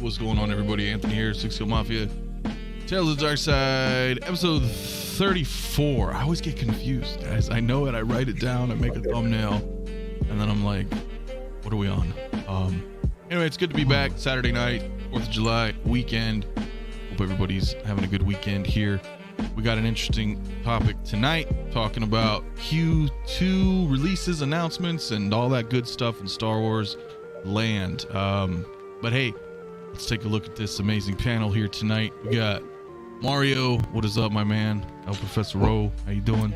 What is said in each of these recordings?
What's going on, everybody? Anthony here, 𝗕𝗘𝗖𝗢𝗠𝗘 Mafia. Tales of Darkside, episode 34. I always get confused, guys. I know it. I write it down. I make a thumbnail, and then I'm like, what are we on? Anyway, it's good to be back. Saturday night, 4th of July weekend. Hope everybody's having a good weekend here. We got an interesting topic tonight, talking about Q2 releases, announcements, and all that good stuff in Star Wars land. But hey, let's take a look at this amazing panel here tonight. We got Mario. What is up, my man? Professor Ro, how you doing?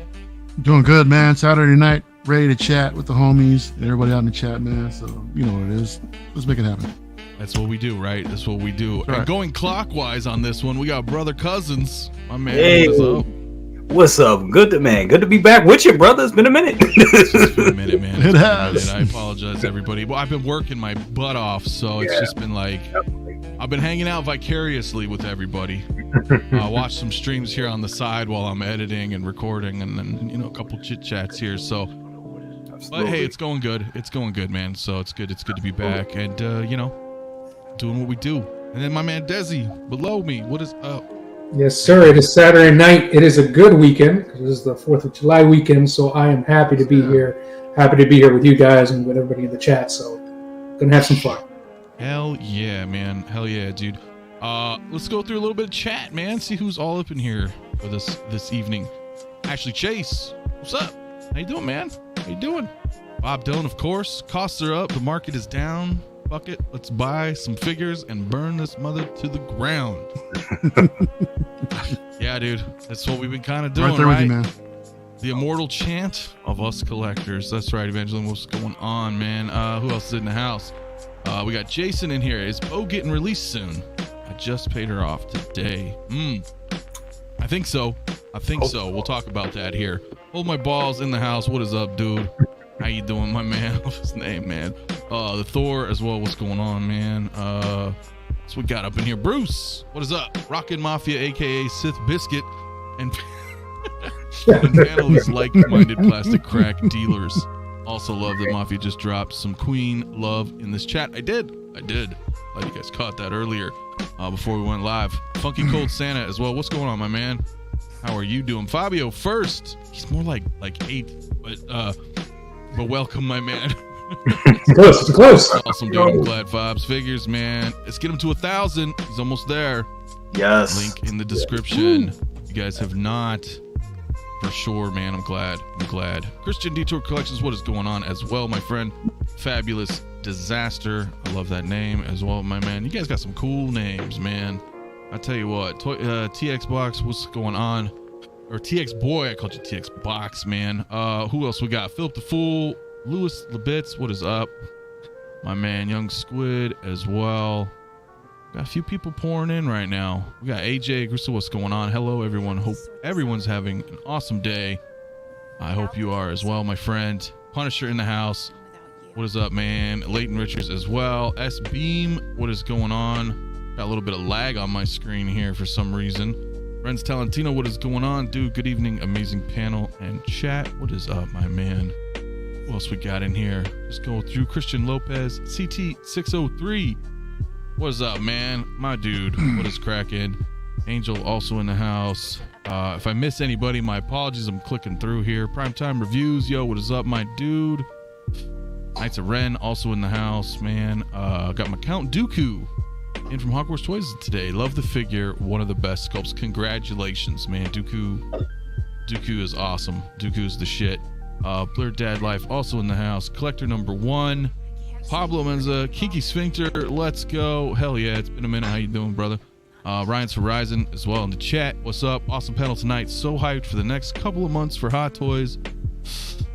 Doing good, man. Saturday night, ready to chat with the homies and everybody out in the chat, man. So you know what it is. Let's make it happen. That's what we do, right? That's what we do. Right. And going clockwise on this one, we got Brother Cousins, my man. Hey, what is up? What's up? Good to be back with you, brother. It's been a minute. It's been a minute, man. It has. I apologize, everybody. Well, I've been working my butt off, so it's just been like I've been hanging out vicariously with everybody. Watch some streams here on the side while I'm editing and recording, and then a couple chit chats here. So, but hey, it's going good. It's going good, man. So it's good. It's good to be back, and doing what we do. And then my man Desi below me. What is up? Yes, sir. It is Saturday night. It is a good weekend because this is the 4th of July weekend. So I am happy to be here. Happy to be here with you guys and with everybody in the chat. So gonna have some fun. Hell yeah, man. Hell yeah, dude. Let's go through a little bit of chat, man. See who's all up in here with us this evening. Ashley Chase, what's up? How you doing, man? How you doing? Bob Dylan, of course. Costs are up. The market is down. Fuck it. Let's buy some figures and burn this mother to the ground. Yeah, dude. That's what we've been kind of doing, Right there with you, man. The immortal chant of us collectors. That's right, Evangeline. What's going on, man? Who else is in the house? We got Jason in here. Is Bo getting released soon? I just paid her off today. I think so. We'll talk about that here. Hold my balls in the house. What is up, dude? How you doing, my man? What's his name, man? The Thor as well. What's going on, man? So we got up in here. Bruce, what is up? Rockin' Mafia, aka Sith Biscuit, and panel is like-minded plastic crack dealers. Also love that Mafia just dropped some Queen love in this chat. I did. Glad you guys caught that earlier before we went live. Funky Cold Santa as well. What's going on, my man? How are you doing? Fabio first. He's more like 8th, but welcome, my man. It's close. Awesome, dude. I'm glad Fabs figures, man. Let's get him to 1,000. He's almost there. Yes. Link in the description. If you guys have not, for sure, man. I'm glad. Christian Detour Collections, what is going on as well, my friend? Fabulous Disaster. I love that name as well, my man. You guys got some cool names, man. I tell you what, TX Box, what's going on? Or TX Boy, I called you TX Box, man. Who else we got? Philip the Fool, Lewis Lebitz, what is up? My man, Young Squid as well. Got a few people pouring in right now. We got AJ Gristle, what's going on? Hello, everyone. Hope everyone's having an awesome day. I hope you are as well, my friend. Punisher in the house. What is up, man? Leighton Richards as well. S Beam, what is going on? Got a little bit of lag on my screen here for some reason. Renz Talentino, what is going on? Dude, good evening. Amazing panel and chat. What is up, my man? What else we got in here? Just go through Christian Lopez, CT603. What is up, man? My dude, what is cracking? Angel also in the house. If I miss anybody, my apologies. I'm clicking through here. Primetime Reviews, yo, what is up, my dude? Knights of Ren also in the house, man. Got my Count Dooku in from Hogwarts Toys today. Love the figure. One of the best sculpts. Congratulations, man. Dooku is awesome. Dooku's the shit. Blurred Dad Life also in the house. Collector number 1. Pablo Menza. Kiki Sphincter. Let's go. Hell yeah. It's been a minute. How you doing, brother? Ryan's Horizon as well in the chat. What's up? Awesome panel tonight. So hyped for the next couple of months for Hot Toys.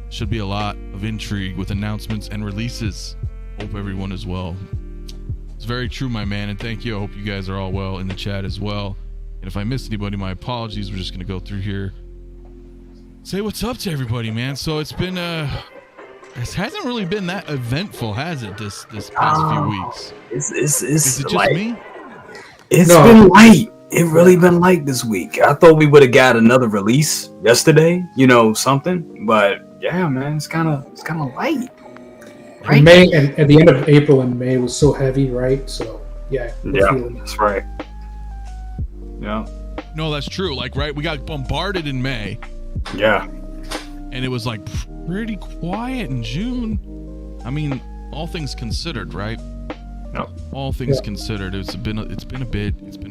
Should be a lot of intrigue with announcements and releases. Hope everyone is well. It's very true, my man, and thank you. I hope you guys are all well in the chat as well. And if I missed anybody, my apologies. We're just gonna go through here, say what's up to everybody, man. So it's been this hasn't really been that eventful, has it? This past few weeks. Is it just me? It's been light. It really been light this week. I thought we would have got another release yesterday, something. But yeah, man, it's kind of light. Right? May and at the end of April and May was so heavy, right? So Yeah, that's right. Yeah. No, that's true. Like, right, we got bombarded in May. Yeah. And it was like pretty quiet in June. I mean, all things considered, right? Yep. All things considered, it's been a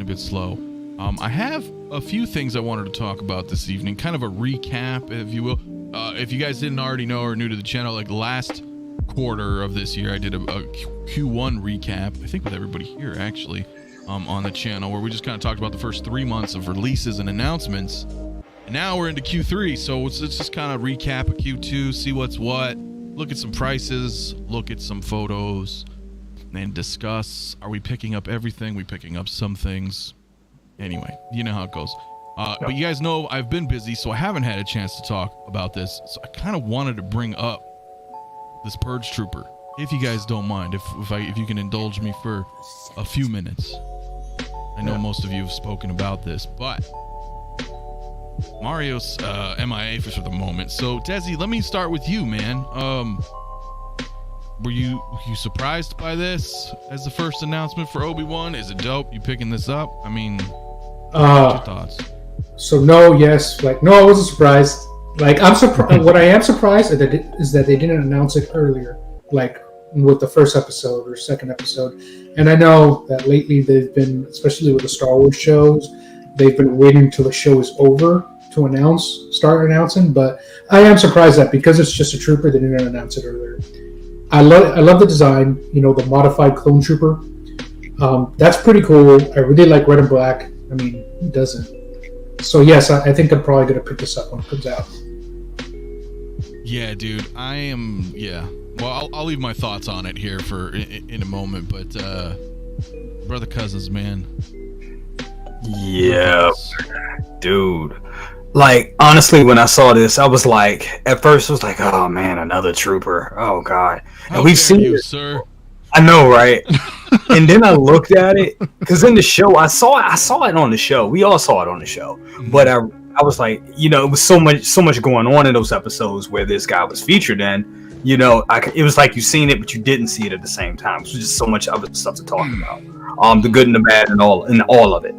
bit slow. I have a few things I wanted to talk about this evening, kind of a recap, if you will. If you guys didn't already know or are new to the channel, like last quarter of this year, I did a Q1 recap, I think with everybody here actually, on the channel, where we just kind of talked about the first 3 months of releases and announcements. And now we're into Q3, so let's just kind of recap a Q2, see what's what, look at some prices, look at some photos, and discuss, are we picking up everything? We picking up some things? Anyway, you know how it goes. But you guys know I've been busy, so I haven't had a chance to talk about this. So I kind of wanted to bring up this Purge Trooper, if you guys don't mind, if you can indulge me for a few minutes. I know most of you have spoken about this, but Mario's MIA for the moment. So Desi, let me start with you, man. Were you surprised by this as the first announcement for Obi-Wan? Is it dope? You picking this up? I mean, what's your thoughts? So no, yes, like no, I wasn't surprised. Like I'm surprised. What I am surprised is that they didn't announce it earlier, like with the first episode or second episode. And I know that lately they've been, especially with the Star Wars shows, they've been waiting until the show is over to start announcing. But I am surprised that because it's just a trooper, they didn't announce it earlier. I love the design. You know, the modified clone trooper. That's pretty cool. I really like red and black. I mean, who doesn't? So yes, I think I'm probably gonna pick this up when it comes out. Yeah, dude, I am. Yeah, well, I'll leave my thoughts on it here in a moment. But brother cousins, man. Yeah, dude. Like, honestly, when I saw this, I was like, at first, I was like, oh man, another trooper. Oh god, and we've seen you, it, sir. I know, right? And then I looked at it because in the show, I saw it on the show. We all saw it on the show, but I was like, you know, it was so much going on in those episodes where this guy was featured in. You know, it was like you seen it, but you didn't see it at the same time. So just so much other stuff to talk about, the good and the bad and all of it.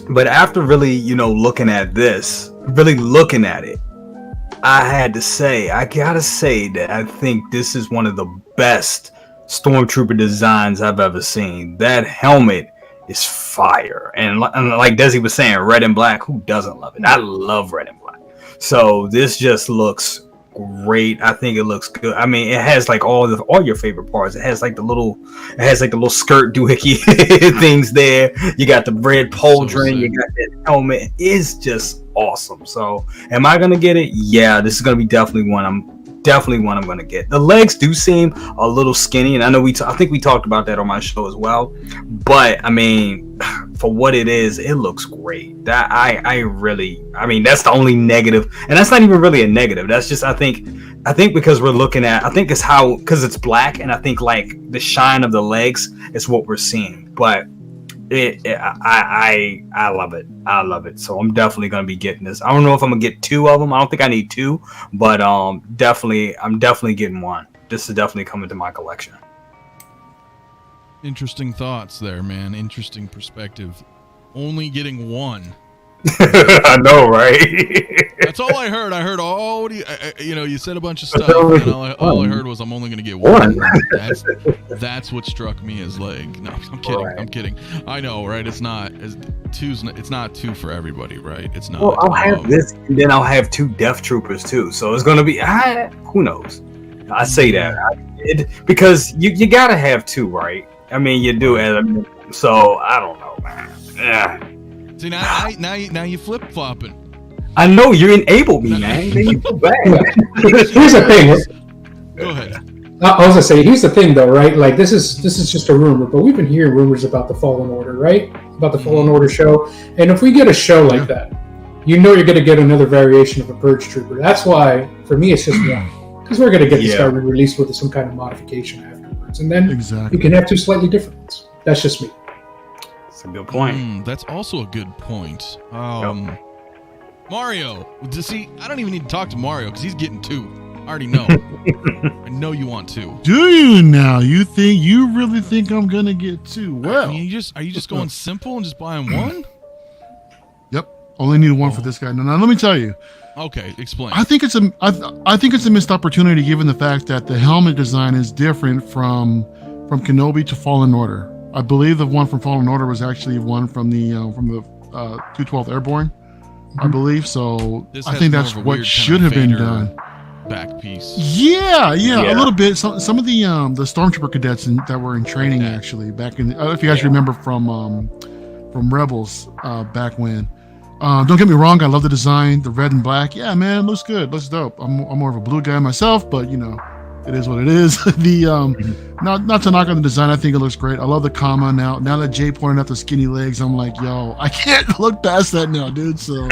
But after really, you know, looking at it, I gotta say that I think this is one of the best Stormtrooper designs I've ever seen. That helmet is fire. And like Desi was saying, red and black, who doesn't love it? I love red and black. So this just looks great. I think it looks good. I mean, it has like all your favorite parts. It has like the little skirt doohickey things there. You got the red pauldron, you got that helmet. It's just awesome. So am I gonna get it? Yeah, this is gonna be definitely one I'm gonna get. The legs do seem a little skinny, and I know I think we talked about that on my show as well. But I mean, for what it is, it looks great. That I mean, that's the only negative, and that's not even really a negative. That's just I think because we're looking at, I think it's because it's black, and I think like the shine of the legs is what we're seeing. But I love it. I love it. So I'm definitely gonna be getting this. I don't know if I'm gonna get 2 of them. I don't think I need 2, but I'm definitely getting one. This is definitely coming to my collection. Interesting thoughts there, man. Interesting perspective. Only getting 1. I know, right? That's all I heard. I heard you said a bunch of stuff, and all I heard was I'm only going to get 1. That's what struck me as like, no, I'm kidding. Right. I'm kidding. I know, right? It's not 2 for everybody, right? It's not. Well, I'll have this, and then I'll have 2 Death Troopers too. So it's going to be, who knows? I say that because you got to have 2, right? I mean, you do. So I don't know, man. Yeah. See, now you flip flopping. I know you enabled me, man. Then you feel bad. Here's the thing. Go ahead. I was gonna say, here's the thing, though, right? Like this is just a rumor, but we've been hearing rumors about the Fallen Order, right? About the Fallen Order show, and if we get a show like that, you know you're gonna get another variation of a Purge Trooper. That's why, for me, it's just one, because we're gonna get this guy released with some kind of modification afterwards, and then you can have 2 slightly different ones. That's just me. That's a good point. That's also a good point. Mario, see, I don't even need to talk to Mario because he's getting 2. I already know. I know you want 2. Do you now? You really think I'm gonna get 2? Well, I mean, are you just going simple and just buying 1? Yep. Only need 1 for this guy. Now let me tell you. Okay, explain. I think it's a missed opportunity given the fact that the helmet design is different from Kenobi to Fallen Order. I believe the one from Fallen Order was actually one from the 212th Airborne. I believe so. I think that's what should have been done. Back piece. Yeah, a little bit. Some of the stormtrooper cadets that were in training actually back in. If you guys remember from Rebels back when. Don't get me wrong, I love the design, the red and black. Yeah, man, it looks good, looks dope. I'm more of a blue guy myself, but you know, it is what it is. Not to knock on the design, I think it looks great. I love the comma now. Now that Jay pointed out the skinny legs, I'm like, yo, I can't look past that now, dude. So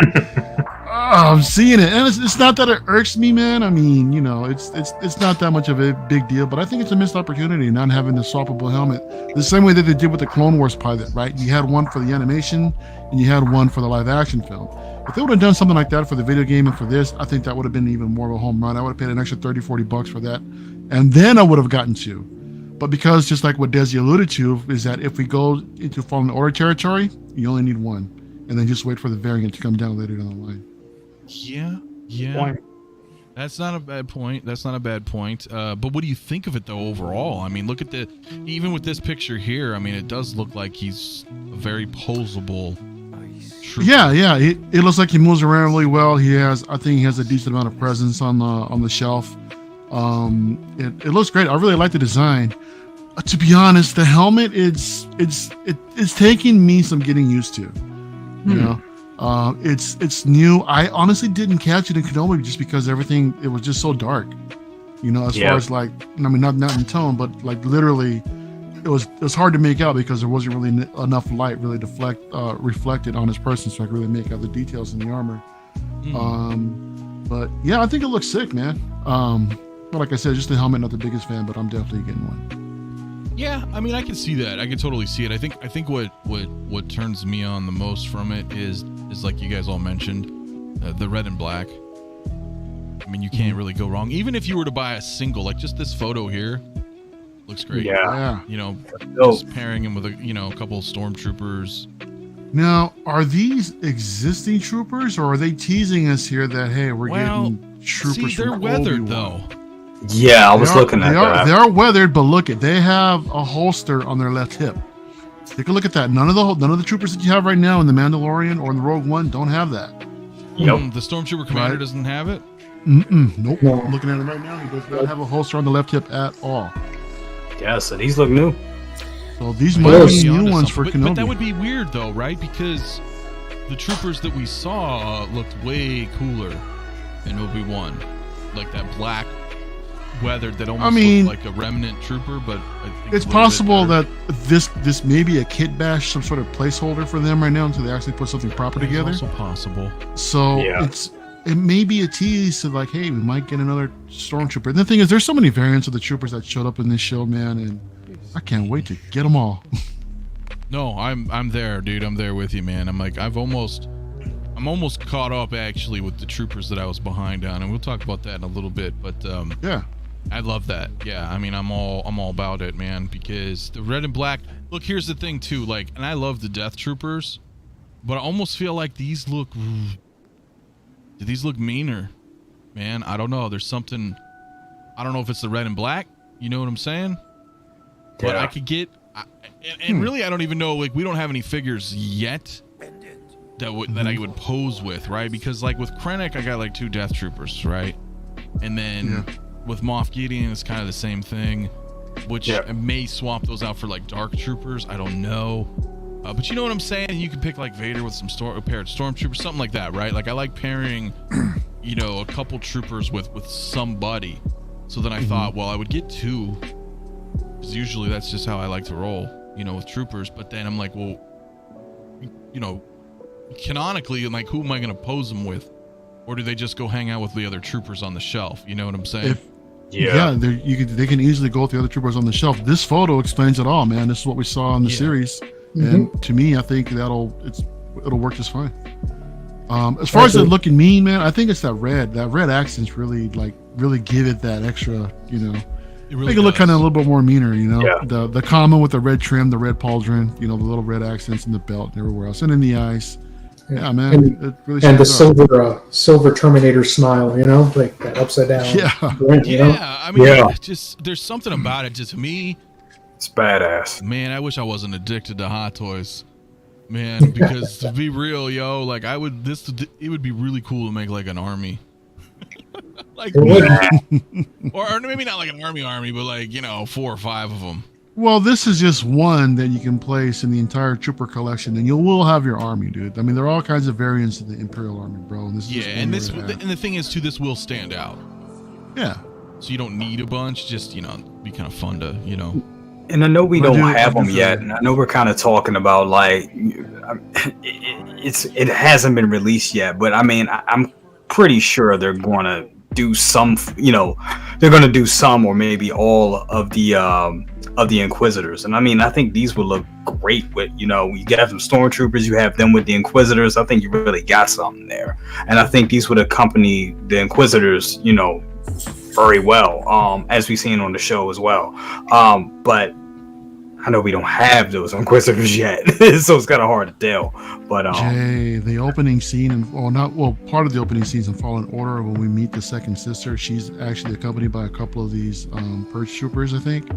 I'm seeing it, and it's not that it irks me, man. I mean, you know, it's not that much of a big deal, but I think it's a missed opportunity not having the swappable helmet. The same way that they did with the Clone Wars pilot, right? You had one for the animation, and you had one for the live action film. If they would have done something like that for the video game and for this, I think that would have been even more of a home run. I would have paid an extra $30-$40 for that, and then I would have gotten 2. But because, just like what Desi alluded to, is that if we go into Fallen Order territory, you only need 1, and then just wait for the variant to come down later down the line. Yeah. That's not a bad point. But what do you think of it though overall? I mean, look at even with this picture here. I mean, it does look like he's a very posable trooper. Yeah. It looks like he moves around really well. I think he has a decent amount of presence on the shelf. It looks great. I really like the design. To be honest, the helmet it's taking me some getting used to. You know. It's new. I honestly didn't catch it in Kenobi just because it was just so dark, you know, as far as like, I mean, not in tone, but like literally it was hard to make out because there wasn't really enough light really reflected on his person so I could really make out the details in the armor. But yeah, I think it looks sick, man. But like I said, just the helmet, not the biggest fan, but I'm definitely getting one. Yeah, I mean, I can see that. I can totally see it. I think what turns me on the most from it is like you guys all mentioned, the red and black. I mean, you can't really go wrong. Even if you were to buy a single, like just this photo here, looks great. Yeah. You know, just pairing him with a couple of stormtroopers. Now, are these existing troopers, or are they teasing us here that hey, we're getting troopers? See, they're from weathered Obi-Wan? though. Yeah, I was looking at that. They are weathered, but look it. They have a holster on their left hip. Take a look at that. None of the troopers that you have right now in the Mandalorian or in the Rogue One don't have that. Yep. The Stormtrooper commander doesn't have it. Nope. No. I'm looking at it right now. He does not have a holster on the left hip at all. Yeah, so these look new. So these might be new ones for Kenobi. But that would be weird though, right? Because the troopers that we saw looked way cooler in Obi-Wan, like that black weathered that almost looked like a remnant trooper. But I think it's possible that this may be a kit bash, some sort of placeholder for them right now until they actually put something proper together. Also possible. So it may be a tease to like, hey, we might get another stormtrooper. And the thing is, there's so many variants of the troopers that showed up in this show, man, and I can't wait to get them all. No, I'm there, dude. I'm there with you, man. I'm almost caught up actually with the troopers that I was behind on, and we'll talk about that in a little bit. But yeah, I love that. Yeah, I mean, I'm all about it, man, because the red and black. Look, here's the thing too. Like, and I love the Death Troopers, but I almost feel like these look. Do these look meaner, man? I don't know. There's something. I don't know if it's the red and black. You know what I'm saying? But I could get. And really, I don't even know. Like, we don't have any figures yet that I would pose with, right? Because like with Krennic, I got like 2 Death Troopers, right? And then with Moff Gideon, it's kind of the same thing, which I may swap those out for like Dark Troopers. I don't know, but you know what I'm saying. You can pick like Vader with some paired Stormtroopers, something like that, right? Like I like pairing, you know, a couple troopers with somebody. So then I thought, well, I would get 2, because usually that's just how I like to roll, you know, with troopers. But then I'm like, well, you know, canonically, like, who am I going to pose them with? Or do they just go hang out with the other troopers on the shelf? You know what I'm saying? They can easily go with the other troopers on the shelf. This photo explains it all, man. This is what we saw in the series, and to me, I think it'll work just fine. As far as it looking mean, man, I think it's that red accent's really like really give it that extra, you know, It really make it look does. kind of a little bit more meaner, you know. Yeah. The common with the red trim, the red pauldron, you know, the little red accents in the belt and everywhere else, and in the eyes. Yeah, man, it really And the stands out. silver Terminator smile, you know, like that upside down. Yeah. grin, you know? Yeah, I mean, Yeah. just there's something about it. Just to me, It's badass. man, I wish I wasn't addicted to Hot Toys, man. Because to be real, yo, like it would be really cool to make like an army, like, It would. or maybe not like an army, but like 4 or 5 of them. Well, this is just one that you can place in the entire Trooper collection, and you will have your army, dude. I mean, there are all kinds of variants of the Imperial Army, bro. And this is Yeah, just and one where it and the thing is too, this will stand out. yeah. So you don't need a bunch. Just be kind of fun to And I know we But don't dude, have I them do yet, feel- and I know we're kind of talking about like it hasn't been released yet, but I mean I'm pretty sure they're going to do some, they're going to do some or maybe all of the Inquisitors, and I mean I think these would look great with you have some Stormtroopers, you have them with the Inquisitors. I think you really got something there, and I think these would accompany the Inquisitors, very well, as we've seen on the show as well. But I know we don't have those Inquisitors yet, so it's kind of hard to tell. But Jay, the opening scene, part of the opening scene in Fallen Order, when we meet the second sister, she's actually accompanied by a couple of these Purge troopers, I think.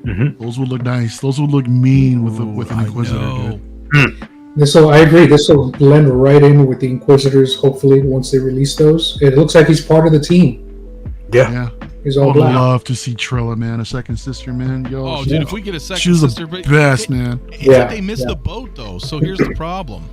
Mhm. Those would look nice. Those would look mean with an Inquisitor, know. dude. So I agree. This will blend right in with the Inquisitors. Hopefully, once they release those, it looks like he's part of the team. Yeah. He's I all would black. love to see Trilla, man, a second sister, man. Yo, Oh, she- dude, if we get a second she's the sister, but best, man. It's Yeah, like they missed yeah. the boat though. So here's the problem.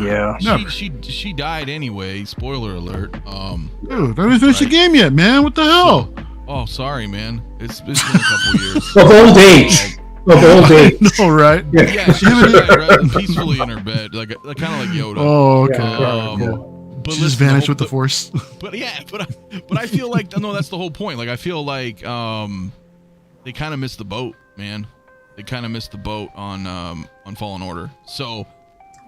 yeah, Never. She died anyway. Spoiler alert. Dude, I didn't finish the game yet, man. What the hell? Oh, sorry, man. It's been a couple years. Of old age. Of old age. No, right? Yeah, she died peacefully in her bed, like kind of like Yoda. Oh, okay. Yeah, All right, yeah. cool. But She just listen, vanished with the Force. But yeah, but I feel like no, that's the whole point. Like I feel like they kind of missed the boat, man. They kind of missed the boat on Fallen Order. So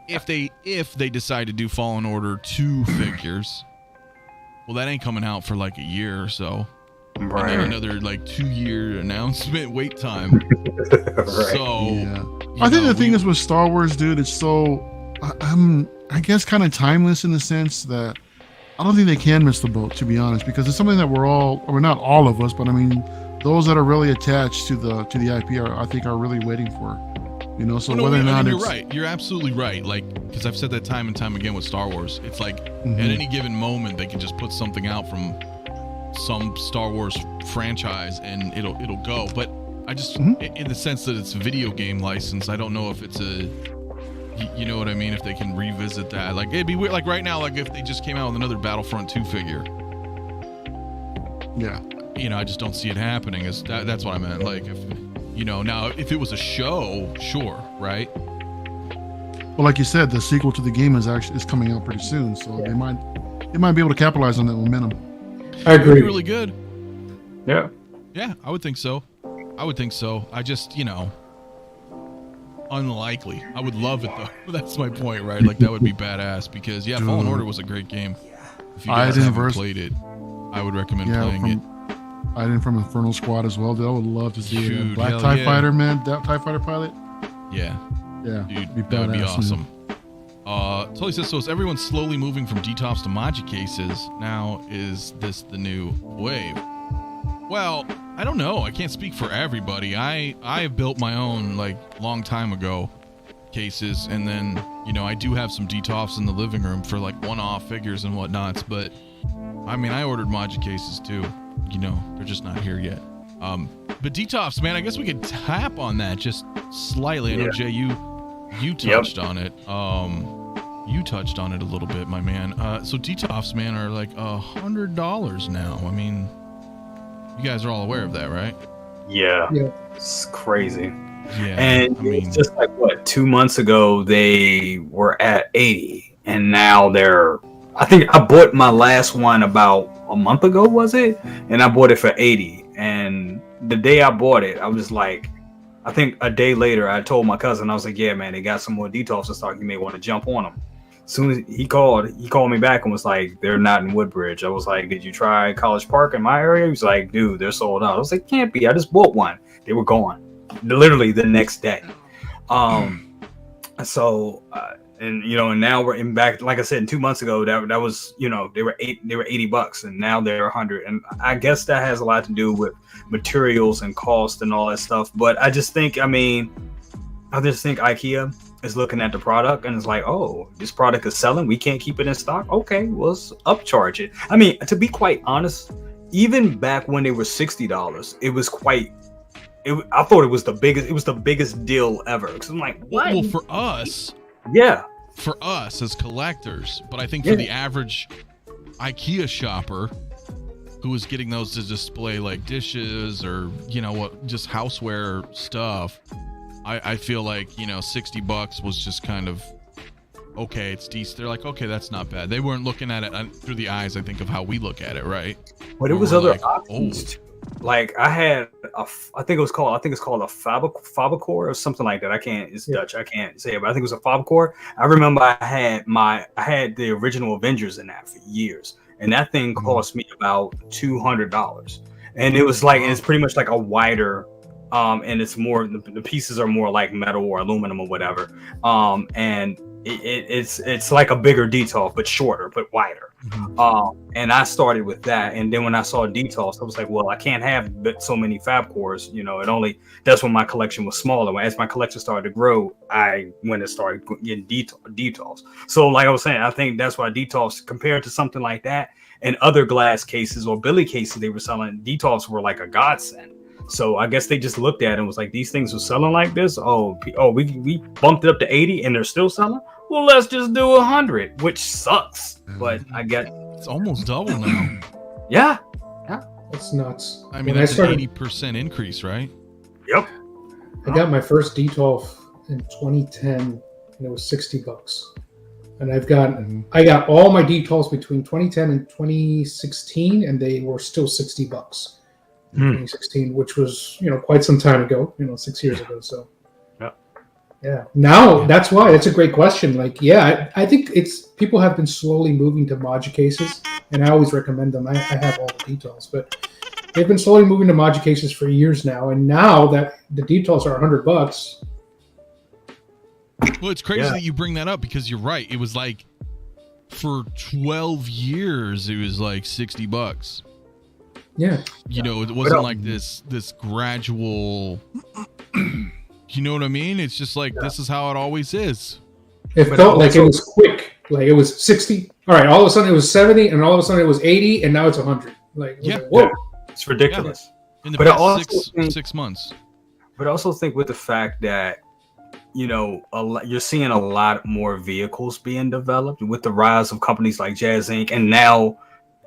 if they decide to do Fallen Order 2 figures, well, that ain't coming out for like a year or so. And then right. another like 2-year announcement wait time. Right. So Yeah. I think the thing is with Star Wars, dude, it's so I guess kind of timeless in the sense that I don't think they can miss the boat, to be honest, because it's something that we're not all of us, but I mean those that are really attached to the IP I think are really waiting for. So Oh, no, whether or not you're it's right. You're absolutely right. Like, because I've said that time and time again with Star Wars. It's like Mhm. at any given moment they can just put something out from some Star Wars franchise and it'll go. But I just, in the sense that it's a video game license, I don't know if it's you know what I mean? If they can revisit that, like it'd be weird. Like right now, like if they just came out with another Battlefront 2 figure. yeah. I just don't see it happening. That's what I meant. Like if now if it was a show, sure, right? Well, like you said, the sequel to the game is coming out pretty soon, so they might be able to capitalize on that momentum. I It would agree. be really good. Yeah. Yeah, I would think so. I just, unlikely. I would love it though. That's my point, right? Like that would be badass because Fallen Dude. Order was a great game. If you guys haven't played it, I would recommend playing it. From Infernal Squad as well, dude. I would love to see a Dude, Black hell TIE yeah. Fighter, man. That TIE Fighter pilot. Yeah, Yeah, dude, it'd that would be badass, man. awesome. Tully says, so is everyone slowly moving from Detolfs to 𝗦𝗢𝗠𝗖𝗎 cases? Now, is this the new wave? Well, I don't know. I can't speak for everybody. I have built my own, like, long time ago cases, and then, I do have some Detolfs in the living room for, like, one-off figures and whatnots, but, I mean, I ordered 𝗦𝗢𝗠𝗖𝗎 cases, too. They're just not here yet. But Detolfs, man, I guess we could tap on that just slightly. I know, Jay, you touched on it. You touched on it a little bit, my man. So Detolfs, man, are like $100 now. I mean, you guys are all aware of that, right? Yeah. Yeah. It's crazy. Yeah. And I mean, it's just like 2 months ago they were at 80, and now I think I bought my last one about a month ago, was it? And I bought it for 80. And the day I bought it, I was like, I think a day later, I told my cousin, I was like, yeah, man, they got some more Detolfs in stock. You may want to jump on them. As soon as he called me back and was like, they're not in Woodbridge. I was like, did you try College Park in my area? He was like, dude, they're sold out. I was like, can't be. I just bought one. They were gone literally the next day. So and now we're in back, like I said, 2 months ago, that was, they were $80 and now they're $100. And I guess that has a lot to do with materials and cost and all that stuff. But I just think IKEA is looking at the product and it's like, oh, this product is selling, we can't keep it in stock. Okay, well, let's upcharge it. I mean, to be quite honest, even back when they were $60, it was I thought it was the biggest deal ever. Because I'm like, what? Well, for us, for us as collectors, but I think for the average IKEA shopper who is getting those to display like dishes or just houseware stuff, I feel like $60 was just kind of okay. It's decent. They're like, okay, that's not bad. They weren't looking at it through the eyes, I think, of how we look at it, right? But it was other options. Like I had I think it's called a 𝗕𝗘𝗢𝗠𝗘 or something like that. It's Dutch. I can't say it, but I think it was a 𝗕𝗘𝗢𝗠𝗘. I remember I had the original Avengers in that for years, and that thing cost me about $200. And it was like, it's pretty much like a wider, and it's more, the pieces are more like metal or aluminum or whatever. And it's like a bigger Detolf, but shorter, but wider. And I started with that, and then when I saw Detolf, I was like, well, I can't have so many fab cores. That's when my collection was smaller. As my collection started to grow, I went and started getting Detolfs. So like I was saying, I think that's why Detolfs, compared to something like that and other glass cases or Billy cases they were selling, Detolfs were like a godsend. So I guess they just looked at it and was like, these things were selling like this. We bumped it up to 80 and they're still selling. Well, let's just do 100, which sucks. But I get it's almost double now. Yeah. It's nuts. I mean, that's an 80% increase, right? Yep. I got my first Detolf in 2010, and it was $60. And I got all my Detolfs between 2010 and 2016, and they were still $60. 2016, which was quite some time ago, 6 years ago. So now that's why it's a great question. Like, I think people have been slowly moving to 値cases, and I always recommend them. I have all the Detolfs, but they've been slowly moving to Њģ cases for years now, and now that the Detolfs are $100. Well, it's crazy that you bring that up, because you're right. It was like for 12 years it was like $60. Yeah. It wasn't like this gradual, you know what I mean? It's just like, this is how it always is. It felt like it was quick. Like it was 60. All right. All of a sudden it was 70, and all of a sudden it was 80, and now it's 100. Like, whoa. It's ridiculous. In the past 6 months. But I also think with the fact that, you're seeing a lot more vehicles being developed with the rise of companies like Jazz Inc. And now,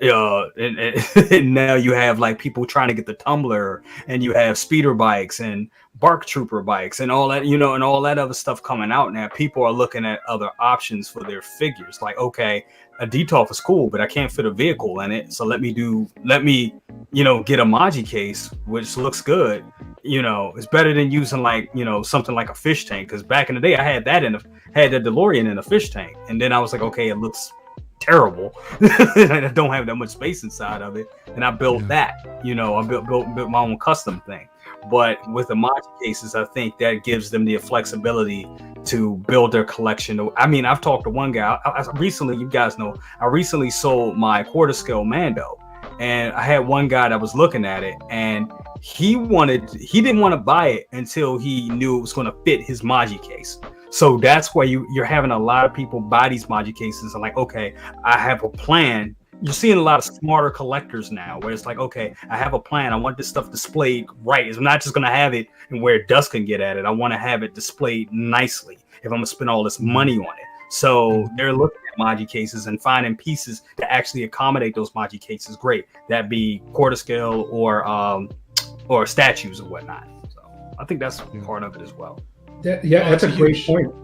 and now you have like people trying to get the Tumbler, and you have speeder bikes and bark trooper bikes and all that, and all that other stuff coming out now. People are looking at other options for their figures. Like, okay, a Detolf is cool, but I can't fit a vehicle in it. So let me get a Њģ case, which looks good. It's better than using like, something like a fish tank. Because back in the day, I had that had the DeLorean in a fish tank, and then I was like, okay, it looks terrible. I don't have that much space inside of it, and I built that. I built my own custom thing. But with the Њģ cases, I think that gives them the flexibility to build their collection. I mean, I've talked to one guy. I recently, you guys know, I recently sold my quarter scale Mando, and I had one guy that was looking at it, and he didn't want to buy it until he knew it was going to fit his Њģ case. So that's why you're having a lot of people buy these Њģ cases and like, okay, I have a plan. You're seeing a lot of smarter collectors now, where it's like, okay, I have a plan. I want this stuff displayed right. I'm not just going to have it and where dust can get at it. I want to have it displayed nicely if I'm going to spend all this money on it. So they're looking at Њģ cases and finding pieces to actually accommodate those Њģ cases. Great. That be quarter scale or statues or whatnot. So I think that's part of it as well. That's a great point.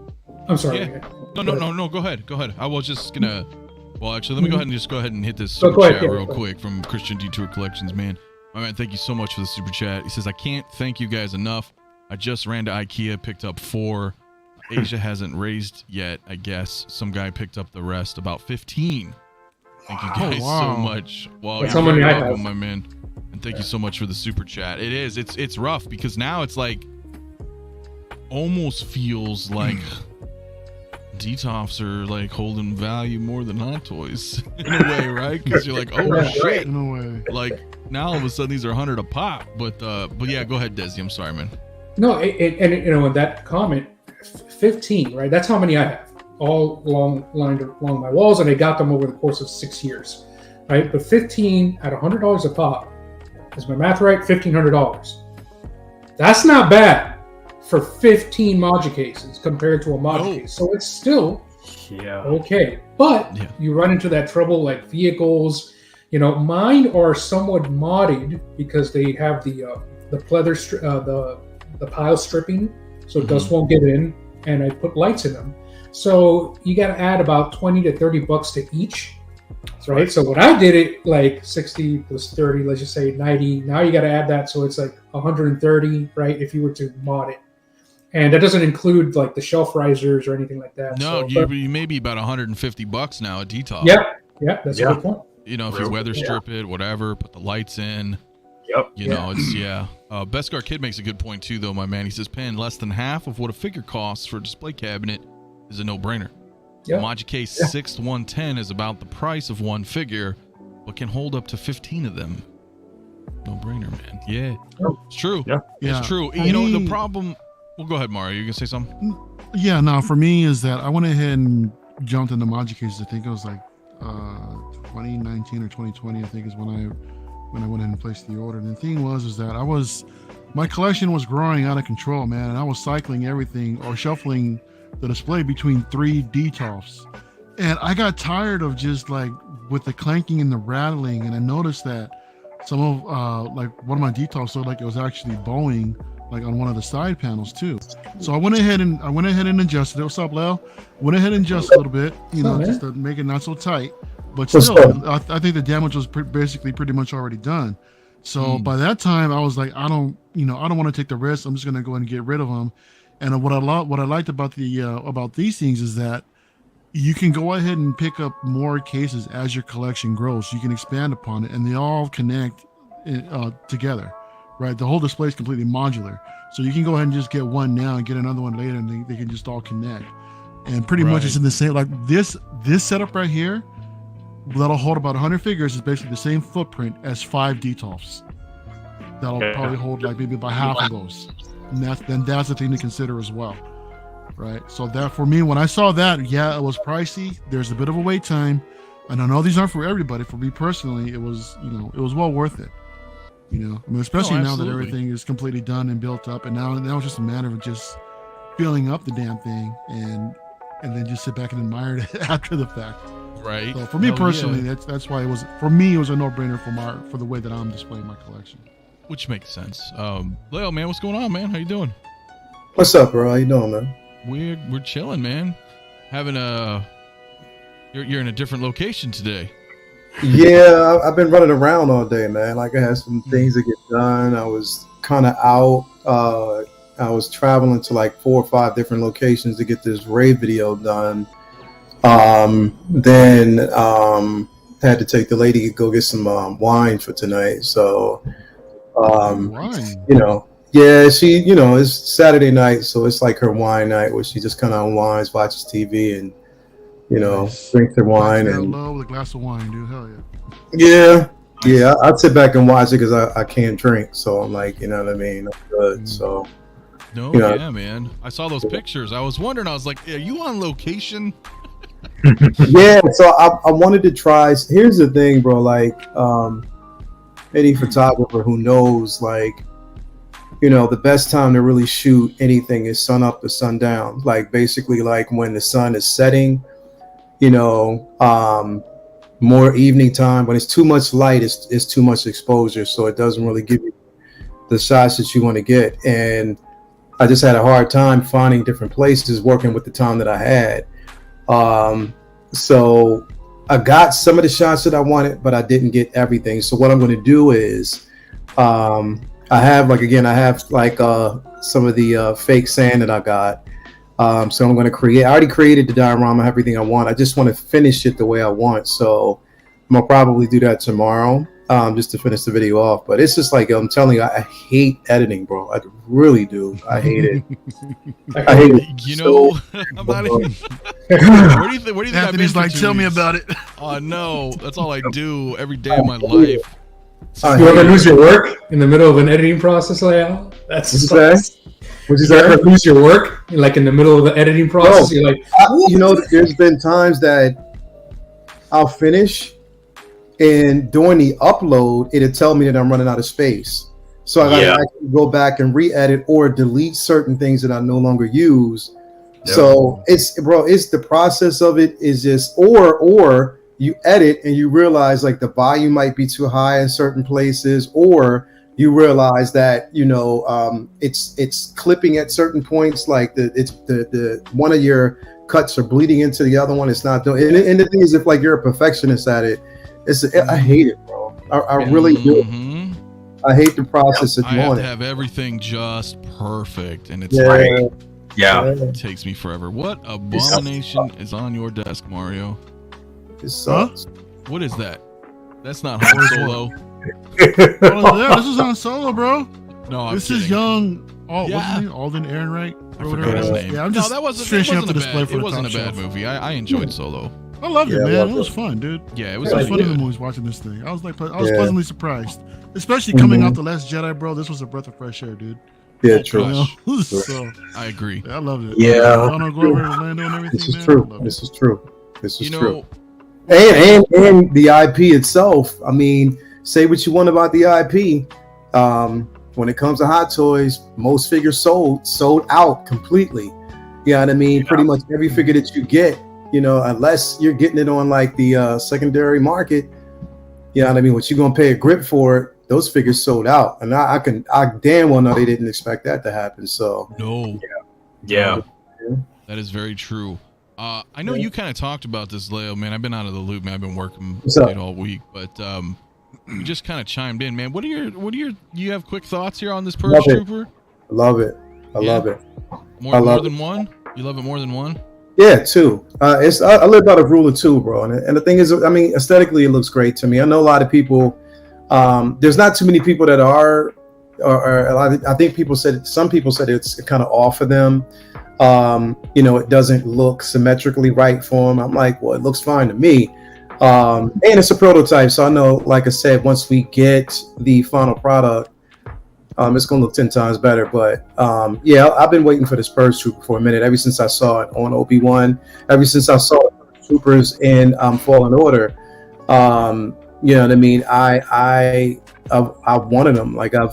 I'm sorry. Yeah. No. Go ahead. I was just gonna. Well, actually, let me go ahead and hit this super chat real quick from Christian Detour Collections, man. My man, thank you so much for the super chat. He says, I can't thank you guys enough. I just ran to IKEA, picked up 4 Asia hasn't raised yet, I guess. Some guy picked up the rest, about 15. Thank you guys so much. Well, you're very welcome, my man. And thank you so much for the super chat. It's rough because now it's like almost feels like Detolfs are like holding value more than Hot Toys in a way, right? Because you're like, oh shit, in a way. Like now all of a sudden these are 100 a pop. But yeah, go ahead, Desi. I'm sorry, man. No, and you know, in that comment, 15, right? That's how many I have, all lined along my walls, and I got them over the course of 6 years, right? But 15 at $100 a pop, is my math right? $1,500. That's not bad for 15 Madja cases compared to a Madja case. So it's still okay. But you run into that trouble like vehicles. You know, mine are somewhat modded because they have the pleather, the pile stripping, so dust won't get in, and I put lights in them. So you got to add about $20 to $30 to each. Right. So when I did it, like 60 plus 30, let's just say 90. Now you got to add that, so it's like 130, right? If you were to mod it. And that doesn't include like the shelf risers or anything like that. No, so, you may be about $150 now at Detolf. Yeah, that's a good point. You know, if you weather strip it, whatever, put the lights in. You know, it's Beskar Kid makes a good point too, though, my man. He says paying less than half of what a figure costs for a display cabinet is a no-brainer. Madja Case 6th 110 is about the price of one figure, but can hold up to 15 of them. No-brainer, man. Yeah, it's true. It's true. You know, the problem. Well, go ahead, Mario. You gonna say something? Yeah, no. For me, is that I went ahead and jumped into Madja cases. I think it was like 2019 or 2020. I think is when I went ahead and placed the order. And the thing is that my collection was growing out of control, man, and I was cycling everything or shuffling the display between 3 Detolfs, and I got tired of just like with the clanking and the rattling, and I noticed that some of like one of my Detolfs looked like it was actually bowing like on one of the side panels too. So I went ahead and adjusted it. What's up, Lel? Went ahead and adjusted a little bit, you know, just to make it not so tight. But still, I think the damage was basically pretty much already done. So by that time, I was like, I don't want to take the risk. I'm just gonna go ahead and get rid of them. And what I liked about these things is that you can go ahead and pick up more cases as your collection grows. You can expand upon it, and they all connect together, right? The whole display is completely modular, so you can go ahead and just get one now and get another one later, and they can just all connect. And pretty much it's in the same, like this setup right here that'll hold about 100 figures is basically the same footprint as 5 Detolfs. That'll probably hold like maybe about half of those. And that's the thing to consider as well, right? So that for me, when I saw that, it was pricey. There's a bit of a wait time, and I know these aren't for everybody. For me personally, it was well worth it. You know, I mean, especially now that everything is completely done and built up, and now it's just a matter of just filling up the damn thing and then just sit back and admire it after the fact. Right. So for me personally, that's why it was a no-brainer for the way that I'm displaying my collection. Which makes sense. Leo, man, what's going on, man? How you doing? What's up, bro? How you doing, man? We're chilling, man. Having you're in a different location today. Yeah, I've been running around all day, man. Like I had some things to get done. I was kind of out. I was traveling to like 4 or 5 different locations to get this raid video done. Then had to take the lady to go get some wine for tonight. So. You know, she, you know, it's Saturday night, so it's like her wine night where she just kind of unwinds, watches TV, and you know, drinks her wine and with a glass of wine, dude. Hell yeah. Yeah. I'd sit back and watch it because I can't drink, so I'm like, you know what I mean, I'm good. So. No, you know, yeah, man. I saw those pictures. I was wondering. I was like, are you on location? Yeah. So I wanted to try. Here's the thing, bro. Like, any photographer who knows, like, you know, the best time to really shoot anything is sun up to sundown. Like basically like when the sun is setting, you know, more evening time. When it's too much light, it's too much exposure. So it doesn't really give you the shots that you want to get. And I just had a hard time finding different places working with the time that I had. So I got some of the shots that I wanted, but I didn't get everything. So what I'm going to do is, I have some of the fake sand that I got. So I'm going to create. I already created the diorama, everything I want. I just want to finish it the way I want. So I'm gonna probably do that tomorrow, just to finish the video off. But it's just like I'm telling you, I hate editing, bro. I really do. I hate it. I hate it. You know, I'm not even. Where do you think? Anthony's like, tell me about it. Oh no, that's all I do every day of my life. You ever lose your work in the middle of an editing process, Leo? That's Would you you ever lose your work, like in the middle of the editing process? You're like, you know, there's been times that I'll finish, and during the upload, it'll tell me that I'm running out of space. So I gotta actually go back and re-edit or delete certain things that I no longer use. Yep. So it's the process of it is just, or you edit and you realize like the volume might be too high in certain places, or you realize that, you know, it's clipping at certain points, like the one of your cuts are bleeding into the other one. It's not doing. And the thing is, if like you're a perfectionist at it, I hate it, bro. I really do. I hate the process of doing it. I have to have everything just perfect, and it's it takes me forever. What abomination is on your desk, Mario? It sucks. What is that? That's not Han Solo. Yeah, this is on Solo, bro. No, I'm this kidding. is young. What's his name? Alden Ehrenreich. I forgot his name. Yeah, I'm just that wasn't finishing up the a display bad, for it the wasn't top a bad shelf. movie. I enjoyed Solo. I loved it, man. It was fun, dude. Yeah, it It was was fun in the good. movies watching this thing. I was pleasantly surprised, especially coming out The Last Jedi, bro. This was a breath of fresh air, dude. Yeah, true. You know? So, I agree. I loved it. Yeah. Donald Glover, Orlando, and everything. This is man. true. This is true. This is You true. know, And the IP itself. I mean, say what you want about the IP. When it comes to Hot Toys, most figures sold out completely. You know what I mean? Yeah. Pretty much every figure that you get, you know, unless you're getting it on like the secondary market, you know what I mean? What you gonna pay a grip for it? Those figures sold out, and I damn well know they didn't expect that to happen. So no, yeah, that is very true. I know you kind of talked about this, Leo, man. I've been out of the loop, man. I've been working late all week, but you just kind of chimed in, man. What are your you have quick thoughts here on this Purge Trooper? I love it. I love it. More than one? You love it more than one? Yeah, two. I live by the rule of two, bro. And the thing is, I mean, aesthetically, it looks great to me. I know a lot of people. There's not too many people that are, or I think some people said it's kind of off for them. You know, it doesn't look symmetrically right for them. I'm like, well, it looks fine to me. And it's a prototype, so I know, like I said, once we get the final product, it's gonna look 10 times better. But yeah, I've been waiting for this Purge Trooper for a minute. Ever since I saw it on Obi-Wan, ever since I saw Troopers in Fallen Order. You know what I mean? I wanted them. Like I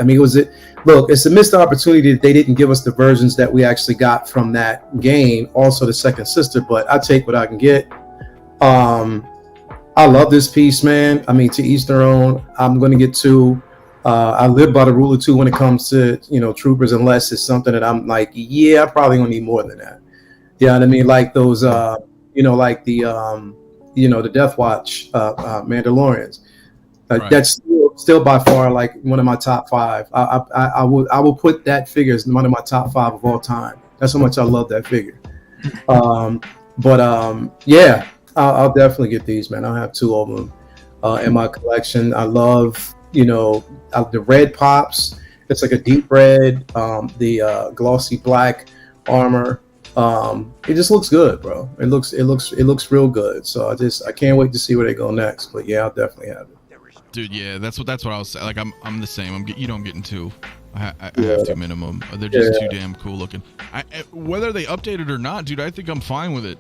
mean, look, it's a missed opportunity that they didn't give us the versions that we actually got from that game. Also, the second sister, but I take what I can get. I love this piece, man. I mean, to each their own. I'm going to get two. I live by the rule of two when it comes to, you know, Troopers, unless it's something that I'm like, yeah, I probably gonna need more than that. You know what I mean? Like those, you know, like the, you know, the Death Watch Mandalorians. Right. That's still by far like one of my top 5. I will put that figure as one of my top 5 of all time. That's how much I love that figure. Yeah, I'll definitely get these, man. I'll have 2 of them in my collection. I love, you know, the red pops. It's like a deep red. The glossy black armor. It just looks good, bro. It looks real good. So I can't wait to see where they go next. But yeah, I'll definitely have it. Dude, yeah, that's what I was saying. Like I'm the same. I'm getting 2. I have 2 minimum. They're just too damn cool looking. Whether they update it or not, dude, I think I'm fine with it.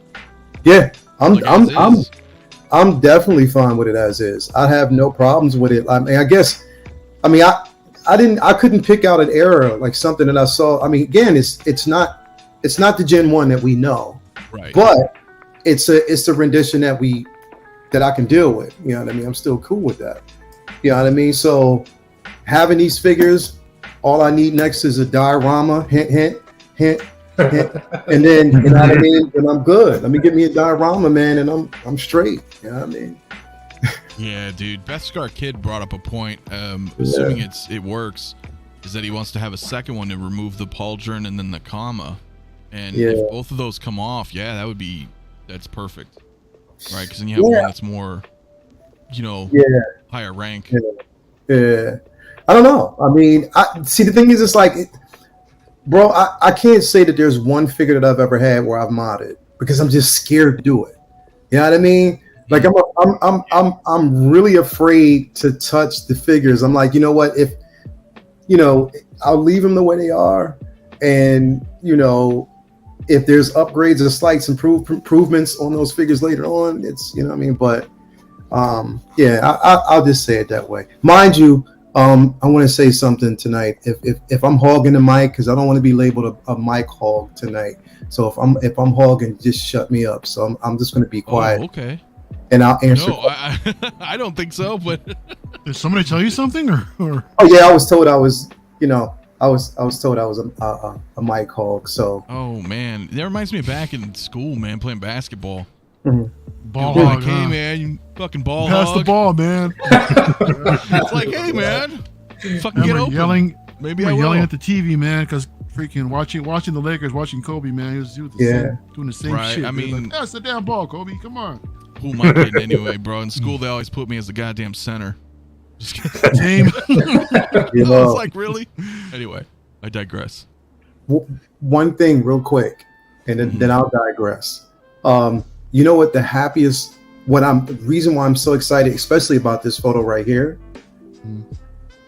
Yeah, I'm definitely fine with it as is. I have no problems with it. I mean, I couldn't pick out an error, like something that I saw. I mean, again, it's not the Gen 1 that we know, right? But it's a rendition that I can deal with. You know what I mean? I'm still cool with that. You know what I mean? So having these figures, all I need next is a diorama. Hint, hint, hint. And then, you know what I mean? And I'm good. Let me get me a diorama, man, and I'm straight. You know what I mean? Yeah, dude. Beskar Kid brought up a point. Assuming it works, is that he wants to have a second one to remove the pauldron and then the comma. And if both of those come off, that's perfect, right? Because then you have one that's more, higher rank. Yeah. I don't know. I mean, the thing is, it's like, bro, I can't say that there's one figure that I've ever had where I've modded because I'm just scared to do it. You know what I mean? Like I'm really afraid to touch the figures. I'm like, you know what? If I'll leave them the way they are, and if there's upgrades or slight improvements on those figures later on, it's what I mean. But I'll just say it that way. Mind you, I want to say something tonight. If I'm hogging the mic, because I don't want to be labeled a mic hog tonight. So if I'm hogging, just shut me up. So I'm just going to be quiet. Oh, okay. And I'll answer. No, I don't think so. But did somebody tell you something, or? Oh yeah, I was told I was. I was told I was a mic hog. So. Oh man, that reminds me of back in school, man, playing basketball. Mm-hmm. Ball like, hog, hey man, you fucking ball pass hog. the ball, man. It's like, hey man, fucking get open. Maybe I will. Yelling at the TV, man, because freaking watching the Lakers, watching Kobe, man. He was doing the same shit. I mean, like, that's the damn ball, Kobe. Come on. Who am I kidding anyway, bro? In school, they always put me as the goddamn center. Just Team. I was like, really? Anyway, I digress. One thing, real quick, and then I'll digress. You know what? The reason why I'm so excited, especially about this photo right here,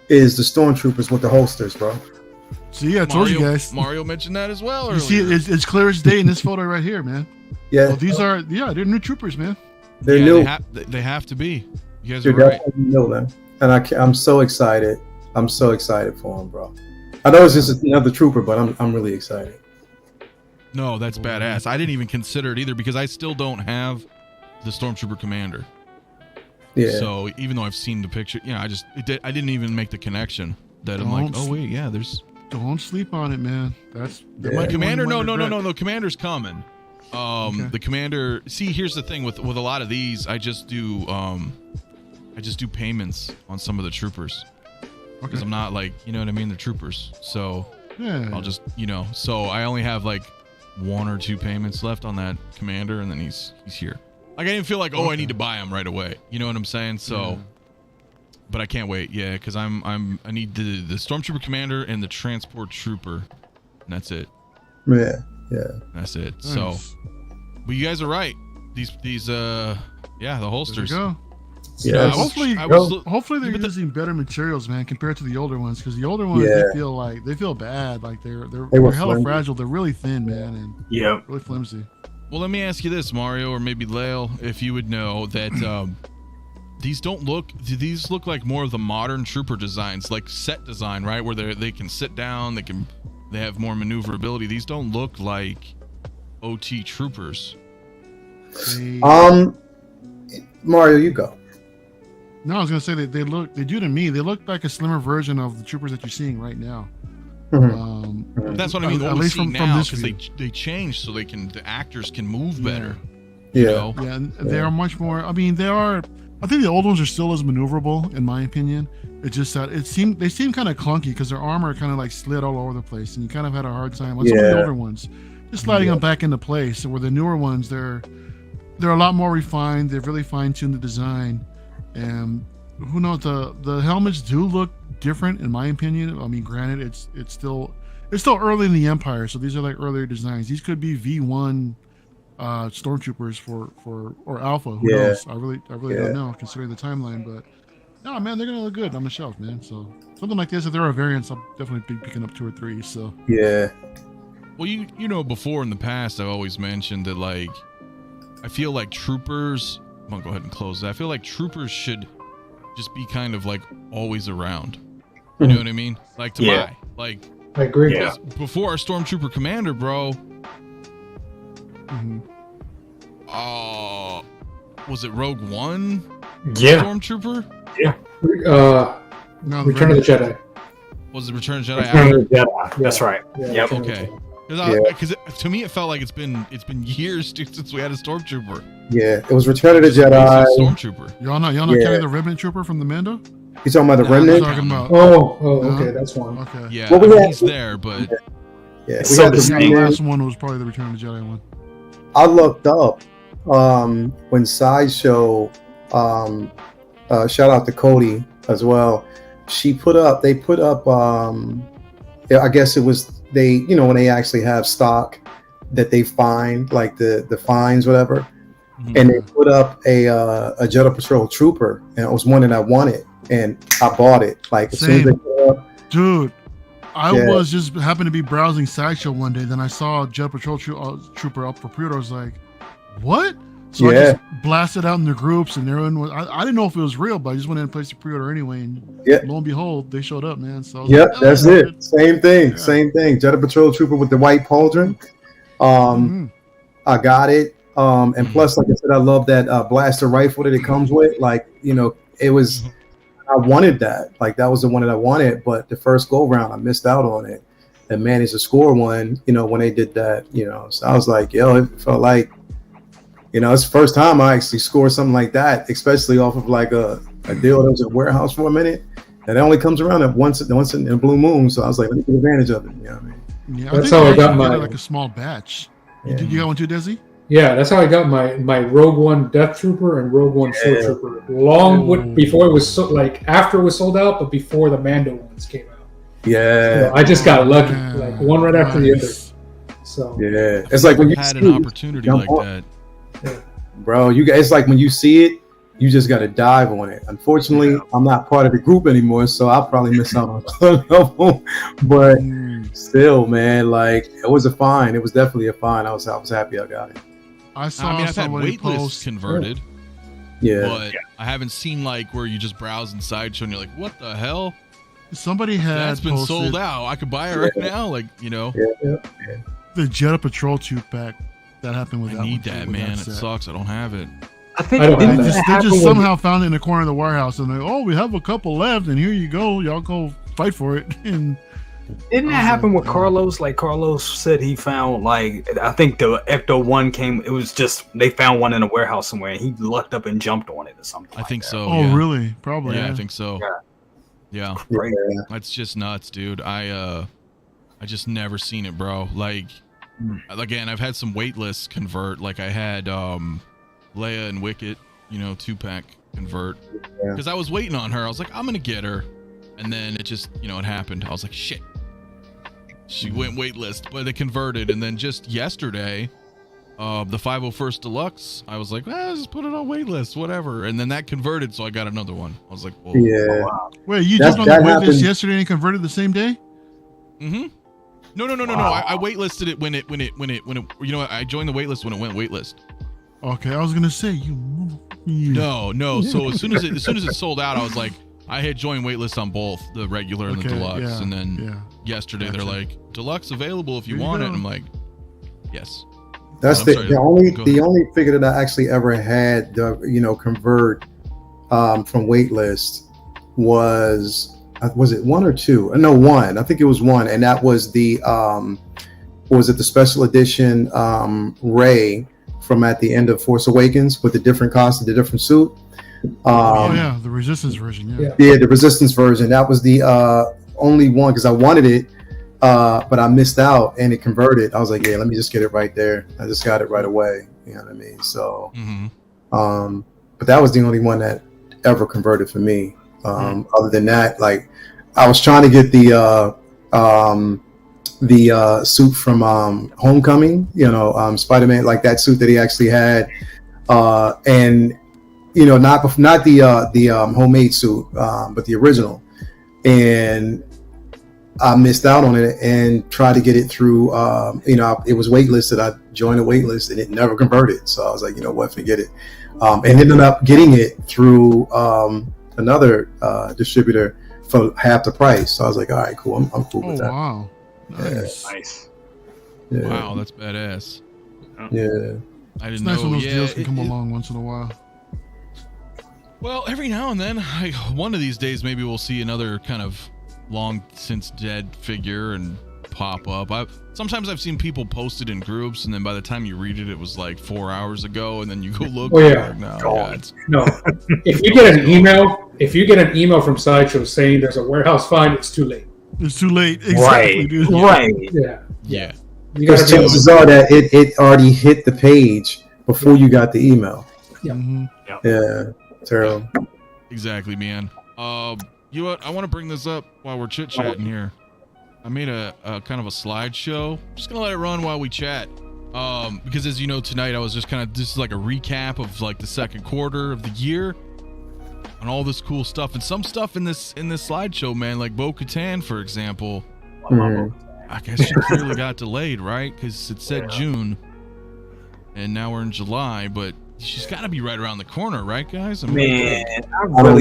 is the stormtroopers with the holsters, bro. See, I told you guys. Mario mentioned that as well. You see, it's clear as day in this photo right here, man. Yeah. Well, they're new troopers, man. They're new. They have to be. You guys They're are right. definitely new, man. And I'm so excited. I'm so excited for them, bro. I know it's just another trooper, but I'm really excited. No, that's badass. I didn't even consider it either because I still don't have the Stormtrooper Commander. Yeah. So even though I've seen the picture, I didn't even make the connection that I'm like, oh wait, yeah, there's. Don't sleep on it, man. My commander. No. Commander's coming. Okay. The commander. See, here's the thing with a lot of these, I just do payments on some of the troopers because I'm not like, you know what I mean, the troopers. So I'll just, so I only have like 1 or 2 payments left on that commander, and then he's here. Like I didn't feel like, I need to buy him right away. You know what I'm saying? So, but I can't wait. Yeah, because I need the Stormtrooper Commander and the Transport Trooper, and that's it. Yeah. That's it. Nice. So, but you guys are right. These the holsters. There you go. Yeah. Hopefully they're using better materials, man, compared to the older ones. Because the older ones, they feel bad. Like they're hella fragile. They're really thin, man, and really flimsy. Well, let me ask you this, Mario, or maybe Lael, if you would know that these look like more of the modern trooper designs, like set design, right? Where they can sit down, they have more maneuverability. These don't look like OT troopers. Mario, you go. No, I was gonna say they do to me. They look like a slimmer version of the troopers that you're seeing right now. That's what I mean. At least from this because they changed so the actors can move better. Yeah. They are much more. I mean, they are. I think the old ones are still as maneuverable, in my opinion. It's just that they seem kind of clunky because their armor kind of like slid all over the place, and you kind of had a hard time with some of the older ones, just sliding them back into place. And where the newer ones, they're a lot more refined. They've really fine-tuned the design, and who knows, the helmets do look different, in my opinion. I mean, granted, it's still early in the Empire, so these are like earlier designs. These could be V1 stormtroopers or Alpha. Who knows? I really don't know, considering the timeline. But no, man, they're gonna look good on the shelf, man. So something like this, if there are variants, I'll definitely be picking up 2 or 3. So Well, you know, before in the past, I've always mentioned that, like, I feel like troopers. I'm gonna go ahead and close that. I feel like troopers should just be kind of like always around. You know what I mean? Like to buy. Like I agree. Yeah. Before our Stormtrooper Commander, bro. Was it Rogue One? Yeah. Stormtrooper? Yeah. no, Return of the Jedi. Was it Return of the Jedi? Return of the Jedi. That's right. Yeah, Yep. Okay. Because to me it felt like it's been years since we had a Stormtrooper. Yeah, it was Return of the Jedi. Stormtrooper. Y'all not carrying the Remnant Trooper from the Mando? You talking about the Remnant? Talking about. Okay, that's one. Okay. Yeah, Well, he's there, but Yeah, we So had the to Yeah, same. the last one was probably the Return of the Jedi one. I looked up when Sideshow, shout out to Cody as well. They put up, I guess it was when they actually have stock that they find, like the fines, whatever. Mhm. And they put up a Jedi Patrol Trooper, and it was one that I wanted, and I bought it. Like as soon as they put it up, Dude, I Yeah. was just happened to be browsing Sideshow one day. Then I saw Jet Patrol Trooper up for pre-order. I was like, what? So I just blasted out in the groups, and everyone was. I didn't know if it was real, but I just went in and placed a pre-order anyway. And lo and behold, they showed up, man. So I was like, oh, that's it. good. Same thing. Jedi Patrol Trooper with the white pauldron. I got it. And plus, like I said, I love that blaster rifle that it comes with. Like, it was. I wanted that. Like, that was the one that I wanted, but the first go round, I missed out on it and managed to score one, when they did that, So I was like, yo, it felt like, it's the first time I actually scored something like that, especially off of like a deal that was at warehouse for a minute. And it only comes around at once in a blue moon. So I was like, let me take advantage of it. You know what I mean? Yeah, That's I how I think got they my- did like a small batch. Yeah. You got one too, Desi? Yeah, that's how I got my Rogue One Death Trooper and Rogue One Show Trooper. Before it was after it was sold out, but before the Mando ones came out. Yeah. So I just got lucky, Yeah, like one right after the other. nice. So Yeah. It's like when you had see an it, opportunity jump like on. that. Bro, it's like when you see it, you just got to dive on it. Unfortunately, I'm not part of the group anymore, so I'll probably miss out on some of them. But still, man, like it was a fine. It was definitely a fine. I was happy I got it. I saw I mean, I've had somebody waitlists post. converted, Yeah. but I haven't seen like where you just browse in Sideshow and you're like, what the hell? Somebody had That's been posted sold out. I could buy it right now. Like, the Jedi Patrol 2-pack. That happened with I that need one, that, too, with man. It set. sucks. I don't have it. I think I don't didn't have that that. They happen just with- somehow found it in the corner of the warehouse, and they're we have a couple left, and here you go. Y'all go fight for it. And Didn't that happen with Carlos? Like Carlos said, he found I think the Ecto one came. It was just they found one in a warehouse somewhere, and he lucked up and jumped on it or something. I think so. oh, yeah. really? Probably. Yeah, Yeah, I think so. Yeah. Right. That's just nuts, dude. I just never seen it, bro. Like, again, I've had some waitlists convert. Like I had Leia and Wicket, 2-pack convert. Because I was waiting on her. I was like, I'm gonna get her. And then it just, it happened. I was like, shit. She went waitlist, but it converted. And then just yesterday, the 501st Deluxe, I was like, just put it on waitlist, whatever. And then that converted, so I got another one. I was like, whoa. Yeah. Wait, you That- jumped on the that waitlist happened- yesterday and converted the same day? Mm-hmm. No. I waitlisted it when it. I joined the waitlist when it went waitlist. Okay, I was gonna say you. No. So as soon as it sold out, I was like, I had joined waitlist on both the regular and the Okay, deluxe, yeah, and then yeah. yesterday Gotcha. they're like, deluxe available if you Here you want it. go. And I'm like, yes. That's I'm the sorry. only Go the ahead. only figure that I actually ever had convert from waitlist was it one or two? No, one. I think it was one, and that was the the special edition Rey from at the end of Force Awakens with the different costume, the different suit. Oh yeah, the Resistance version. Yeah. Yeah, the Resistance version. That was the only one because I wanted it, but I missed out and it converted. I was like, yeah, let me just get it right there. I just got it right away. You know what I mean? So, but that was the only one that ever converted for me. Other than that, like I was trying to get the suit from Homecoming. Spider-Man, like that suit that he actually had, and not the homemade suit, but the original. And I missed out on it and tried to get it through. It was waitlisted. I joined a waitlist and it never converted. So I was like, you know what, forget it. And ended up getting it through another distributor for half the price. So I was like, all right, cool. I'm cool with that. Wow. Nice. Nice. Yeah. Wow, that's badass. Yeah. I It's didn't nice know. when those Yeah, deals can come along once in a while. Well, every now and then, one of these days, maybe we'll see another kind of long since dead figure and pop up. Sometimes I've seen people post it in groups, and then by the time you read it, it was like 4 hours ago, and then you go look. Oh, yeah. Like, no, God. no, if you get an email from Sideshow saying there's a warehouse find, it's too late. It's too late. Exactly, Right. dude. Right. Yeah, Yeah. Because chances are that it already hit the page before you got the email. Yeah. Yeah. Terrible. Exactly, man. You know what? I want to bring this up while we're chit chatting here. I made a kind of a slideshow. Just gonna let it run while we chat. Because as you know, tonight I was just this is like a recap of like the second quarter of the year and all this cool stuff, and some stuff in this slideshow, man, like 𝗕𝗘𝗢𝗠𝗘, for example. I guess she clearly got delayed, right? Because it said June, and now we're in July, but she's got to be right around the corner, right, guys? I really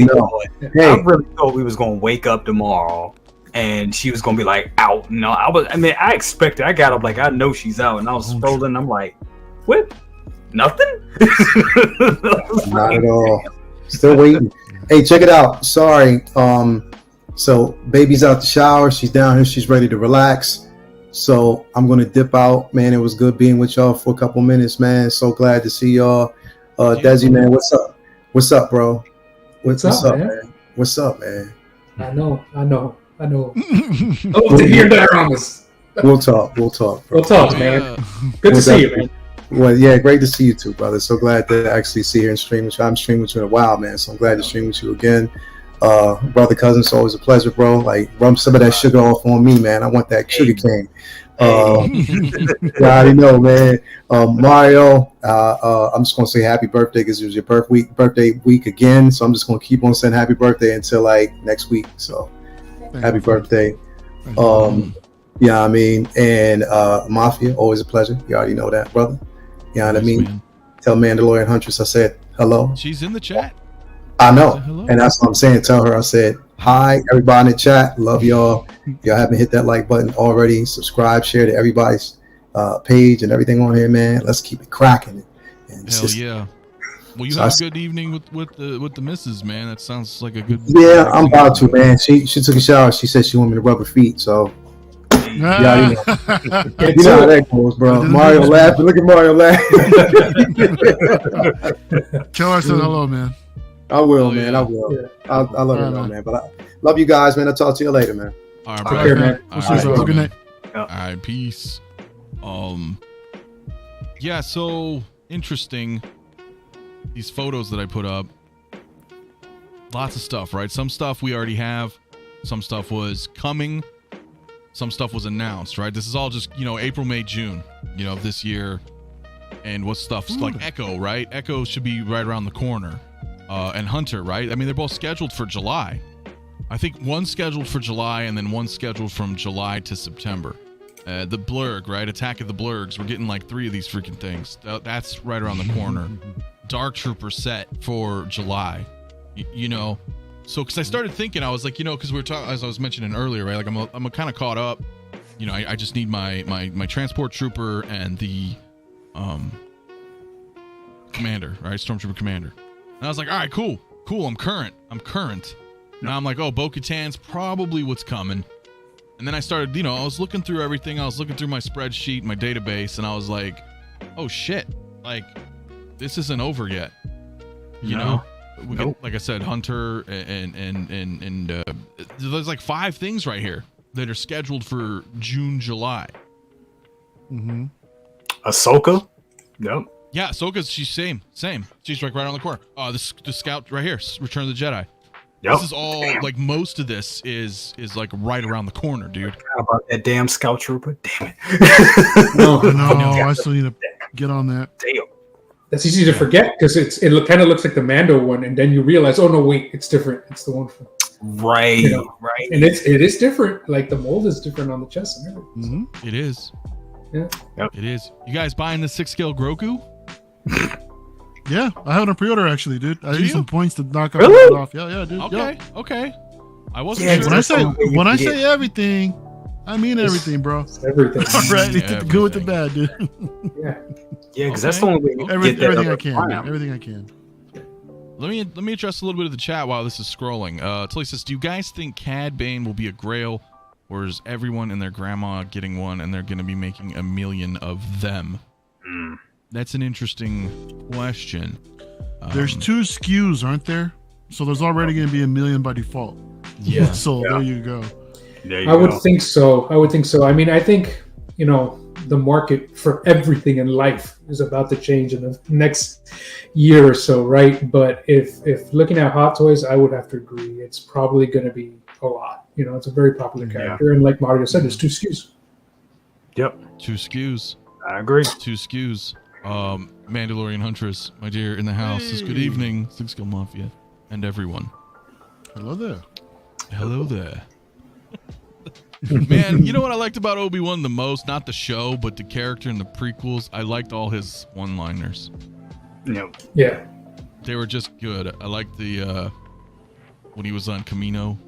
thought we was gonna wake up tomorrow and she was gonna be like out. No, I expected. I got up like I know she's out, and I was scrolling. I'm like, what? Nothing. Not at all. Still waiting. Hey, check it out. Sorry. So baby's out the shower. She's down here. She's ready to relax. So I'm gonna dip out, man. It was good being with y'all for a couple minutes, man. So glad to see y'all. Desi, man, what's up? What's up, bro? What's up, man? What's up, man? I know. Oh, to hear that promise. We'll talk, bro. We'll talk, man. Good to see you, man. Well, yeah, great to see you too, brother. So glad to actually see you and stream with you. I'm streaming with you in a while, man. So I'm glad to stream with you again. Brother, cousin, it's always a pleasure, bro. Like, rub some of that sugar off on me, man. I want that sugar cane. I already know, man. Mario, I'm just gonna say happy birthday because it was your birthday week again. So I'm just gonna keep on saying happy birthday until like next week. So happy birthday. Yeah, I mean, and Mafia, always a pleasure. You already know that, brother. You know what I mean? Man. Tell Mandalorian Huntress I said hello. She's in the chat. I know, and that's what I'm saying. Tell her I said hi, everybody in the chat. Love y'all. If y'all haven't hit that like button already, subscribe, share to everybody's page and everything on here, man. Let's keep it cracking. Hell yeah. Well, you have a good evening with the missus, man. That sounds like a good. Yeah, I'm about to, man. She took a shower. She said she wanted me to rub her feet, so. Yeah, you know how that goes, bro. Mario laughing. Look at Mario laughing. Tell her hello, man. I will, man. I will. Yeah. I'll let her know, man. But I love you guys, man. I'll talk to you later, man. All right, take care, man. Good night. All right, peace. Yeah. So interesting. These photos that I put up. Lots of stuff, right? Some stuff we already have. Some stuff was coming. Some stuff was announced, right? This is all just, April, May, June, of this year. And what stuff's like Echo, right? Echo should be right around the corner. And Hunter, right? I mean, they're both scheduled for July. I think one's scheduled for July and then one's scheduled from July to September. The Blurg, right? Attack of the Blurgs. We're getting like 3 of these freaking things. That's right around the corner. Dark Trooper set for July. So, because I started thinking, I was like, because we were talking, as I was mentioning earlier, right? Like, I'm kind of caught up. I just need my transport trooper and the commander, right? Stormtrooper commander. And I was like, all right, cool. I'm current. Now I'm like, oh, 𝗕𝗘𝗢𝗠𝗘's probably what's coming. And then I started, I was looking through everything. I was looking through my spreadsheet, my database, and I was like, oh shit, like this isn't over yet. You know? We get, like I said, Hunter and there's like 5 things right here that are scheduled for June, July. Ahsoka? Yep. Yeah, Ahsoka's she's same. She's like right on the corner. The scout right here, Return of the Jedi. Yep. This is all like most of this is like right around the corner, dude. How about that damn scout trooper? Damn it. No, I still need to get on that. Damn. That's easy to forget because it kind of looks like the Mando one, and then you realize, oh no, wait, it's different. It's the one from right. And it is different. Like the mold is different on the chest and everything. It is. Yeah. Yep. It is. You guys buying the 6-scale Grogu? Yeah, I have it on pre-order actually, dude. I need some points to knock off. Yeah, dude. Okay. I wasn't sure. When I say everything, I mean everything, bro. Everything. All right, the good with the bad, dude. Yeah, because that's the only way you everything I can, man. Everything I can. Let me address a little bit of the chat while this is scrolling. Tully says, do you guys think Cad Bane will be a Grail, or is everyone and their grandma getting one and they're going to be making 1 million of them? That's an interesting question. There's 2 SKUs, aren't there? So there's already going to be 1 million by default. Yeah. So there you go. I would think so. I mean, I think, the market for everything in life is about to change in the next year or so, right? But if looking at Hot Toys, I would have to agree. It's probably going to be a lot. It's a very popular character. And like Mario said, there's 2 SKUs. Yep. 2 SKUs. I agree. 2 SKUs. Mandalorian Huntress, my dear, in the house. Says, good evening, Six Skill Mafia, and everyone. Hello there. Hello there. Man, you know what I liked about Obi-Wan the most? Not the show, but the character in the prequels. I liked all his one-liners. No. Yeah. They were just good. I liked the when he was on Camino,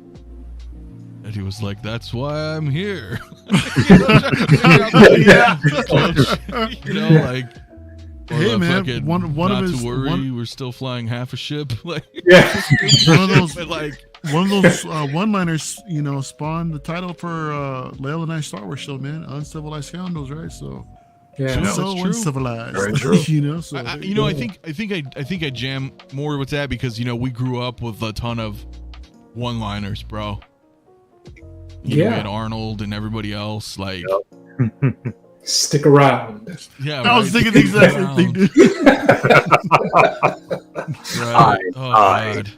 and he was like, "That's why I'm here." Like, hey man, one not of his to worry, we're still flying half a ship. Like, one of those like. One of those one-liners, spawned the title for Layla and I Star Wars show, man. Uncivilized Scoundrels, right? So, so uncivilized. Very true. So I think I jam more with that because we grew up with a ton of one-liners, bro. We had Arnold and everybody else, like. Stick around. Yeah, I was thinking the exact same thing, dude. Right. God.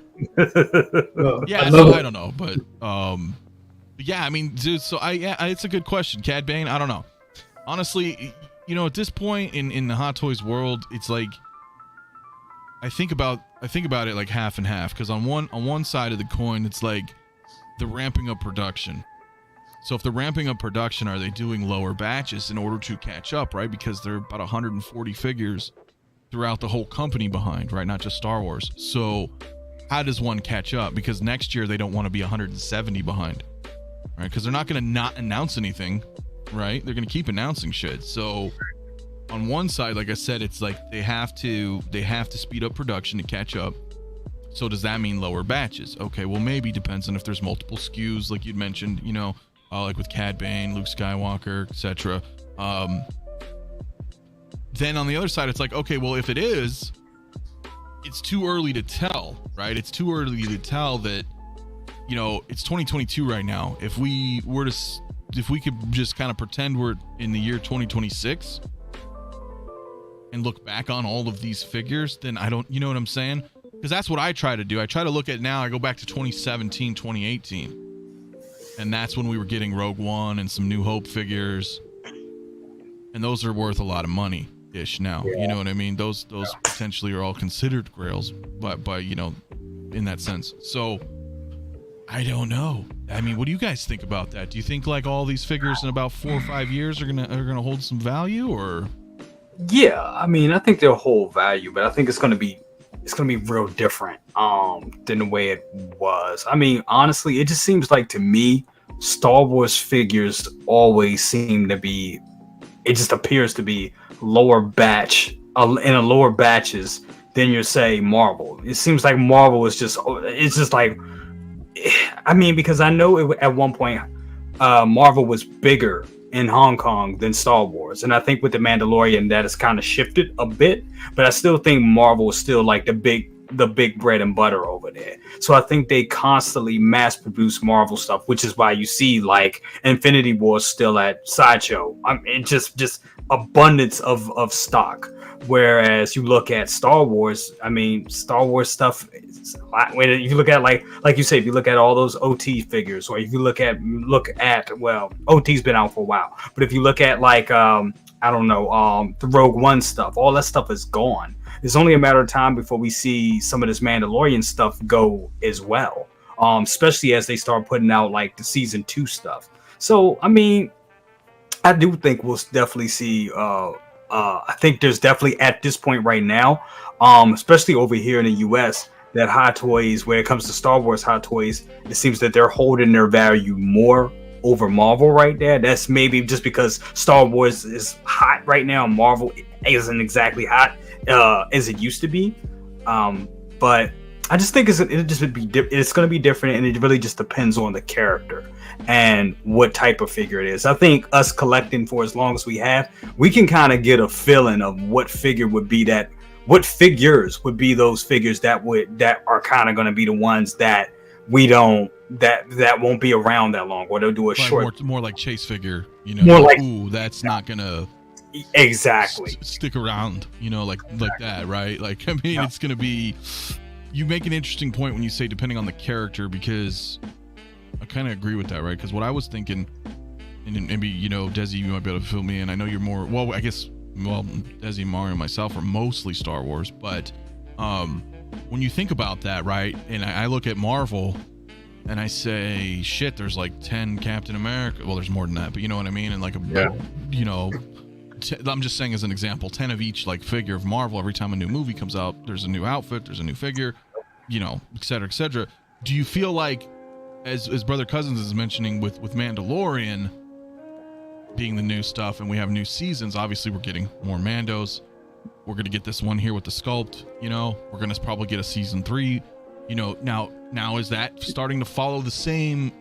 Yeah, so I don't know, but yeah, I mean, dude, so it's a good question. Cad Bane, I don't know. Honestly, at this point in the Hot Toys world, it's like I think about it like half and half, because on one side of the coin, it's like the ramping up production. So if they're ramping up production, are they doing lower batches in order to catch up, right? Because there are about 140 figures throughout the whole company behind, right? Not just Star Wars. So how does one catch up? Because next year they don't want to be 170 behind, right? Because they're not going to not announce anything, right? They're going to keep announcing shit. So on one side, like I said, it's like they have to speed up production to catch up. So does that mean lower batches? Okay, well, maybe, depends on if there's multiple SKUs, like you'd mentioned, like with Cad Bane, Luke Skywalker, etc. Then on the other side, it's like, okay, well, if it is, it's too early to tell, right? It's too early to tell that, it's 2022 right now. If we could just kind of pretend we're in the year 2026 and look back on all of these figures, then you know what I'm saying? Because that's what I try to do. I try to look at now, I go back to 2017, 2018. And that's when we were getting Rogue One and some New Hope figures. And those are worth a lot of money. Ish now, you know what I mean? Those potentially are all considered grails, by in that sense. So I don't know. I mean, what do you guys think about that? Do you think like all these figures in about 4 or 5 years are gonna hold some value, or? Yeah, I mean, I think they'll hold value, but I think it's gonna be real different than the way it was. I mean, honestly, it just seems like to me, Star Wars figures always seem to be. It just appears to be lower batches than you say Marvel. It seems like Marvel is just like, I mean, because I know at one point Marvel was bigger in Hong Kong than Star Wars, and I think with the Mandalorian that has kind of shifted a bit, but I still think Marvel is still like the big bread and butter over there. So I think they constantly mass produce Marvel stuff, which is why you see like Infinity War still at Sideshow. I mean, just abundance of stock. Whereas you look at Star Wars, I mean, Star Wars stuff. When you look at like you say, if you look at all those OT figures, or if you look at well, OT's been out for a while, but if you look at like the Rogue One stuff, all that stuff is gone. It's only a matter of time before we see some of this Mandalorian stuff go as well, especially as they start putting out like the season 2 stuff. So I mean, I do think we'll definitely see. I think there's definitely at this point right now, especially over here in the US, that Hot Toys, when it comes to Star Wars Hot Toys, it seems that they're holding their value more over Marvel right there. That's maybe just because Star Wars is hot right now, and Marvel isn't exactly hot as it used to be. But I just think it's going to be different, and it really just depends on the character and what type of figure it is. I think us collecting for as long as we have, we can kind of get a feeling of what figure would be that. What figures would be those figures that are kind of going to be the ones that we don't that won't be around that long, or they'll do a short, more like chase figure, more like ooh, that's not gonna exactly stick around, like that, right? Like, I mean, it's gonna be. You make an interesting point when you say depending on the character, because I kind of agree with that, right? Because what I was thinking, and maybe Desi, you might be able to fill me in. I know you're more I guess Desi, Mario, and myself are mostly Star Wars, but when you think about that, right? And I look at Marvel. And I say, shit, there's like 10 Captain America. Well, there's more than that, but you know what I mean? And like, I'm just saying as an example, 10 of each like figure of Marvel. Every time a new movie comes out, there's a new outfit, there's a new figure, et cetera, et cetera. Do you feel like, as Brother Cousins is mentioning with Mandalorian being the new stuff, and we have new seasons, obviously we're getting more Mandos. We're going to get this one here with the sculpt, we're going to probably get a season 3. Now is that starting to follow the same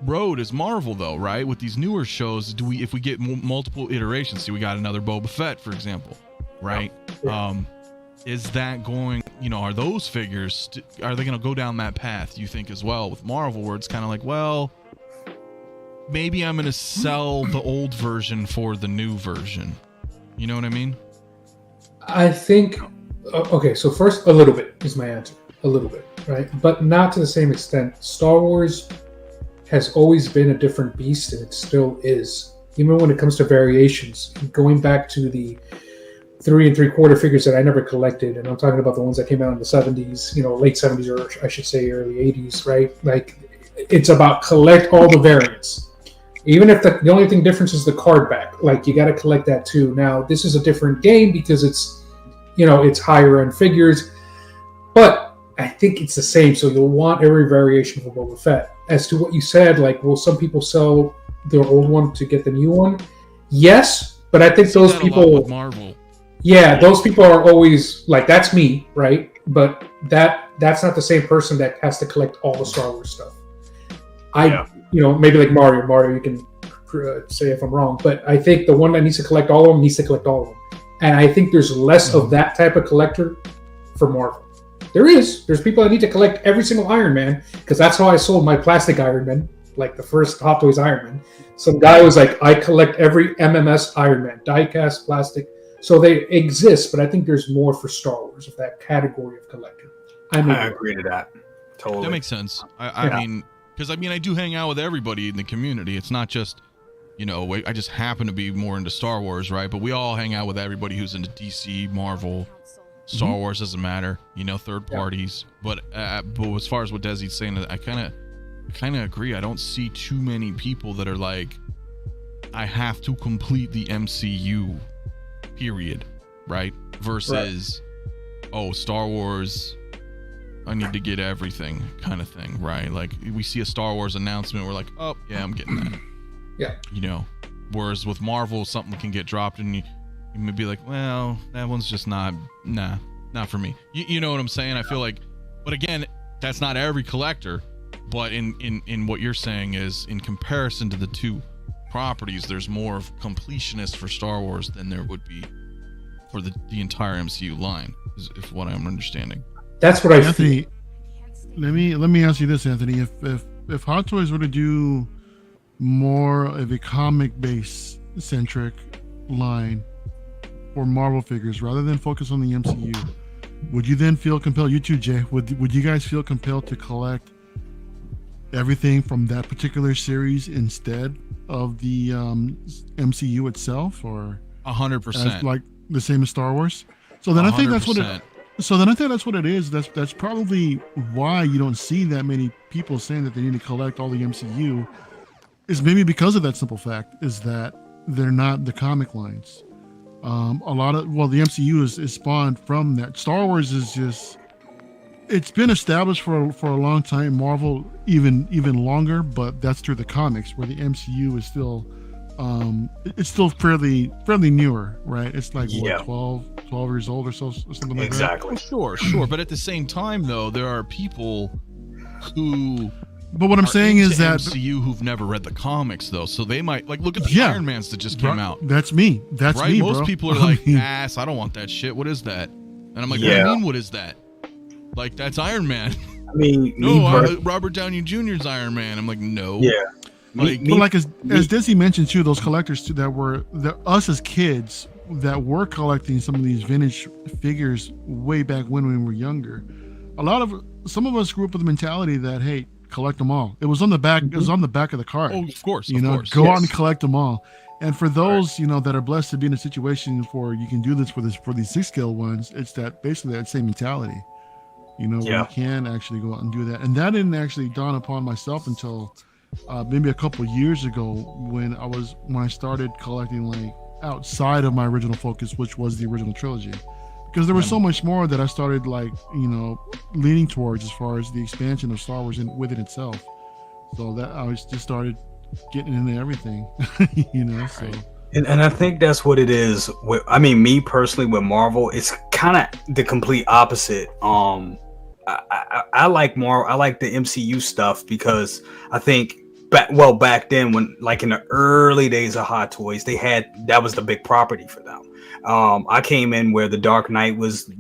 road as Marvel, though, right? With these newer shows, if we get multiple iterations, see, we got another Boba Fett, for example, right? Yeah. Is that going, are those figures, are they going to go down that path, you think, as well, with Marvel, where it's kind of like, well, maybe I'm going to sell the old version for the new version. You know what I mean? I think, okay, so first, a little bit is my answer. A little bit, right? But not to the same extent. Star Wars has always been a different beast, and it still is. Even when it comes to variations, going back to the 3 3/4 figures that I never collected, and I'm talking about the ones that came out in the 70s, late 70s, or I should say early 80s, right? Like, it's about collect all the variants. Even if the only thing difference is the card back, like, you got to collect that too. Now, this is a different game because it's, it's higher end figures, but I think it's the same, so you'll want every variation for Boba Fett. As to what you said, like, will some people sell their old one to get the new one? Yes, but I think those people with Marvel. Yeah, those people are always like, that's me, right? But that's not the same person that has to collect all the Star Wars stuff. Maybe like Mario, you can say if I'm wrong, but I think the one that needs to collect all of them needs to collect all of them. And I think there's less of that type of collector for Marvel. There's people that need to collect every single Iron Man, because that's how I sold my plastic Iron Man, like the first Hot Toys Iron Man. Some guy was like, I collect every MMS Iron Man, die-cast, plastic. So they exist, but I think there's more for Star Wars of that category of collector. I agree to that. Totally. That makes sense. I mean, because I do hang out with everybody in the community. It's not just, I just happen to be more into Star Wars, right? But we all hang out with everybody who's into DC, Marvel, Star Wars, doesn't matter, third parties. But as far as what Desi's saying, I kind of agree. I don't see too many people that are like, I have to complete the MCU, period, right? Versus, Star Wars, I need to get everything kind of thing, right? Like, we see a Star Wars announcement, we're like, oh yeah, I'm getting that. Yeah. Whereas with Marvel, something can get dropped and you may be like, well, that one's just not for me. You know what I'm saying? I feel like, but again, that's not every collector. But in what you're saying is, in comparison to the two properties, there's more of completionists for Star Wars than there would be for the entire MCU line, is what I'm understanding. That's what I Anthony, feel. let me ask you this, Anthony. If Hot Toys were to do more of a comic base centric line for Marvel figures rather than focus on the MCU, would you then feel compelled, you too, Jay, would you guys feel compelled to collect everything from that particular series instead of the MCU itself, or 100%, like the same as Star Wars? So then 100%. I think that's what it. So then I think that's what it is. That's probably why you don't see that many people saying that they need to collect all the MCU. Is maybe because of that simple fact, is that they're not the comic lines. The MCU is spawned from that. Star Wars is just, it's been established for a long time. Marvel even longer, but that's through the comics, where the MCU is still it's still fairly newer, right? It's like 12 years old or so, or something like exactly. that. Well, sure. But at the same time, though, there are people who. But what I'm saying is that MCU who've never read the comics, though, so they might look at the Iron Mans that just came out. That's me. That's right? me. Most bro. people are like, I don't want that shit. What is that? And I'm like, what do you mean? What is that? Like, that's Iron Man. I mean, Robert Downey Jr.'s Iron Man. I'm like, no. Yeah. Like, But like as Dizzy mentioned too, those collectors too that us as kids that were collecting some of these vintage figures way back when we were younger. Some of us grew up with the mentality that, hey, collect them all. It was on the back. It was on the back of the card. Oh, of course. Go out and collect them all. And for those, that are blessed to be in a situation where you can do this for these 6 scale ones, it's that basically that same mentality. Where you can actually go out and do that. And that didn't actually dawn upon myself until maybe a couple of years ago when I started collecting like outside of my original focus, which was the original trilogy. Because there was so much more that I started like, leaning towards as far as the expansion of Star Wars within itself. So that I just started getting into everything, so. And I think that's what it is. Me personally with Marvel, it's kind of the complete opposite. I like Marvel. I like the MCU stuff because I think back then when like in the early days of Hot Toys, that was the big property for them. I came in where the Dark Knight was, the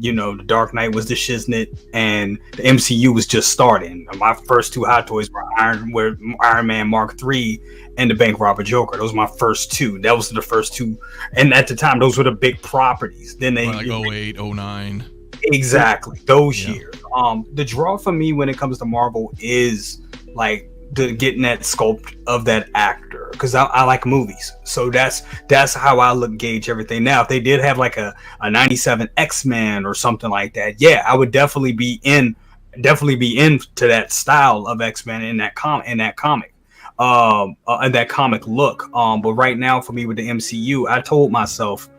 shiznit, and the MCU was just starting. My first 2 Hot Toys were Iron Man Mark III and the Bank Robber Joker. Those were my first 2. That was the first 2, and at the time, those were the big properties. Then they like 08, 09. Exactly, those years. The draw for me when it comes to Marvel is like getting that sculpt of that actor, because I like movies, so that's how I gauge everything. Now if they did have like a 97 X-Men or something like that, I would definitely be into that style of X-Men in that comic and that comic look. But right now for me with the MCU, I told myself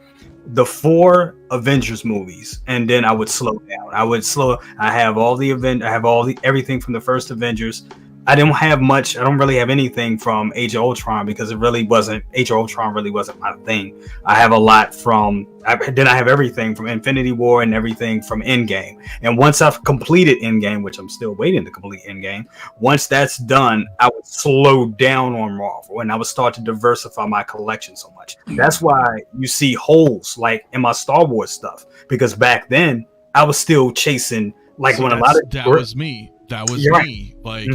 the 4 Avengers movies, and then I would slow down. I have all the everything from the first Avengers. I don't really have anything from Age of Ultron because Age of Ultron really wasn't my thing. I have a lot I have everything from Infinity War and everything from Endgame. And once I've completed Endgame, which I'm still waiting to complete Endgame, once that's done, I would slow down on Marvel and I would start to diversify my collection so much. That's why you see holes like in my Star Wars stuff, because back then I was still chasing That was me. Like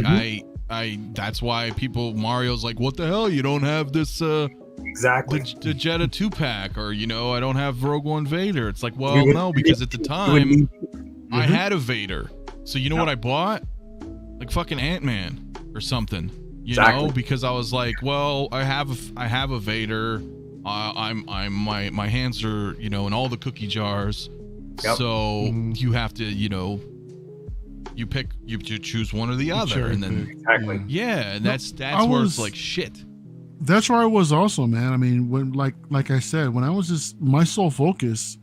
I that's why Mario's like, what the hell? You don't have this exactly the Jedha 2-pack, or I don't have Rogue One Vader. It's like, well, no, because at the time I had a Vader. So what I bought? Like fucking Ant-Man or something. Because I was like, well, I have a Vader. My hands are, in all the cookie jars. Yep. So you have to, you choose one or the other, and then exactly. And that's where it's like shit. That's where I was also, man. I mean, when like I said, when I was my sole focus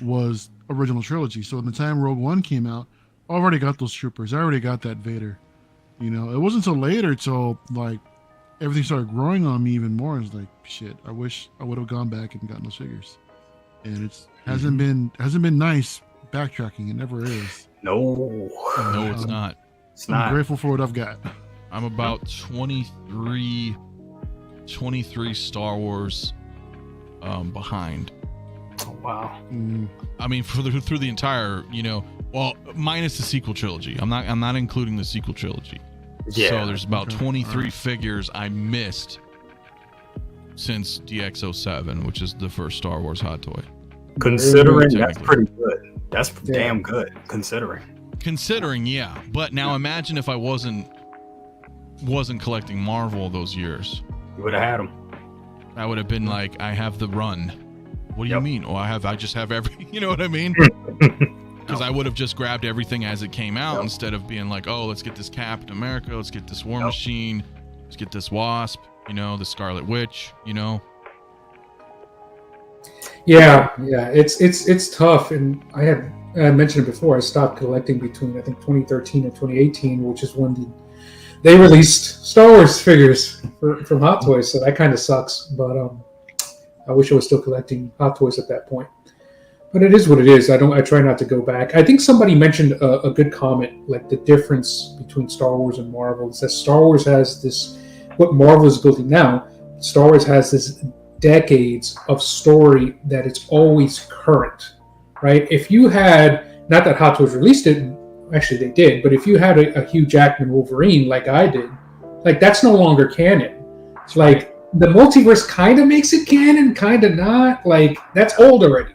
was original trilogy. So at the time Rogue One came out, I already got those troopers. I already got that Vader. It wasn't until later till like everything started growing on me even more. It's like, shit, I wish I would have gone back and gotten those figures. And hasn't been nice backtracking. It never is. No, it's not. I'm grateful for what I've got. I'm about 23 Star Wars behind. Oh, wow. I mean, through the entire, minus the sequel trilogy. I'm not including the sequel trilogy. Yeah. So there's about 23 figures I missed since DX07, which is the first Star Wars hot toy. Considering, that's pretty good. That's damn good, considering, yeah. But now imagine if I wasn't collecting Marvel those years. You would have had them. I would have been like, I have the run. What do you mean? Oh, I just have every. You know what I mean? Because I would have just grabbed everything as it came out instead of being like, oh, let's get this Captain America, let's get this War Machine, let's get this Wasp, the Scarlet Witch, Yeah, it's tough, and I mentioned it before. I stopped collecting between I think 2013 and 2018, which is when they released Star Wars figures from Hot Toys. So that kind of sucks. But I wish I was still collecting Hot Toys at that point. But it is what it is. I try not to go back. I think somebody mentioned a good comment, like the difference between Star Wars and Marvel is that Star Wars has this. What Marvel is building now, Star Wars has this decades of story that it's always current, right? If you had, not that Hot Toys released it, actually they did, but if you had a Hugh Jackman Wolverine like I did, like that's no longer canon. It's like the multiverse kind of makes it canon, kind of not. Like that's old already.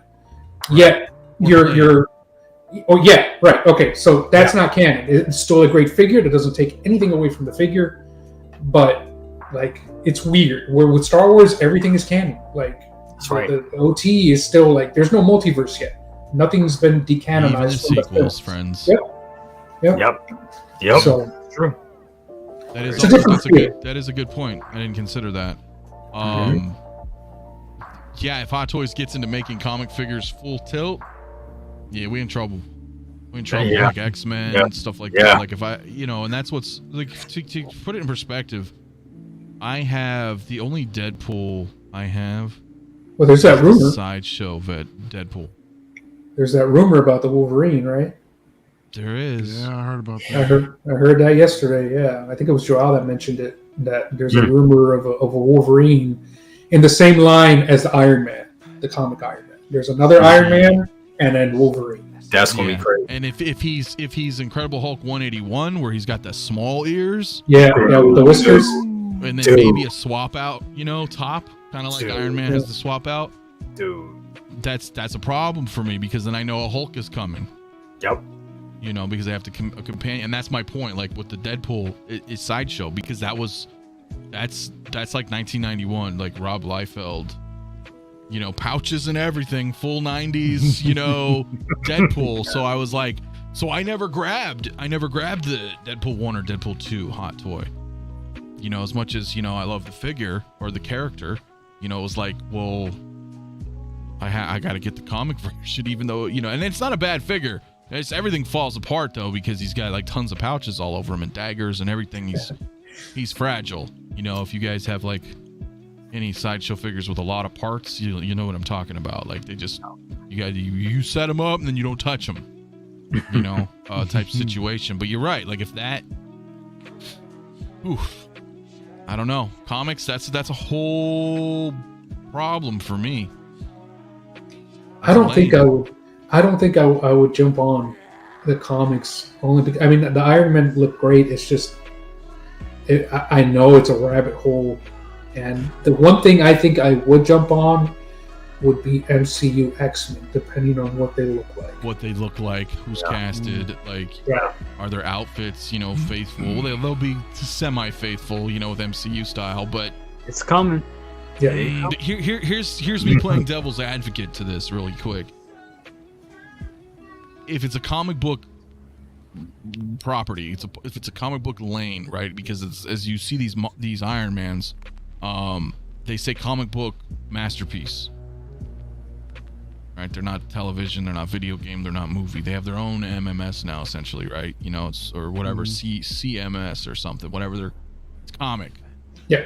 Yet you're oh yeah, right. Okay, so that's not canon. It's still a great figure. That doesn't take anything away from the figure, but like it's weird. Where with Star Wars, everything is canon. Like the OT is still like there's no multiverse yet. Nothing's been decanonized. Even the sequels, friends. Yep. So True. That is a good point. I didn't consider that. Yeah, if Hot Toys gets into making comic figures full tilt, yeah, we in trouble. We in trouble, like X-Men and stuff like that. Like if I, and that's what's like to put it in perspective. I have the only Deadpool I have. Well, there's that rumor. Sideshow Deadpool. There's that rumor about the Wolverine, right? There is. Yeah, I heard about that. I heard that yesterday. Yeah, I think it was Joel that mentioned it. That there's a rumor of a Wolverine in the same line as the Iron Man, the comic Iron Man. There's another Iron Man and then Wolverine. That's gonna be crazy. And if he's Incredible Hulk 181, where he's got the small ears, with the whiskers, and then maybe a swap out, top, kind of like Iron Man has the swap out. Dude, that's a problem for me because then I know a Hulk is coming. Yep. Because they have to a companion, and that's my point. Like with the Deadpool, it's Sideshow because that's like 1991, like Rob Liefeld, pouches and everything, full 90s, Deadpool. So I was like, I never grabbed the Deadpool 1 or Deadpool 2 hot toy. As much as I love the figure or the character, it was like, well, I got to get the comic version, even though and it's not a bad figure. Everything falls apart though because he's got like tons of pouches all over him and daggers and everything. He's fragile. If you guys have like any Sideshow figures with a lot of parts, you know what I'm talking about. Like they just you set them up and then you don't touch them. Type situation. But you're right. Like if that, I don't know. Comics. That's a whole problem for me. I don't think I would jump on the comics only because the Iron Man look great. It's just I know it's a rabbit hole, and the one thing I think I would jump on would be MCU X-Men, depending on what they look like. What they look like, who's casted, like are their outfits, faithful? They'll be semi-faithful, with MCU style, but it's coming. Yeah. Here's me playing devil's advocate to this really quick. If it's a comic book property, if it's a comic book lane, right? Because it's, as you see these Iron Mans, they say comic book masterpiece, right? They're not television, they're not video game, they're not movie. They have their own MMS now, essentially, right? It's or whatever CMS or something, whatever. It's comic. Yeah.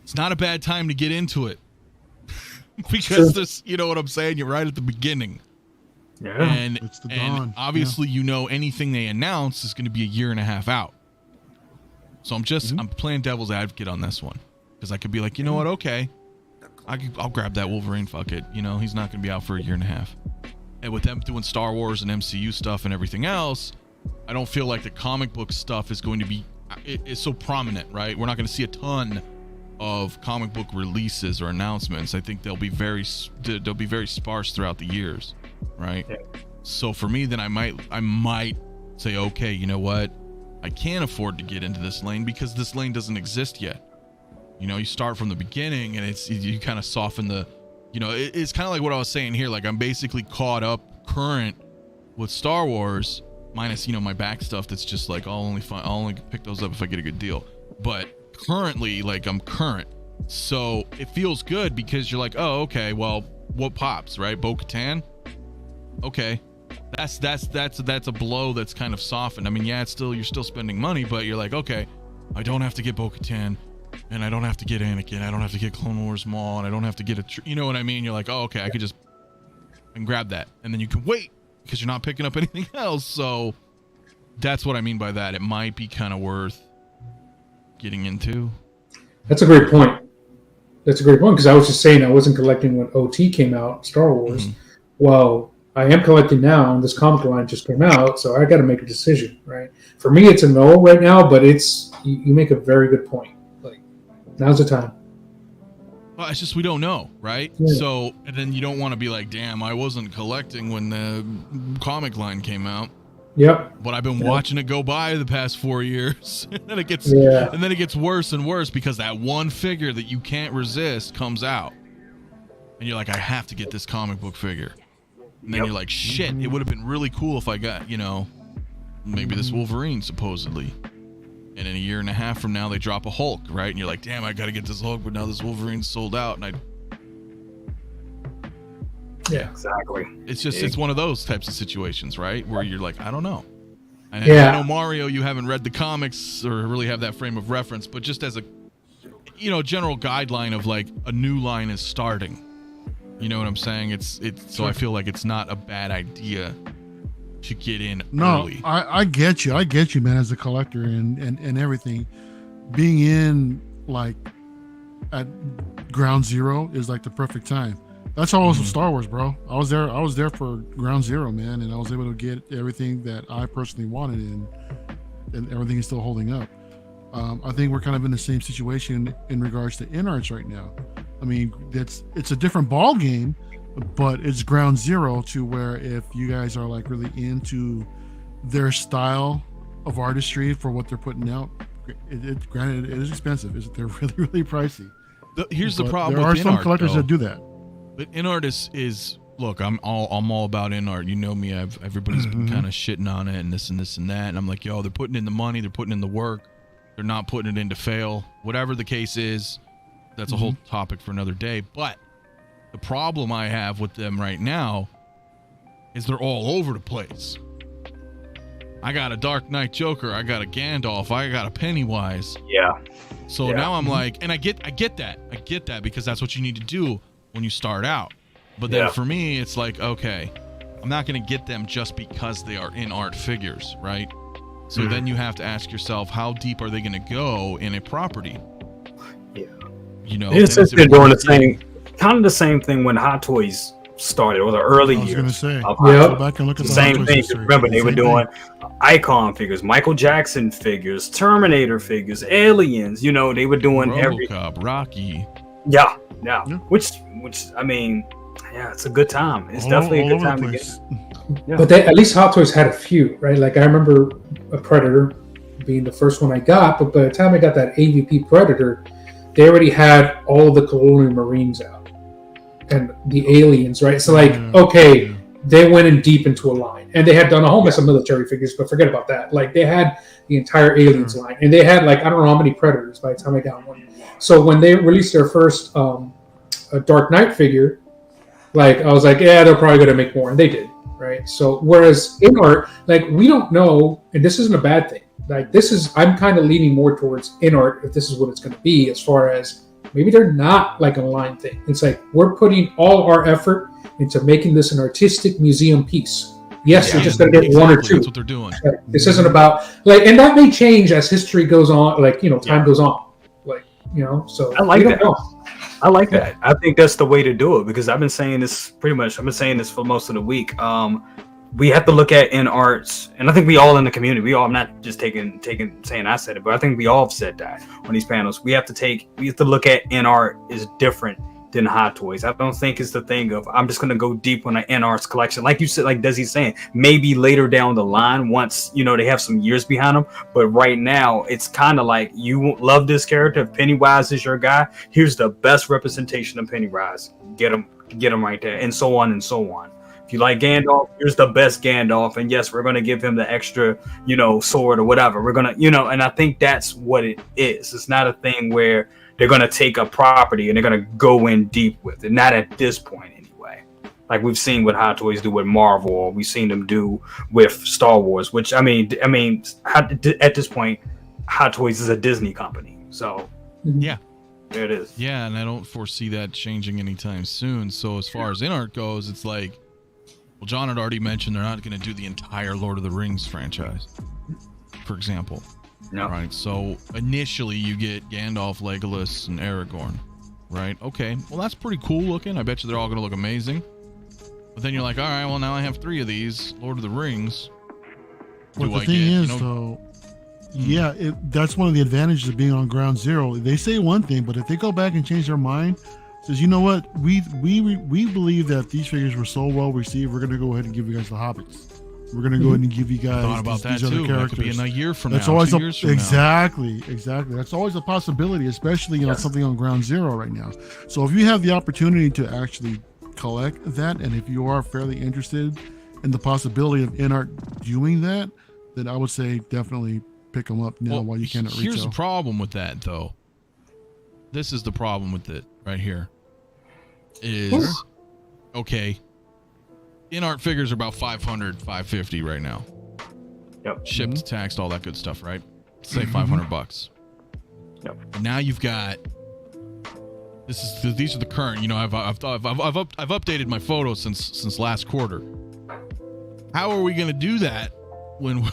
It's not a bad time to get into it because this, you know what I'm saying? You're right at the beginning. Yeah. And, it's the dawn. Obviously, anything they announce is going to be a year and a half out. So I'm playing devil's advocate on this one because I could be like, you know what? Okay, I'll grab that Wolverine. Fuck it. He's not going to be out for a year and a half. And with them doing Star Wars and MCU stuff and everything else, I don't feel like the comic book stuff is going to be it's so prominent, right? We're not going to see a ton of comic book releases or announcements. I think they'll be very sparse throughout the years, right? Yeah. So for me, then I might say, okay, you know what? I can't afford to get into this lane because this lane doesn't exist yet. You start from the beginning and you kind of soften the, it's kind of like what I was saying here. Like I'm basically caught up current with Star Wars minus, my back stuff. That's just like, I'll only pick those up if I get a good deal. But currently, like I'm current. So it feels good because you're like, oh, okay, well, what pops, right? Bo-Katan? Okay. That's a blow that's kind of softened. You're still spending money, but you're like, okay, I don't have to get Bo-Katan, and I don't have to get Anakin, I don't have to get Clone Wars Maul, and I don't have to get you know what I mean? You're like, oh, okay, I can grab that, and then you can wait because you're not picking up anything else. So that's what I mean by that. It might be kind of worth getting into. That's a great point. Because I was just saying I wasn't collecting when OT came out, Star Wars. Well, I am collecting now, and this comic line just came out, so I got to make a decision, right? For me, it's a no right now, but you make a very good point. Like, now's the time. Well, it's just we don't know, right? Yeah. So, and then you don't want to be like, damn, I wasn't collecting when the comic line came out. Yep. But I've been watching it go by the past 4 years. And then it gets worse and worse because that one figure that you can't resist comes out. And you're like, I have to get this comic book figure. And then you're like, shit, it would have been really cool if I got, maybe this Wolverine, supposedly. And in a year and a half from now, they drop a Hulk, right? And you're like, damn, I got to get this Hulk, but now this Wolverine's sold out. And yeah, exactly. It's just, it's one of those types of situations, right? Where you're like, I don't know. And I know, Mario, you haven't read the comics or really have that frame of reference, but just as a, general guideline of like a new line is starting. You know what I'm saying? So I feel like it's not a bad idea to get in early. I get you, man, as a collector and everything. Being in like at ground zero is like the perfect time. That's how I was with Star Wars, bro. I was there for ground zero, man, and I was able to get everything that I personally wanted, and everything is still holding up. I think we're kind of in the same situation in regards to in-arts right now. I mean, it's a different ball game, but it's ground zero to where if you guys are like really into their style of artistry for what they're putting out, granted it is expensive. They're really, really pricey. Here's the problem. There with are some in-art, collectors though. that do that. But in-art is look, I'm all about in-art. You know me. Everybody's been kind of shitting on it and this and that. And I'm like, yo, they're putting in the money. They're putting in the work. They're not putting it in to fail. Whatever the case is, that's a whole topic for another day. But the problem I have with them right now is they're all over the place. I got a Dark Knight Joker. I got a Gandalf. I got a Pennywise. Yeah. So now I'm like, and I get that. I get that because that's what you need to do when you start out. But then for me, it's like, okay, I'm not going to get them just because they are in art figures, right? So then you have to ask yourself, how deep are they going to go in a property? Yeah. It's they're doing the same thing when Hot Toys started, or the early years. I was going to say, go back and look at the same thing. Remember, they were doing Icon figures, Michael Jackson figures, Terminator figures, Aliens. They were doing RoboCop, Rocky. Yeah. Which I mean, it's a good time. It's definitely a good time to get. Yeah. But at least Hot Toys had a few, right? Like I remember a Predator being the first one I got, but by the time I got that AVP Predator, they already had all the Colonial Marines out and the aliens, right? So they went in deep into a line, and they had done a whole mess of military figures, but forget about that. Like they had the entire aliens line, and they had like I don't know how many Predators by the time I got one. So when they released their first a Dark Knight figure, like I was like, yeah, they're probably going to make more, and they did, right? So whereas in art, like we don't know, and this isn't a bad thing. Like I'm kind of leaning more towards in art if this is what it's going to be, as far as maybe they're not like a line thing. It's like we're putting all our effort into making this an artistic museum piece. Yes, they're just going to get one or two. That's what they're doing. This isn't about and that may change as history goes on, time goes on. So I like that. I like that. I think that's the way to do it because I've been saying this for most of the week. We have to look at in arts, and I think we all in the community, I'm not just saying I said it, but I think we all have said that on these panels. We have to look at in art is different than Hot Toys. I don't think it's the thing of I'm just going to go deep on an in arts collection. Like you said, like Desi's saying, maybe later down the line once, they have some years behind them. But right now, it's kind of like you love this character. If Pennywise is your guy, here's the best representation of Pennywise. Get him right there, and so on and so on. If you like Gandalf, here's the best Gandalf. And yes, we're going to give him the extra, sword or whatever. We're going to, and I think that's what it is. It's not a thing where they're going to take a property and they're going to go in deep with it. Not at this point anyway. Like we've seen what Hot Toys do with Marvel, or we've seen them do with Star Wars, which I mean, at this point, Hot Toys is a Disney company. So yeah, there it is. Yeah, and I don't foresee that changing anytime soon. So as far as in art goes, it's like, well, John had already mentioned they're not going to do the entire Lord of the Rings franchise, for example. No. Right. So initially you get Gandalf, Legolas, and Aragorn. Right. Okay. Well, that's pretty cool looking. I bet you they're all going to look amazing. But then you're like, all right, well, now I have 3 of these Lord of the Rings. But the thing is, though, yeah, that's one of the advantages of being on ground zero. They say one thing, but if they go back and change their mind, says, you know what, we believe that these figures were so well received, we're going to go ahead and give you guys the Hobbits. We're going to go ahead and give you guys thought about these that other too. characters. That could be in a year from That's now, always 2 years from now. exactly. That's always a possibility, especially something on ground zero right now. So if you have the opportunity to actually collect that, and if you are fairly interested in the possibility of InArt doing that, then I would say definitely pick them up now while you can at retail. Here's the problem with that, though. This is the problem with it right here. Okay, InArt figures are about 500, 550 right now. Yep. Shipped, taxed, all that good stuff, right? Say $500. Yep. Now you've got these are the current. You know, I've updated my photos since last quarter. How are we going to do that when,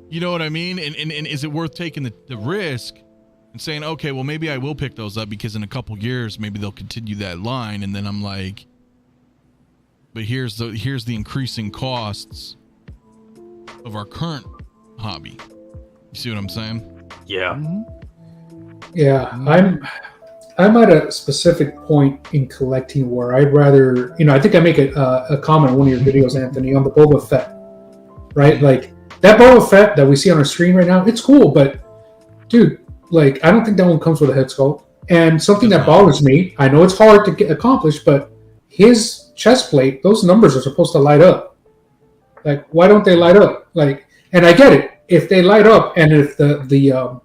you know what I mean? And is it worth taking the risk and saying, okay, well, maybe I will pick those up because in a couple years maybe they'll continue that line, and then I'm like, but here's the increasing costs of our current hobby. You see what I'm saying? Yeah. Yeah, I'm at a specific point in collecting where I'd rather, I think I make a comment in one of your videos, Anthony, on the Boba Fett, right? Like that Boba Fett that we see on our screen right now, it's cool, but dude, like I don't think that one comes with a head sculpt. And something that bothers me, I know it's hard to get accomplished, but his chest plate, those numbers are supposed to light up. Like, why don't they light up? Like, and I get it. If they light up, and if the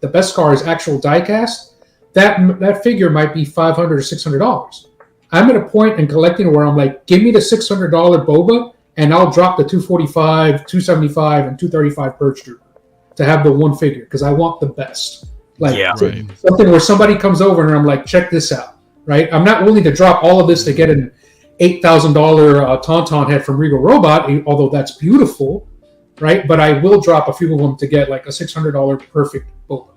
Beskar is actual diecast, that figure might be $500 or $600. I'm at a point in collecting where I'm like, give me the $600 Boba, and I'll drop the $245, $275, and $235 Purge Trooper to have the one figure because I want the best. Like something where somebody comes over and I'm like, check this out, right? I'm not willing to drop all of this to get an $8,000 Tauntaun head from Regal Robot, although that's beautiful, right? But I will drop a few of them to get like a $600 perfect Boba.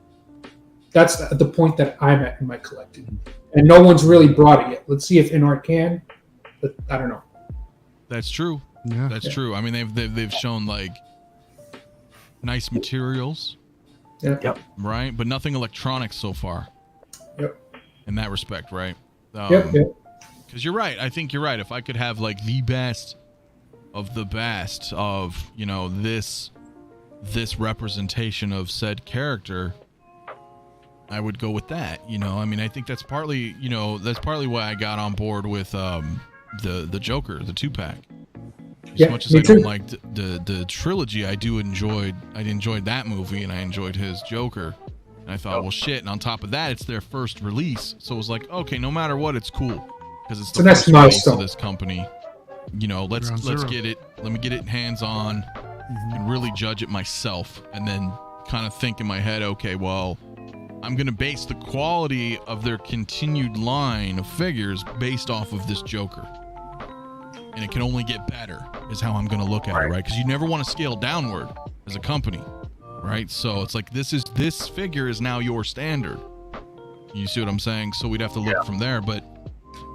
That's the point that I'm at in my collecting. And no one's really brought it yet. Let's see if InArt can, but I don't know. That's true. Yeah. That's true. I mean, they've shown like nice materials. Yep. Right? But nothing electronic so far. Yep. In that respect, right? Yep. Because you're right. I think you're right. If I could have like the best of the best of, this representation of said character, I would go with that. I mean, I think that's partly why I got on board with the Joker, the 2-pack. As much as I don't like the trilogy, I enjoyed that movie, and I enjoyed his Joker. And I thought, well, shit. And on top of that, it's their first release, so it was like, okay, no matter what, it's cool because it's the first release of this company. Let's get it. Let me get it hands on and really judge it myself, and then kind of think in my head, okay, well, I'm gonna base the quality of their continued line of figures based off of this Joker. And it can only get better is how I'm going to look at it, right? Because you never want to scale downward as a company, right? So it's like this figure is now your standard. You see what I'm saying? So we'd have to look from there. But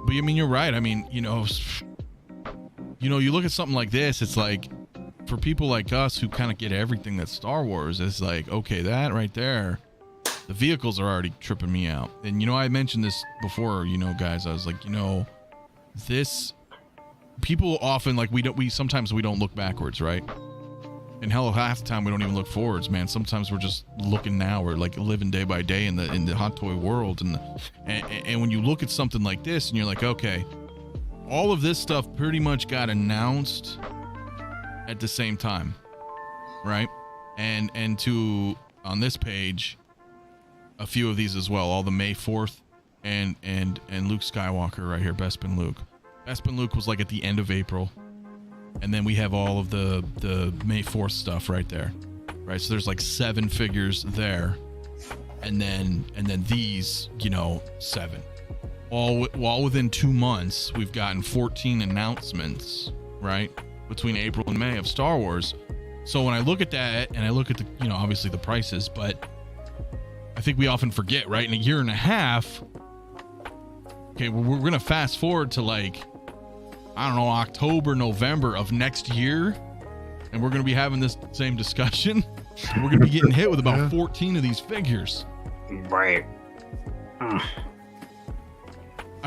I mean, you're right. I mean, you look at something like this, it's like for people like us who kind of get everything that's Star Wars, it's like, okay, that right there, the vehicles are already tripping me out. And, I mentioned this before, guys, I was like, this... People often sometimes we don't look backwards, right? And hell, half the time we don't even look forwards, man. Sometimes we're just looking now. We're like living day by day in the hot toy world, and when you look at something like this, and you're like, okay, all of this stuff pretty much got announced at the same time, right? And on this page, a few of these as well. All the May 4th and Luke Skywalker right here, Bespin Luke. Bespin Luke was like at the end of April, and then we have all of the May 4th stuff right there, right? So there's like 7 figures there, and then these, 7. All within 2 months, we've gotten 14 announcements, right, between April and May of Star Wars. So when I look at that, and I look at the, obviously the prices, but I think we often forget, right? In a year and a half, okay, we're gonna fast forward to like, I don't know, October, November of next year, and we're going to be having this same discussion. We're going to be getting hit with about 14 of these figures. Right. I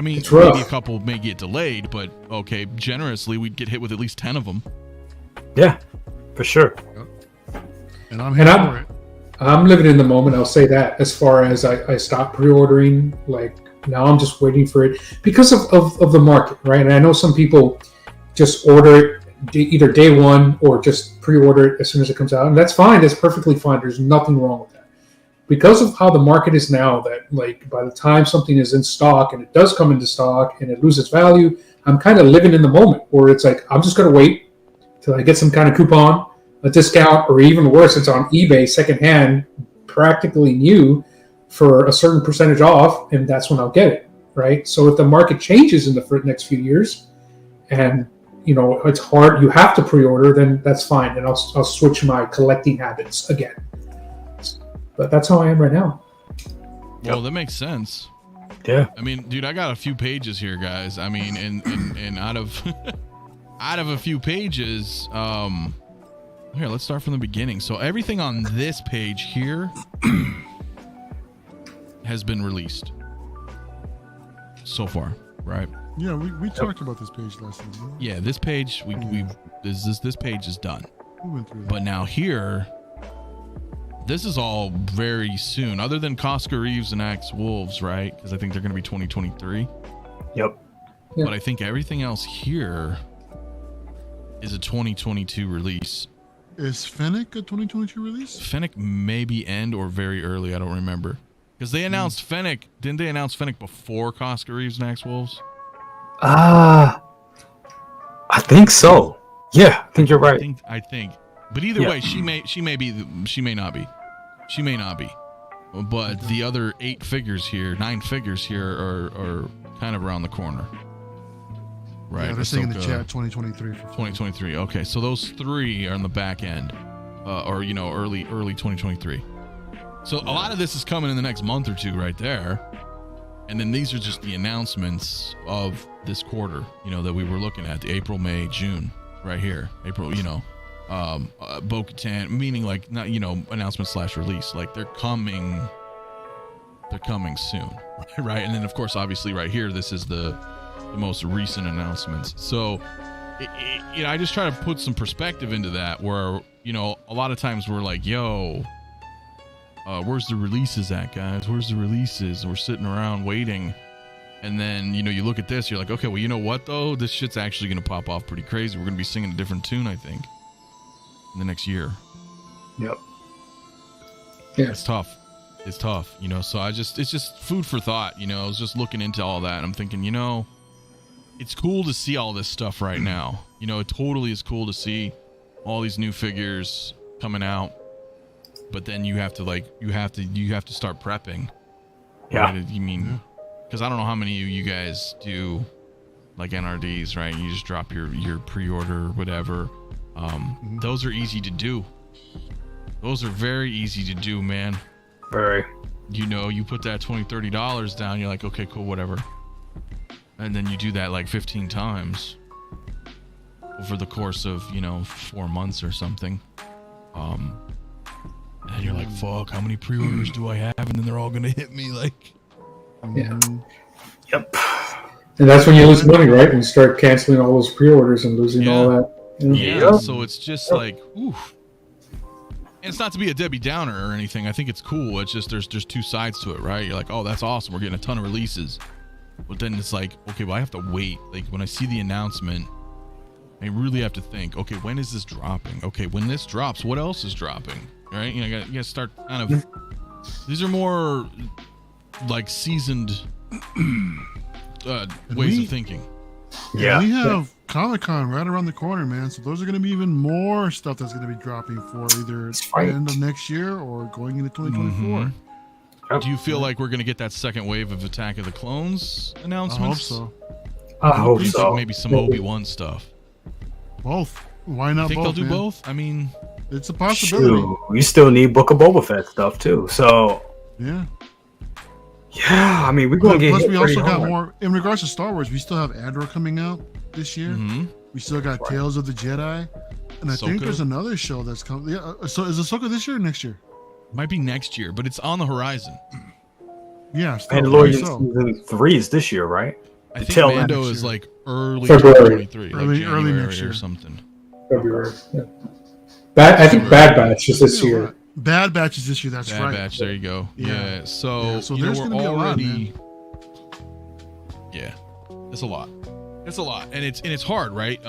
mean, maybe a couple may get delayed, but okay, generously, we'd get hit with at least 10 of them. Yeah, for sure. And I'm here for it. I'm living in the moment. I'll say that. As far as I stopped pre-ordering, like now I'm just waiting for it because of the market, right? And I know some people just order it either day one or just pre-order it as soon as it comes out, and that's fine. That's perfectly fine. There's nothing wrong with that. Because of how the market is now, that like by the time something is in stock and it does come into stock and it loses value, I'm kind of living in the moment where it's like I'm just going to wait till I get some kind of coupon, a discount, or even worse, it's on eBay secondhand, practically new, for a certain percentage off, and that's when I'll get it, right? So if the market changes in the next few years, and you know it's hard, you have to pre-order, then that's fine, and I'll switch my collecting habits again. But that's how I am right now. Well, that makes sense. Yeah. I mean, dude, I got a few pages here, guys. I mean, and out of out of a few pages, here, let's start from the beginning. So everything on this page here has been released so far, right? Yeah, we talked about this page last time. Yeah, this page this page is done. We went through that. But now here, this is all very soon. Other than 𝗕𝗓𝗢𝗎𝗔𝗦𝗔𝗦 and 𝗕𝗓𝗡𝗎, right? Because I think they're going to be 2023. Yep. Yeah. But I think everything else here is a 2022 release. Is 𝗕𝗘𝗥 a 2022 release? 𝗕𝗘𝗥 maybe end or very early. I don't remember. Because they announced 𝗕𝗘𝗥. Didn't they announce 𝗕𝗘𝗥 before 𝗕𝗓𝗢𝗎𝗔𝗦𝗔𝗡 and 𝗕𝗓𝗡? I think so. Yeah, I think you're right. I think. But either way, she may not be. But the other 9 figures here are kind of around the corner. Right. Yeah, they're saying in the chat 2023 for 2023. Okay, so those 3 are on the back end, or you know, early 2023. So a lot of this is coming in the next month or two, right there. And then these are just the announcements of this quarter, you know, that we were looking at, the April, May, June, right here. April, you know, 𝗕𝗘𝗥𝗖𝗢𝗠, meaning like not, you know, announcement / release, like they're coming soon, right? And then of course, obviously, right here, this is the most recent announcements. So, you know, I just try to put some perspective into that, where you know, a lot of times we're like, yo. Where's the releases at, guys? Where's the releases? We're sitting around waiting. And then, you know, you look at this, you're like, okay, well, you know what, though? This shit's actually going to pop off pretty crazy. We're going to be singing a different tune, I think, in the next year. Yep. Yeah. It's tough, you know? So it's just food for thought, you know? I was just looking into all that, and I'm thinking, you know, it's cool to see all this stuff right now. You know, it totally is cool to see all these new figures coming out. But then you have to start prepping. Yeah. Right? You mean, because I don't know how many of you guys do like NRDs, right? You just drop your pre-order, whatever. Those are easy to do. Those are very easy to do, man. Very. You know, you put that $20, $30 down. You're like, okay, cool, whatever. And then you do that like 15 times over the course of, you know, 4 months or something. And you're like, fuck, how many pre-orders do I have? And then they're all going to hit me like... Yeah. Yep. And that's when you lose money, right? When you start canceling all those pre-orders and losing all that. You know? Yeah, so it's just like, oof. And it's not to be a Debbie Downer or anything. I think it's cool. It's just there's 2 sides to it, right? You're like, oh, that's awesome. We're getting a ton of releases. But then it's like, okay, well, I have to wait. Like, when I see the announcement, I really have to think, okay, when is this dropping? Okay, when this drops, what else is dropping? Right? You know, you gotta start kind of... These are more like seasoned ways of thinking. Yeah. We have Comic-Con right around the corner, man. So those are going to be even more stuff that's going to be dropping for either the end of next year or going into 2024. Do you feel like we're going to get that second wave of Attack of the Clones announcements? I hope so. I hope so. Maybe some Obi-Wan stuff. Both. Why not both? Think they'll do man? both? I mean... It's a possibility. Shoot, we still need Book of Boba Fett stuff too. So yeah, Yeah, I mean, we're gonna get. Plus, hit we pretty also got hard. more in regards to Star Wars. We still have Andor coming out this year. Mm-hmm. We still got Tales of the Jedi, and I think Ahsoka. there's another show that's coming. Yeah, so is Ahsoka this year or next year? Might be next year, but it's on the horizon. Yeah, still, Mandalorian so. season 3 is this year, right? I think tail end Mando next is year. like early February. 2023, Early- like early January next or year. something. February. Yeah. I think Bad Batch is this Yeah, year. right. Bad Batch is this year. That's Bad right. Batch, there you go. Yeah. Yeah. So, Yeah, so you know, there's we're gonna be a lot, already. Yeah, it's a lot. It's a lot, and it's hard, right?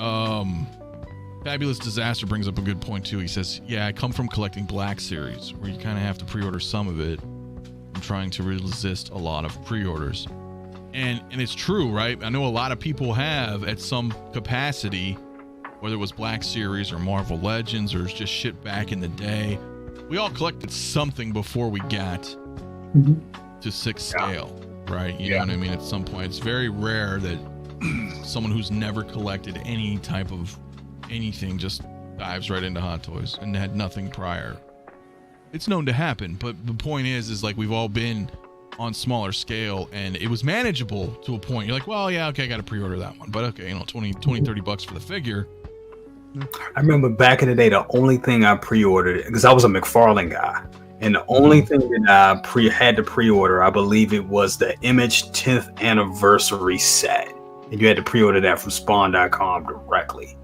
Fabulous Disaster brings up a good point too. He says, "Yeah, I come from collecting Black Series, where you kind of have to pre-order some of it. I'm trying to resist a lot of pre-orders, and it's true, right? I know a lot of people have at some capacity, whether it was Black Series or Marvel Legends or just shit back in the day. We all collected something before we got to 6th scale, right? You know what I mean? At some point, it's very rare that someone who's never collected any type of anything just dives right into Hot Toys and had nothing prior. It's known to happen, but the point is like we've all been on smaller scale and it was manageable to a point. You're like, well, yeah, okay, I got to pre-order that one, but okay, you know, 20 30 bucks for the figure. I remember back in the day, the only thing I pre-ordered, because I was a McFarlane guy, and the only thing that I had to pre-order, I believe it was the Image 10th anniversary set, and you had to pre-order that from Spawn.com directly.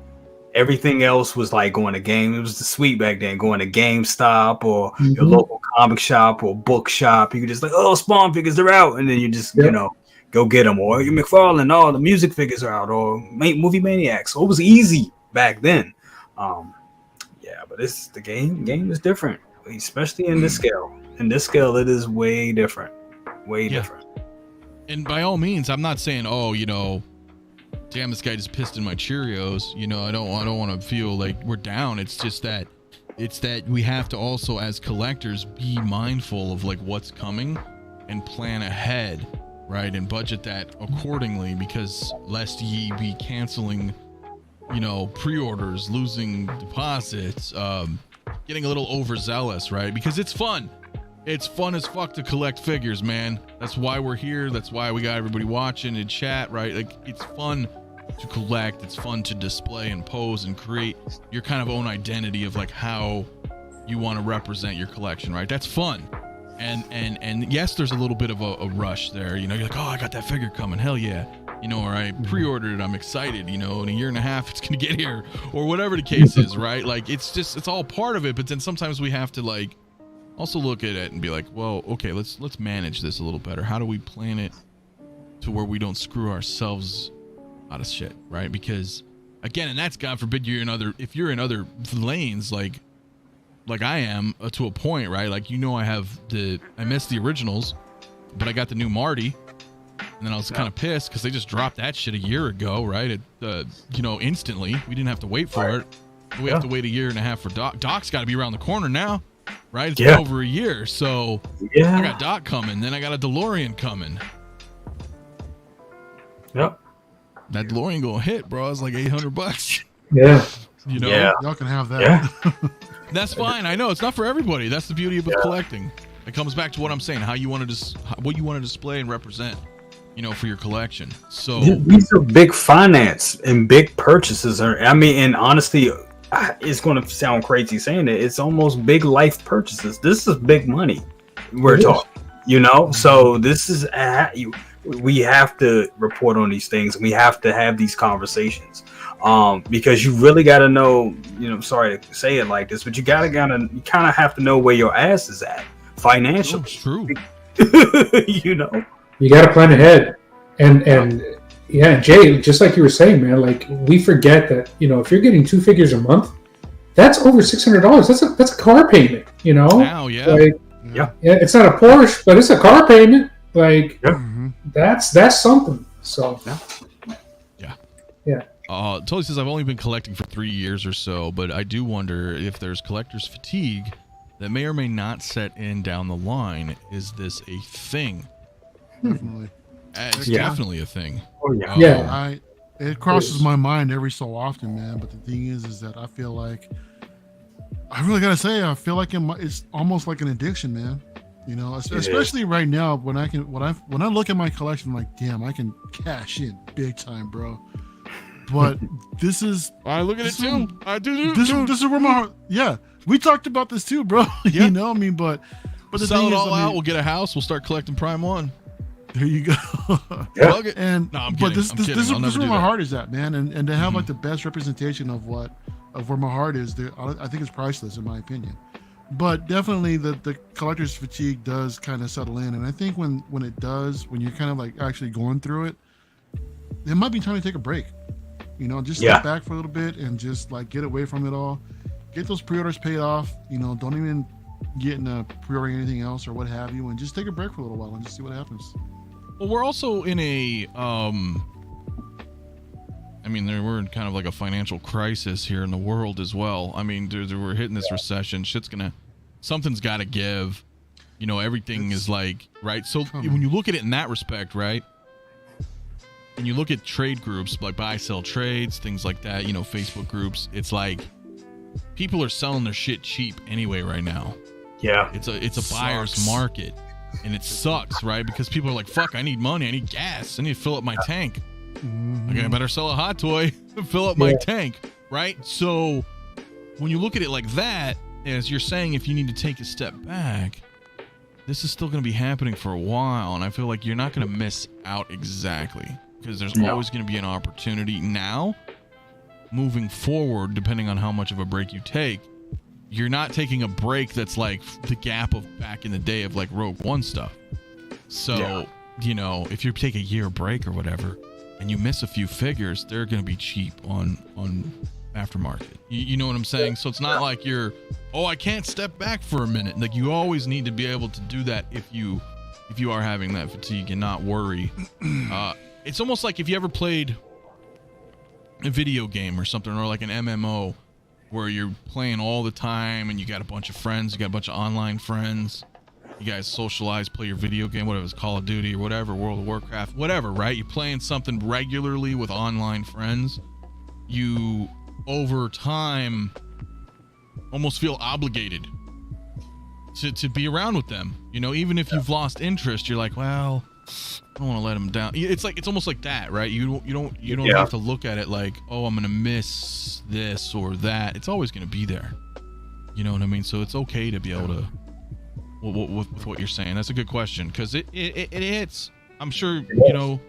Everything else was like going to game. It was the sweet back then, going to GameStop or your local comic shop or bookshop. You could just like, oh, Spawn figures are out, and then you just you know go get them. Or your McFarlane, oh, the music figures are out. Or Movie Maniacs. So it was easy back then. Yeah, but it's the game is different, especially in this scale. In this scale, it is way different. Way different. And by all means, I'm not saying, oh, you know, damn, this guy just pissed in my Cheerios. You know, I don't want to feel like we're down. It's just that we have to also, as collectors, be mindful of like what's coming and plan ahead, right? And budget that accordingly, because lest ye be canceling, you know, pre-orders, losing deposits, getting a little overzealous, right? Because it's fun. It's fun as fuck to collect figures, man. That's why we're here. That's why we got everybody watching and chat, right? Like, it's fun to collect. It's fun to display and pose and create your kind of own identity of like how you want to represent your collection, right? That's fun. And yes, there's a little bit of a rush there. You know, you're like, oh, I got that figure coming. Hell yeah. You know, or I pre-ordered it. I'm excited. You know, in a year and a half, it's going to get here, or whatever the case is, right? Like, it's all part of it. But then sometimes we have to like also look at it and be like, well, okay, let's manage this a little better. How do we plan it to where we don't screw ourselves out of shit, right? Because again, and that's God forbid if you're in other lanes, like I am to a point, right? Like, you know, I missed the originals, but I got the new Marty, and then I was kind of pissed because they just dropped that shit a year ago, right? You know, instantly. We didn't have to wait for it. We have to wait a year and a half for Doc. Doc's got to be around the corner now, right? It's been over a year, so I got Doc coming, then I got a DeLorean coming. Yep. That DeLorean gonna hit, bro. It's like $800. Yeah. You know, y'all can have that. Yeah. That's fine. I know it's not for everybody. That's the beauty of collecting. It comes back to what I'm saying: what you want to display and represent, you know, for your collection. So these are big finance and big purchases. I mean, and honestly, it's going to sound crazy saying it. It's almost big life purchases. This is big money we're talking. You know, so this is we have to report on these things, and we have to have these conversations. Because you really got to know, you know, I'm sorry to say it like this, but you kind of have to know where your ass is at financially. True. You know, you got to plan ahead. And yeah, Jay, just like you were saying, man, like, we forget that, you know, if you're getting 2 figures a month, that's over $600. That's a car payment, you know? Now, yeah. Like, yeah, it's not a Porsche, but it's a car payment. Like, that's something. So, yeah. Totally says, I've only been collecting for 3 years or so, but I do wonder if there's collector's fatigue that may or may not set in down the line. Is this a thing? Definitely. It's definitely a thing. Oh, yeah. It crosses my mind every so often, man. But the thing is that I feel like, I really gotta say, I feel like it's almost like an addiction, man. You know, especially right now when I look at my collection, I'm like, damn, I can cash in big time, bro. But this is I look at it too. I do. This is where my heart. Yeah, we talked about this too, bro. Yeah. You know, I mean, but the sell thing it is, all out. We'll get a house. We'll start collecting Prime 1. There you go. Yeah. Plug it. And No, I'm but kidding. this is I'll never where do my that. heart is at, man. And to have like the best representation of where my heart is, I think it's priceless in my opinion. But definitely the collector's fatigue does kind of settle in, and I think when it does, when you're kind of like actually going through it, it might be time to take a break. You know, just step back for a little bit and just like get away from it all. Get those pre-orders paid off. You know, don't even get into pre-ordering anything else or what have you, and just take a break for a little while and just see what happens. Well, we're also in a I mean, we're in kind of like a financial crisis here in the world as well. I mean, we're hitting this recession. Something's got to give. You know, everything is like, right? So when you look at it in that respect, right? And you look at trade groups like buy, sell trades, things like that, you know, Facebook groups, it's like people are selling their shit cheap anyway right now. Yeah. It's a buyer's market. And it sucks, right? Because people are like, fuck, I need money. I need gas. I need to fill up my tank. Okay, I better sell a hot toy to fill up my tank, right? So when you look at it like that, as you're saying, if you need to take a step back, this is still going to be happening for a while. And I feel like you're not going to miss out exactly because there's always going to be an opportunity now moving forward, depending on how much of a break you take. You're not taking a break that's like the gap of back in the day of like Rogue One stuff. So, you know, if you take a year break or whatever and you miss a few figures, they're going to be cheap on aftermarket. You know what I'm saying? So it's not like you're, I can't step back for a minute. Like you always need to be able to do that if you are having that fatigue and not worry. It's almost like if you ever played a video game or something, or like an MMO where you're playing all the time and you got a bunch of friends, you got a bunch of online friends, you guys socialize, play your video game, whatever it's Call of Duty or whatever, World of Warcraft, whatever, right? You're playing something regularly with online friends. You, over time, almost feel obligated to be around with them. You know, even if you've lost interest, you're like, well, I don't want to let them down. It's almost like that, right? You don't have to look at it like, oh, I'm gonna miss this or that. It's always gonna be there. You know what I mean? So it's okay to be able to, with what you're saying. That's a good question because it hits. I'm sure you know,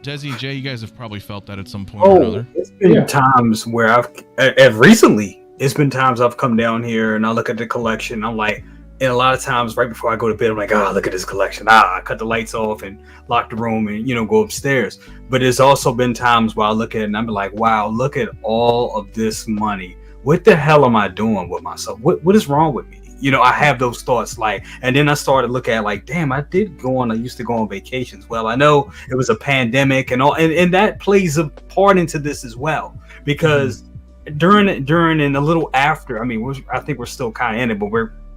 Desi, Jay, you guys have probably felt that at some point or another. It's been times where it's been times I've come down here and I look at the collection. I'm like. And a lot of times right before I go to bed, I'm like, look at this collection. I cut the lights off and lock the room and, you know, go upstairs. But there's also been times where I look at it and I'm like, wow, look at all of this money. What the hell am I doing with myself? What is wrong with me? You know, I have those thoughts like, and then I started looking at like, damn, I used to go on vacations. Well, I know it was a pandemic and all, and that plays a part into this as well, because during and a little after, I mean, I think we're still kind of in it, but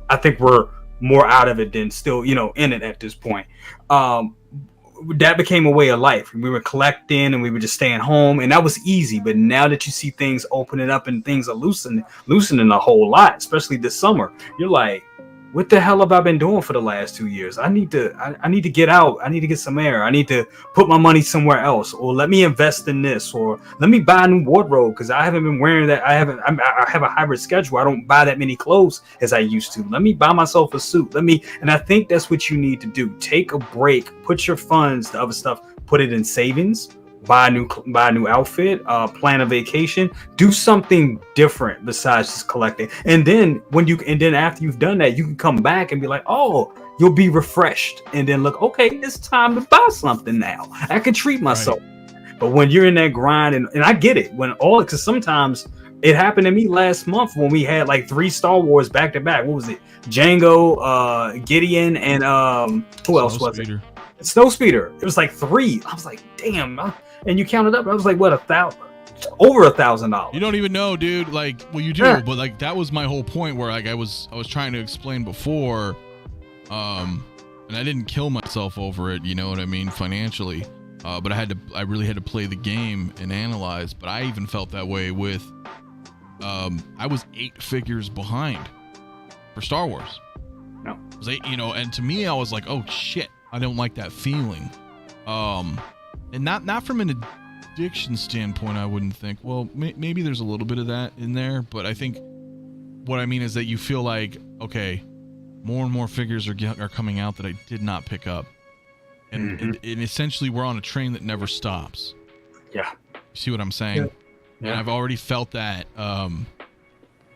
I think we're more out of it than still, you know, in it at this point. That became a way of life. We were collecting and we were just staying home, and that was easy. But now that you see things opening up and things are loosening a whole lot, especially this summer, you're like, what the hell have I been doing for the last 2 years? I need to get out. I need to get some air. I need to put my money somewhere else, or let me invest in this, or let me buy a new wardrobe because I haven't been wearing that. I have a hybrid schedule. I don't buy that many clothes as I used to. Let me buy myself a suit. And I think that's what you need to do. Take a break. Put your funds, the other stuff, put it in savings. Buy a new outfit, plan a vacation, do something different besides just collecting. And then after you've done that, you can come back and be like, oh, you'll be refreshed. And then look, okay, it's time to buy something now. I can treat myself. Right. But when you're in that grind, and I get it, because sometimes it happened to me last month when we had like 3 Star Wars back to back. What was it? Django, Gideon, and who else was it? Snowspeeder. It was like 3. I was like, damn. And you counted up, I was like, what, over $1,000. You don't even know, dude. Like, well, you do, but like that was my whole point where like I was trying to explain before, and I didn't kill myself over it, you know what I mean, financially. But I really had to play the game and analyze. But I even felt that way with, I was 8 figures behind for Star Wars. No. And to me, I was like, oh shit, I don't like that feeling. And not from an addiction standpoint, I wouldn't think. Well, maybe there's a little bit of that in there, but I think what I mean is that you feel like, okay, more and more figures are coming out that I did not pick up. And essentially we're on a train that never stops. Yeah. You see what I'm saying? Yeah. And I've already felt that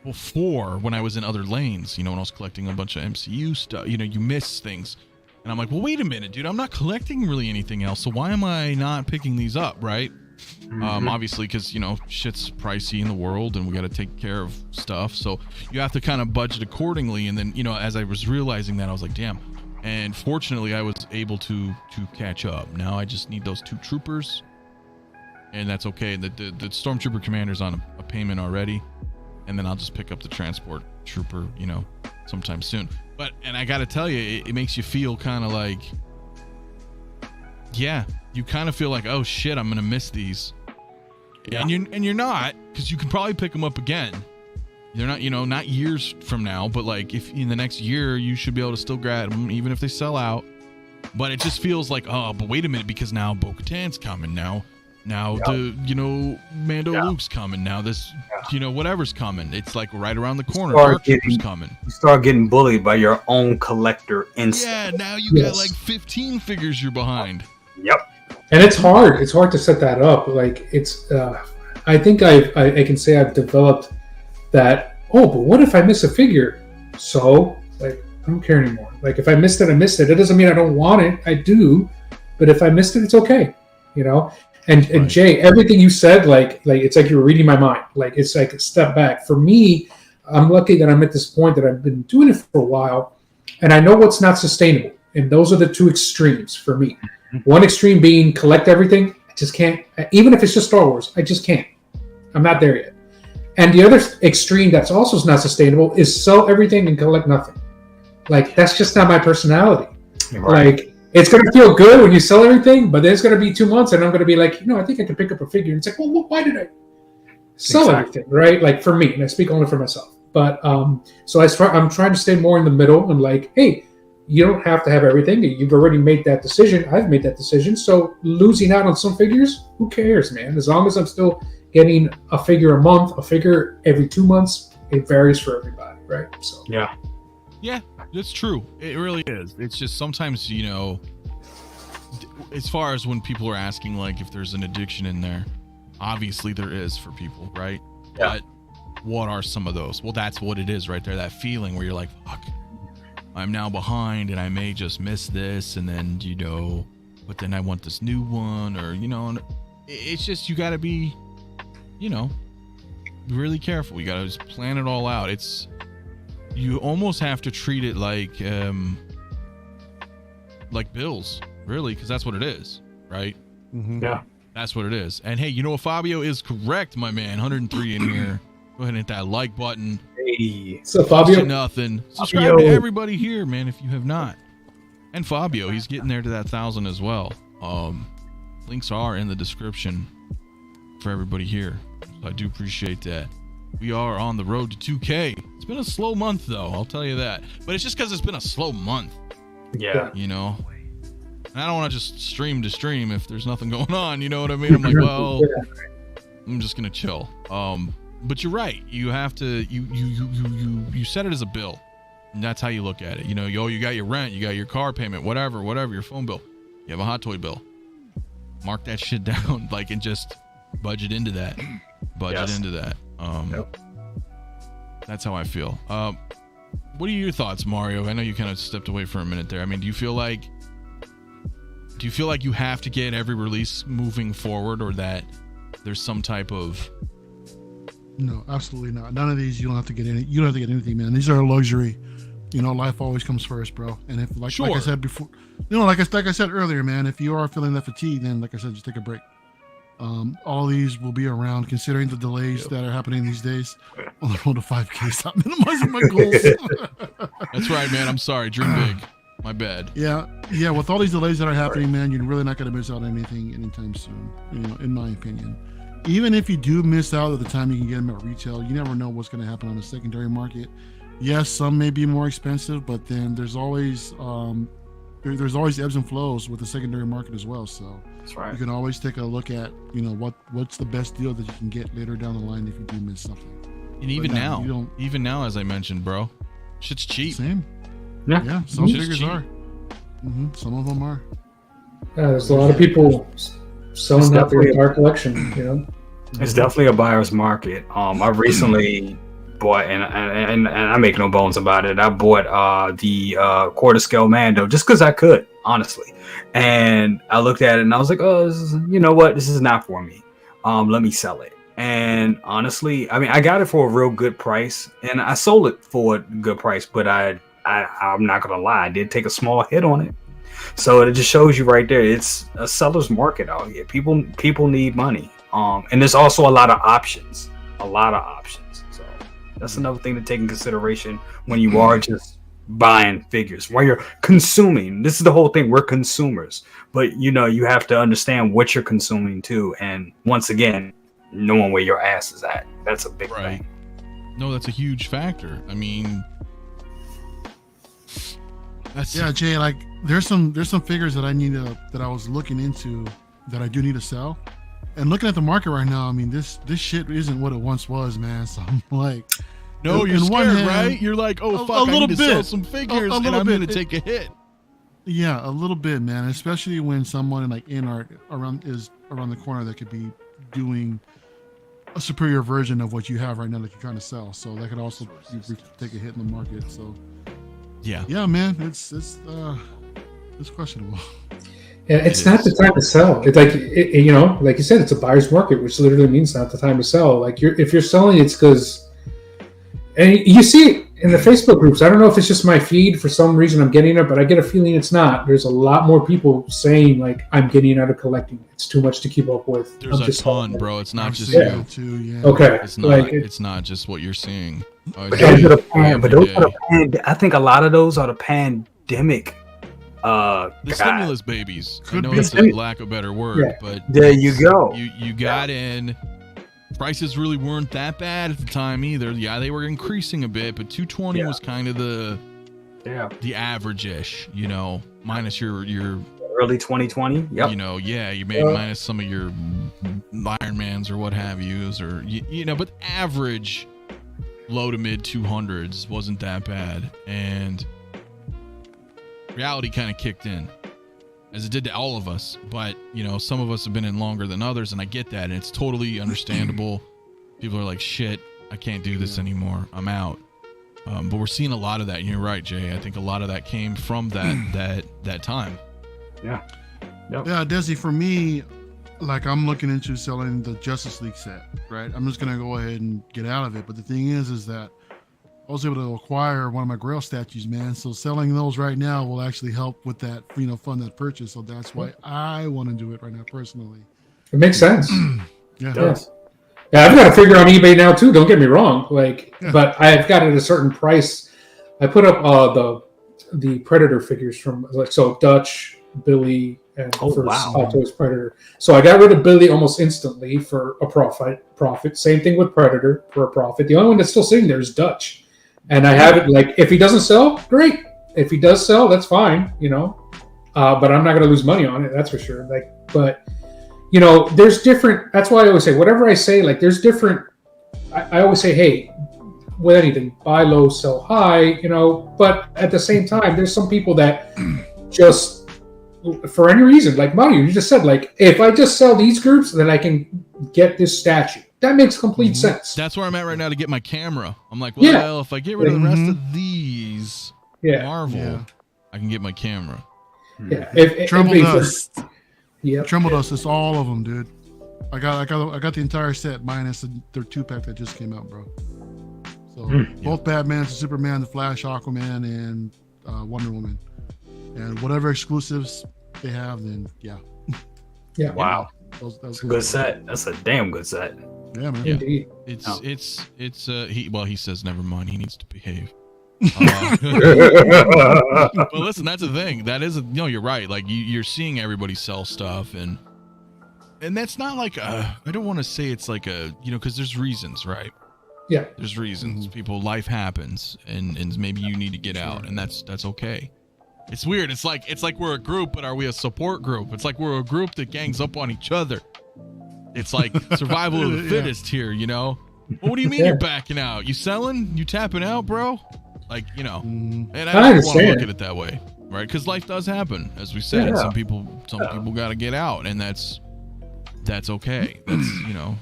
before when I was in other lanes, when I was collecting a bunch of MCU stuff. You miss things. And I'm like, well, wait a minute, dude, I'm not collecting really anything else, so why am I not picking these up, right? Obviously, because, shit's pricey in the world and we got to take care of stuff. So you have to kind of budget accordingly. And then, as I was realizing that, I was like, damn. And fortunately, I was able to catch up. Now I just need those 2 troopers. And that's okay. The Stormtrooper commander's on a payment already. And then I'll just pick up the transport trooper, sometime soon. And I got to tell you, it makes you feel kind of like, yeah, you kind of feel like, oh shit, I'm going to miss these. Yeah. And you're not, because you can probably pick them up again. They're not, not years from now, but like if in the next year, you should be able to still grab them, even if they sell out. But it just feels like, oh, but wait a minute, because now Bo-Katan's coming now. The Mando Luke's coming now. This whatever's coming. It's like right around the corner. Dark Trooper's coming. You start getting bullied by your own collector instinct. Yeah, now you got like 15 figures you're behind. Yep. And it's hard. It's hard to set that up. Like it's. I think I can say I've developed that. Oh, but what if I miss a figure? So like I don't care anymore. Like if I missed it, I missed it. It doesn't mean I don't want it. I do. But if I missed it, it's okay. And right. Jay, everything you said, like it's like you were reading my mind. Like it's like a step back. For me, I'm lucky that I'm at this point that I've been doing it for a while, and I know what's not sustainable. And those are the 2 extremes for me. One extreme being collect everything. I just can't. Even if it's just Star Wars, I just can't. I'm not there yet. And the other extreme that's also not sustainable is sell everything and collect nothing. Like that's just not my personality. Right. Like. It's going to feel good when you sell everything, but then it's going to be 2 months and I'm going to be like, I think I can pick up a figure. And it's like, well, why did I sell everything, right? Like for me, and I speak only for myself. But so I'm trying to stay more in the middle and like, hey, you don't have to have everything. You've already made that decision. I've made that decision. So losing out on some figures, who cares, man? As long as I'm still getting a figure a month, a figure every 2 months, it varies for everybody, right? So yeah. Yeah, that's true. It really is. It's just sometimes, as far as when people are asking, like, if there's an addiction in there, obviously there is for people, right? Yeah. But what are some of those? Well, that's what it is right there. That feeling where you're like, fuck, I'm now behind and I may just miss this. And then, but then I want this new one or, it's just, you got to be, really careful. You got to just plan it all out. You almost have to treat it like bills, really, because that's what it is, right? Mm-hmm. Yeah, that's what it is. And hey, Fabio is correct, my man. 103 in here. Go ahead and hit that like button. Hey, so Fabio, nothing. Subscribe to everybody here, man, if you have not. And Fabio, he's getting there to that 1,000 as well. Links are in the description for everybody here. So I do appreciate that. We are on the road to 2K. It's been a slow month, though. I'll tell you that. But it's just because it's been a slow month. Yeah. And I don't want to just stream to stream if there's nothing going on. You know what I mean? I'm like, well, I'm just gonna chill. But you're right. You have to. You set it as a bill, and that's how you look at it. You got your rent, you got your car payment, whatever, your phone bill. You have a hot toy bill. Mark that shit down, and just budget into that. Into that. That's how I feel. What are your thoughts, Mario? I know you kind of stepped away for a minute there. I mean, do you feel like you have to get every release moving forward, or that there's some type of? No, absolutely not. None of these. You don't have to get any. You don't have to get anything, man. These are a luxury. Life always comes first, bro. And if like I said before, like I said earlier, man, if you are feeling that fatigue, then like I said, just take a break. All these will be around, considering the delays that are happening these days on the road to 5K. Stop minimizing my goals. That's right, man. I'm sorry. Dream big. My bad. Yeah. With all these delays that are happening, man, you're really not going to miss out on anything anytime soon. In my opinion, even if you do miss out at the time you can get them at retail, you never know what's going to happen on the secondary market. yes, some may be more expensive, but then there's always there's always ebbs and flows with the secondary market as well. So That's right. you can always take a look at what's the best deal that you can get later down the line if you do miss something. And even But no, you don't- even now, as I mentioned, bro, shit's cheap. Same. Yeah. Yeah, some Just figures cheap. are. Some of them are. There's a lot of people selling out their entire collection. It's definitely a buyer's market. I recently bought, and I make no bones about it. I bought the quarter scale Mando just because I could, honestly. And I looked at it and I was like, oh, you know what? This is not for me. Let me sell it. And honestly, I mean, I got it for a real good price, and I sold it for a good price. But I'm not gonna lie, I did take a small hit on it. So it just shows you right there, it's a seller's market out here. People need money. And there's also a lot of options. So that's another thing to take in consideration when you are just buying figures, when you're consuming. This is the whole thing. We're consumers, but you have to understand what you're consuming too. And once again, knowing where your ass is at. That's a big thing. No, that's a huge factor. I mean, Yeah, Jay, like there's some figures that I was looking into that I do need to sell. And looking at the market right now, I mean, this shit isn't what it once was, man. So I'm like, no, you're in scared, one hand, right? You're like, oh fuck, I need to sell some figures, and I'm gonna take a hit. Yeah, a little bit, man. Especially when someone like InArt is around the corner that could be doing a superior version of what you have right now that you're trying to sell. So that could also take a hit in the market. So yeah, man, it's questionable. Yeah, it's not the time to sell. It's like like you said, it's a buyer's market, which literally means not the time to sell. Like if you're selling, it's because, and you see it in the Facebook groups. I don't know if it's just my feed for some reason I'm getting it, but I get a feeling it's not. There's a lot more people saying like, I'm getting out of collecting. It's too much to keep up with. There's a ton, bro. It's not just you too. Yeah. Okay. It's not just what you're seeing. But those are I think a lot of those are the pandemic. The stimulus babies. I know it's a lack of a better word, but there you go. You got in. Prices really weren't that bad at the time either. Yeah, they were increasing a bit, but 220 was kind of the average-ish, minus your early 2020. Yep. You made minus some of your Iron Mans or what have yous, or but average low to mid 200s wasn't that bad, and reality kind of kicked in, as it did to all of us. But some of us have been in longer than others, and I get that, and it's totally understandable. People are like, shit, I can't do this anymore, I'm out. But we're seeing a lot of that, and you're right, Jay. I think a lot of that came from that time. Yeah. Yep. Yeah, Desi, for me, like I'm looking into selling the Justice League set, right? I'm just gonna go ahead and get out of it. But the thing is that I was able to acquire one of my Grail statues, man. So selling those right now will actually help with that, fund that purchase. So that's why I want to do it right now, personally. It makes sense. Yeah. Yeah, I've got a figure on eBay now too. Don't get me wrong, but I've got it at a certain price. I put up the Predator figures from Dutch, Billy, and Toys Predator. So I got rid of Billy almost instantly for a profit. Same thing with Predator for a profit. The only one that's still sitting there is Dutch, and I have it like if he doesn't sell, great. If he does sell, that's fine, But I'm not going to lose money on it, that's for sure. There's different. That's why I always say, whatever I say, like there's different. I always say, hey, with anything, buy low, sell high, But at the same time, there's some people that just, for any reason, like Mario, you just said, like, if I just sell these groups, then I can get this statue. That makes complete sense. That's where I'm at right now to get my camera. I'm like, well, if I get rid of the rest of these Marvel, I can get my camera. Yeah. Tremble Dust. Yeah. Tremble Dust. It's all of them, dude. I got the entire set minus their 2-pack that just came out, bro. So both Batman, Superman, the Flash, Aquaman, and Wonder Woman. And whatever exclusives they have, then yeah. Wow. That's a good set. That's a damn good set. Yeah, man. Indeed. He says never mind. He needs to behave. But listen, that's the thing. That is, you're right. Like you're seeing everybody sell stuff, and that's not like I don't want to say it's like because there's reasons, right? Yeah. There's reasons. People, life happens, and maybe you need to get out, and that's okay. It's weird. It's like we're a group, but are we a support group? It's like we're a group that gangs up on each other. It's like survival of the fittest here, you know? Well, what do you mean you're backing out? You selling? You tapping out, bro? Like, you know. And I don't want to look at it that way, right? Because life does happen, as we said. Some people got to get out, and that's okay. That's, you know.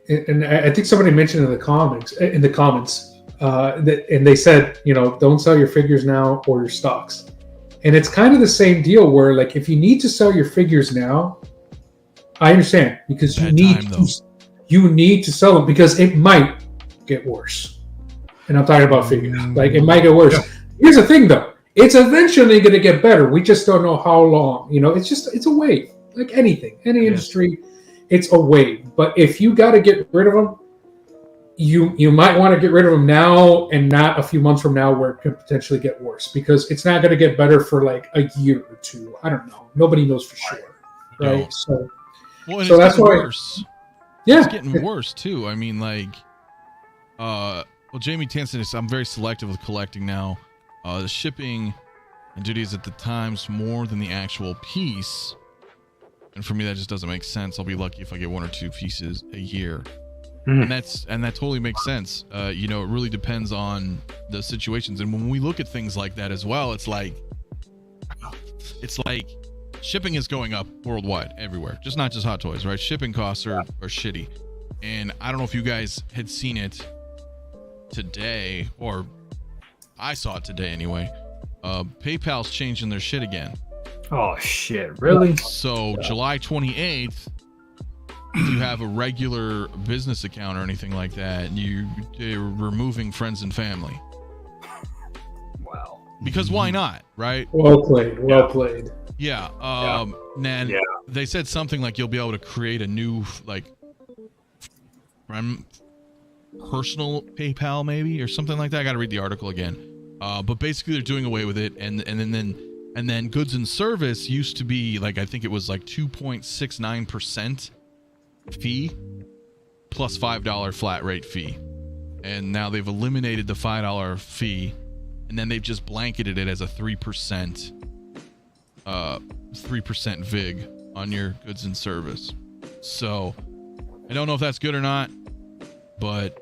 And I think somebody mentioned in the comments, that, and they said, you know, don't sell your figures now or your stocks. And it's kind of the same deal where, like, if you need to sell your figures now, I understand, because you need to sell them because it might get worse. And I'm talking about figures. Like, it might get worse. Yeah. Here's the thing, though. It's eventually going to get better. We just don't know how long. You know, it's a wave. Like anything, any industry, it's a wave. But if you got to get rid of them, you might want to get rid of them now and not a few months from now where it could potentially get worse, because it's not going to get better for like a year or two. I don't know. Nobody knows for sure. Right. No. So so that's why. Worse. Yeah. It's getting worse too. I mean, like, Jamie Tansen is, I'm very selective with collecting now. The shipping and duties at the times more than the actual piece. And for me, that just doesn't make sense. I'll be lucky if I get 1 or 2 pieces a year. And that totally makes sense. You know, it really depends on the situations. And when we look at things like that as well, it's like shipping is going up worldwide, everywhere. Just not just Hot Toys, right? Shipping costs are shitty. And I don't know if you guys had seen it today, or I saw it today anyway. PayPal's changing their shit again. Oh shit, really? So July 28th, if you have a regular business account or anything like that, you're removing friends and family. Wow. Because why not, right? Well played. Yeah. And they said something like you'll be able to create a new, like, personal PayPal maybe, or something like that. I got to read the article again. But basically they're doing away with it, and then goods and service used to be like, I think it was like 2.69% fee plus $5 flat rate fee, and now they've eliminated the $5 fee, and then they've just blanketed it as a 3% VIG on your goods and service. So I don't know if that's good or not, but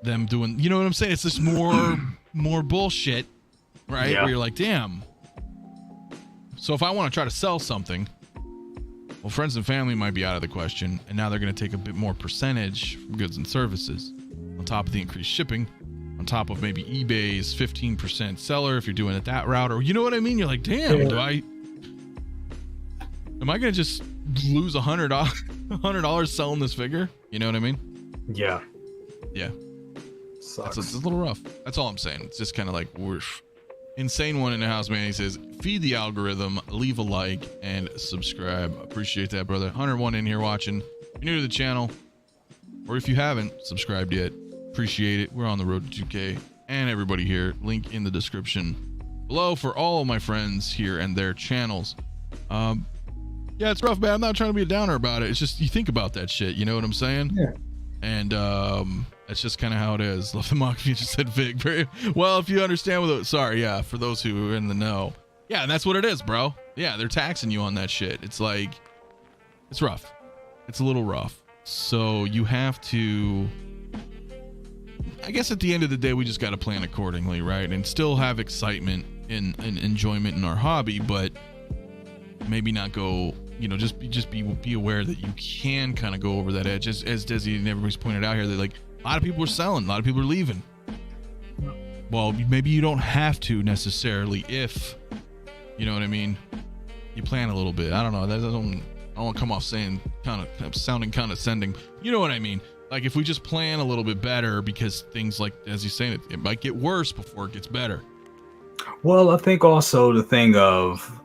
them doing, you know what I'm saying? It's just more bullshit, right? Yeah. Where you're like, damn. So if I want to try to sell something, well, friends and family might be out of the question, and now they're going to take a bit more percentage from goods and services on top of the increased shipping, on top of maybe eBay's 15% seller if you're doing it that route, or you know what I mean? You're like, damn, am I going to just lose $100 selling this figure? You know what I mean? Yeah. Sucks. It's a little rough. That's all I'm saying. It's just kind of like, whoosh. Insane one in the house, man. He says, feed the algorithm, leave a like, and subscribe. Appreciate that, brother. 101 in here watching. If you're new to the channel, or if you haven't subscribed yet, appreciate it. We're on the road to 2K, and everybody here. Link in the description below for all of my friends here and their channels. Yeah, it's rough, man. I'm not trying to be a downer about it. It's just, you think about that shit. You know what I'm saying? Yeah. And that's just kind of how it is. Love the mock. You just said Vig. Very well. If you understand what, for those who are in the know. Yeah, and that's what it is, bro. Yeah, they're taxing you on that shit. It's like, it's rough. It's a little rough. So you have to, I guess at the end of the day, we just got to plan accordingly, right? And still have excitement and enjoyment in our hobby, but maybe not go, you know, just be aware that you can kind of go over that edge, as Desi and everybody's pointed out here, that like a lot of people are selling, a lot of people are leaving. Well, maybe you don't have to necessarily, if, you know what I mean, you plan a little bit. I don't know. I don't want to come off saying sounding condescending. You know what I mean? Like if we just plan a little bit better, because things like, as you're saying, it might get worse before it gets better. Well, I think also the thing of,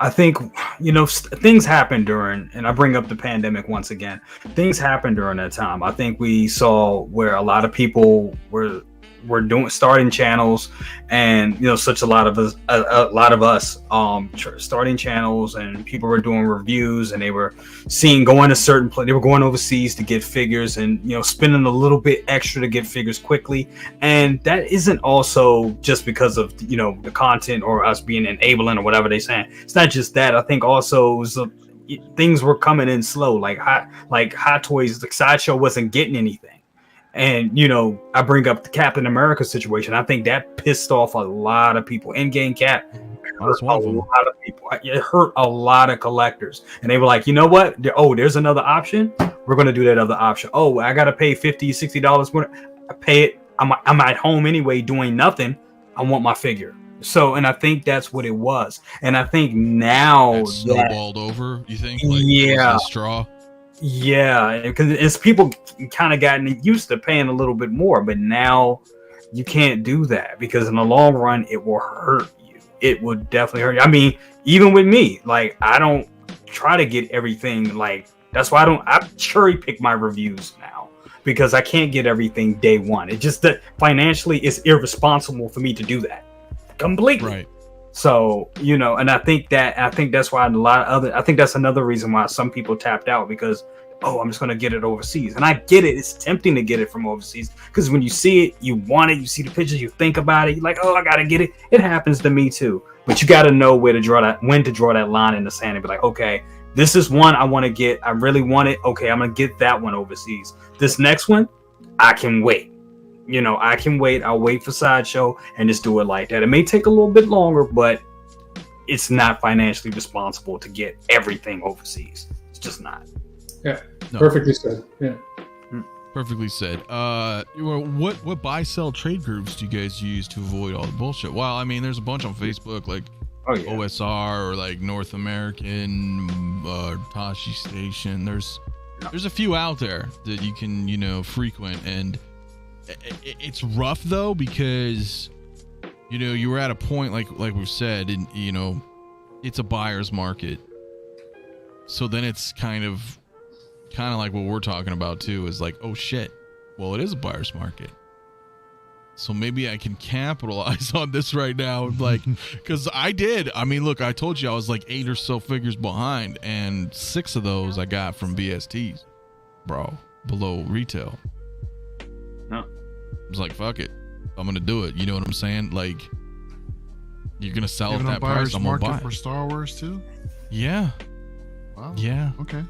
I think, you know, things happen during, and I bring up the pandemic once again, things happened during that time. I think we saw where a lot of people were were starting channels, and such a lot of us starting channels, and people were doing reviews, and they were going to certain they were going overseas to get figures, and spending a little bit extra to get figures quickly. And that isn't also just because of the content or us being enabling or whatever they're saying. It's not just that. I think also it was things were coming in slow, like Hot Toys, the Sideshow wasn't getting anything. And I bring up the Captain America situation. I think that pissed off a lot of people. In-game Cap hurt a lot of people. It hurt a lot of collectors, and they were like, you know what? Oh, there's another option. We're gonna do that other option. Oh, I gotta pay $50-$60. I pay it. I'm at home anyway doing nothing. I want my figure. So, and I think that's what it was. And I think now that snowballed over, you think? Like, yeah. Straw? Yeah, because it's people kind of gotten used to paying a little bit more, but now you can't do that, because in the long run, it will hurt you. It will definitely hurt you. I mean, even with me, like, I don't try to get everything, like, that's why I cherry pick my reviews now, because I can't get everything day one. It just that financially it's irresponsible for me to do that completely. Right. So, and I think that's why I think that's another reason why some people tapped out, because, oh, I'm just going to get it overseas. And I get it. It's tempting to get it from overseas, because when you see it, you want it, you see the pictures, you think about it, you're like, oh, I got to get it. It happens to me too. But you got to know when to draw that line in the sand and be like, okay, this is one I want to get. I really want it. Okay, I'm going to get that one overseas. This next one, I can wait. I can wait. I'll wait for Sideshow and just do it like that. It may take a little bit longer, but it's not financially responsible to get everything overseas. It's just not. Yeah, no. Perfectly said. Yeah, perfectly said. What buy-sell trade groups do you guys use to avoid all the bullshit? Well, I mean, there's a bunch on Facebook, like OSR or like North American, Tashi Station. There's a few out there that you can frequent, and it's rough though, because you were at a point like we've said, and it's a buyer's market, so then it's kind of like what we're talking about too, is like, oh shit, well, it is a buyer's market, so maybe I can capitalize on this right now, like, because I mean, look, I told you I was like 8 or so figures behind, and 6 of those I got from BSTs, bro, below retail. I was like, fuck it, I'm gonna do it. You know what I'm saying? Like, you're gonna sell at that price, I'm gonna buy it. For Star Wars too? Yeah. Wow. Yeah. Okay.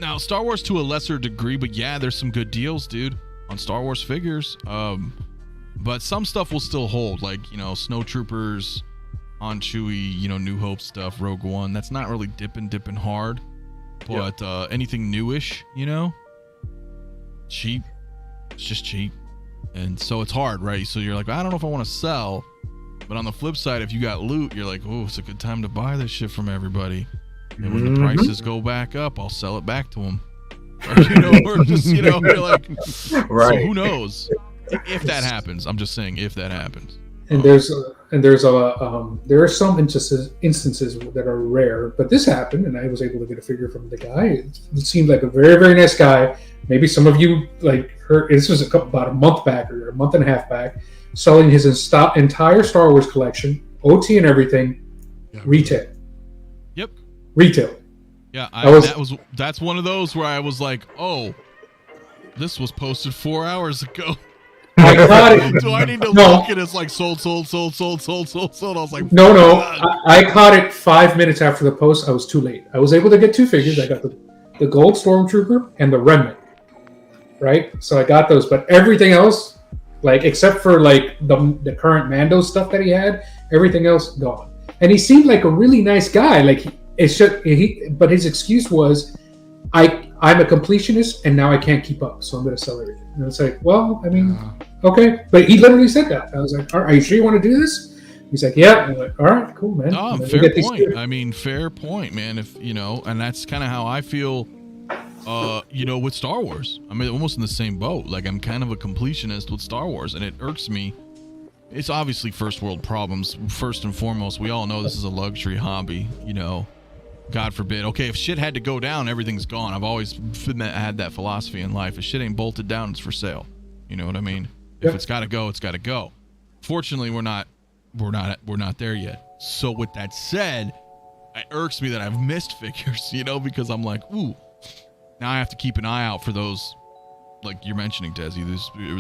Now Star Wars to a lesser degree, but yeah, there's some good deals, dude, on Star Wars figures. But some stuff will still hold, like Snow Troopers, on Chewie, New Hope stuff, Rogue One. That's not really dipping hard, but anything newish, cheap. It's just cheap. And so it's hard, right? So you're like, I don't know if I want to sell, but on the flip side, if you got loot, you're like, oh, it's a good time to buy this shit from everybody. And when the prices go back up, I'll sell it back to them. Or just, you're like, right. So who knows if that happens? I'm just saying, if that happens. And there are some instances that are rare, but this happened, and I was able to get a figure from the guy. It seemed like a very, very nice guy. Maybe some of you heard. This was about a month back or a month and a half back, selling his entire Star Wars collection, OT and everything, retail. Yep. Retail. Yeah, that's one of those where I was like, oh, this was posted 4 hours ago. I caught it. Do I need to look at it? It's like sold. I was like, no. I caught it 5 minutes after the post. I was too late. I was able to get 2 figures. I got the gold Stormtrooper and the Remnant. Right? So I got those, but everything else, except for the current Mando stuff that he had, everything else gone. And he seemed like a really nice guy. But his excuse was, I'm a completionist and now I can't keep up, so I'm going to sell everything. And it's like, well, I mean, okay. But he literally said that. I was like, are you sure you want to do this? He's like, yeah. I'm like, all right, cool, man. Oh, fair point. I mean, fair point, man. If and that's kind of how I feel, with Star Wars. I mean, almost in the same boat. Like, I'm kind of a completionist with Star Wars, and it irks me. It's obviously first world problems. First and foremost, we all know this is a luxury hobby, God forbid. Okay, if shit had to go down, everything's gone. I've always had that philosophy in life. If shit ain't bolted down, it's for sale. You know what I mean? If it's got to go, it's got to go. Fortunately, we're not there yet. So with that said, it irks me that I've missed figures, because I'm like, ooh, now I have to keep an eye out for those, like you're mentioning, Desi.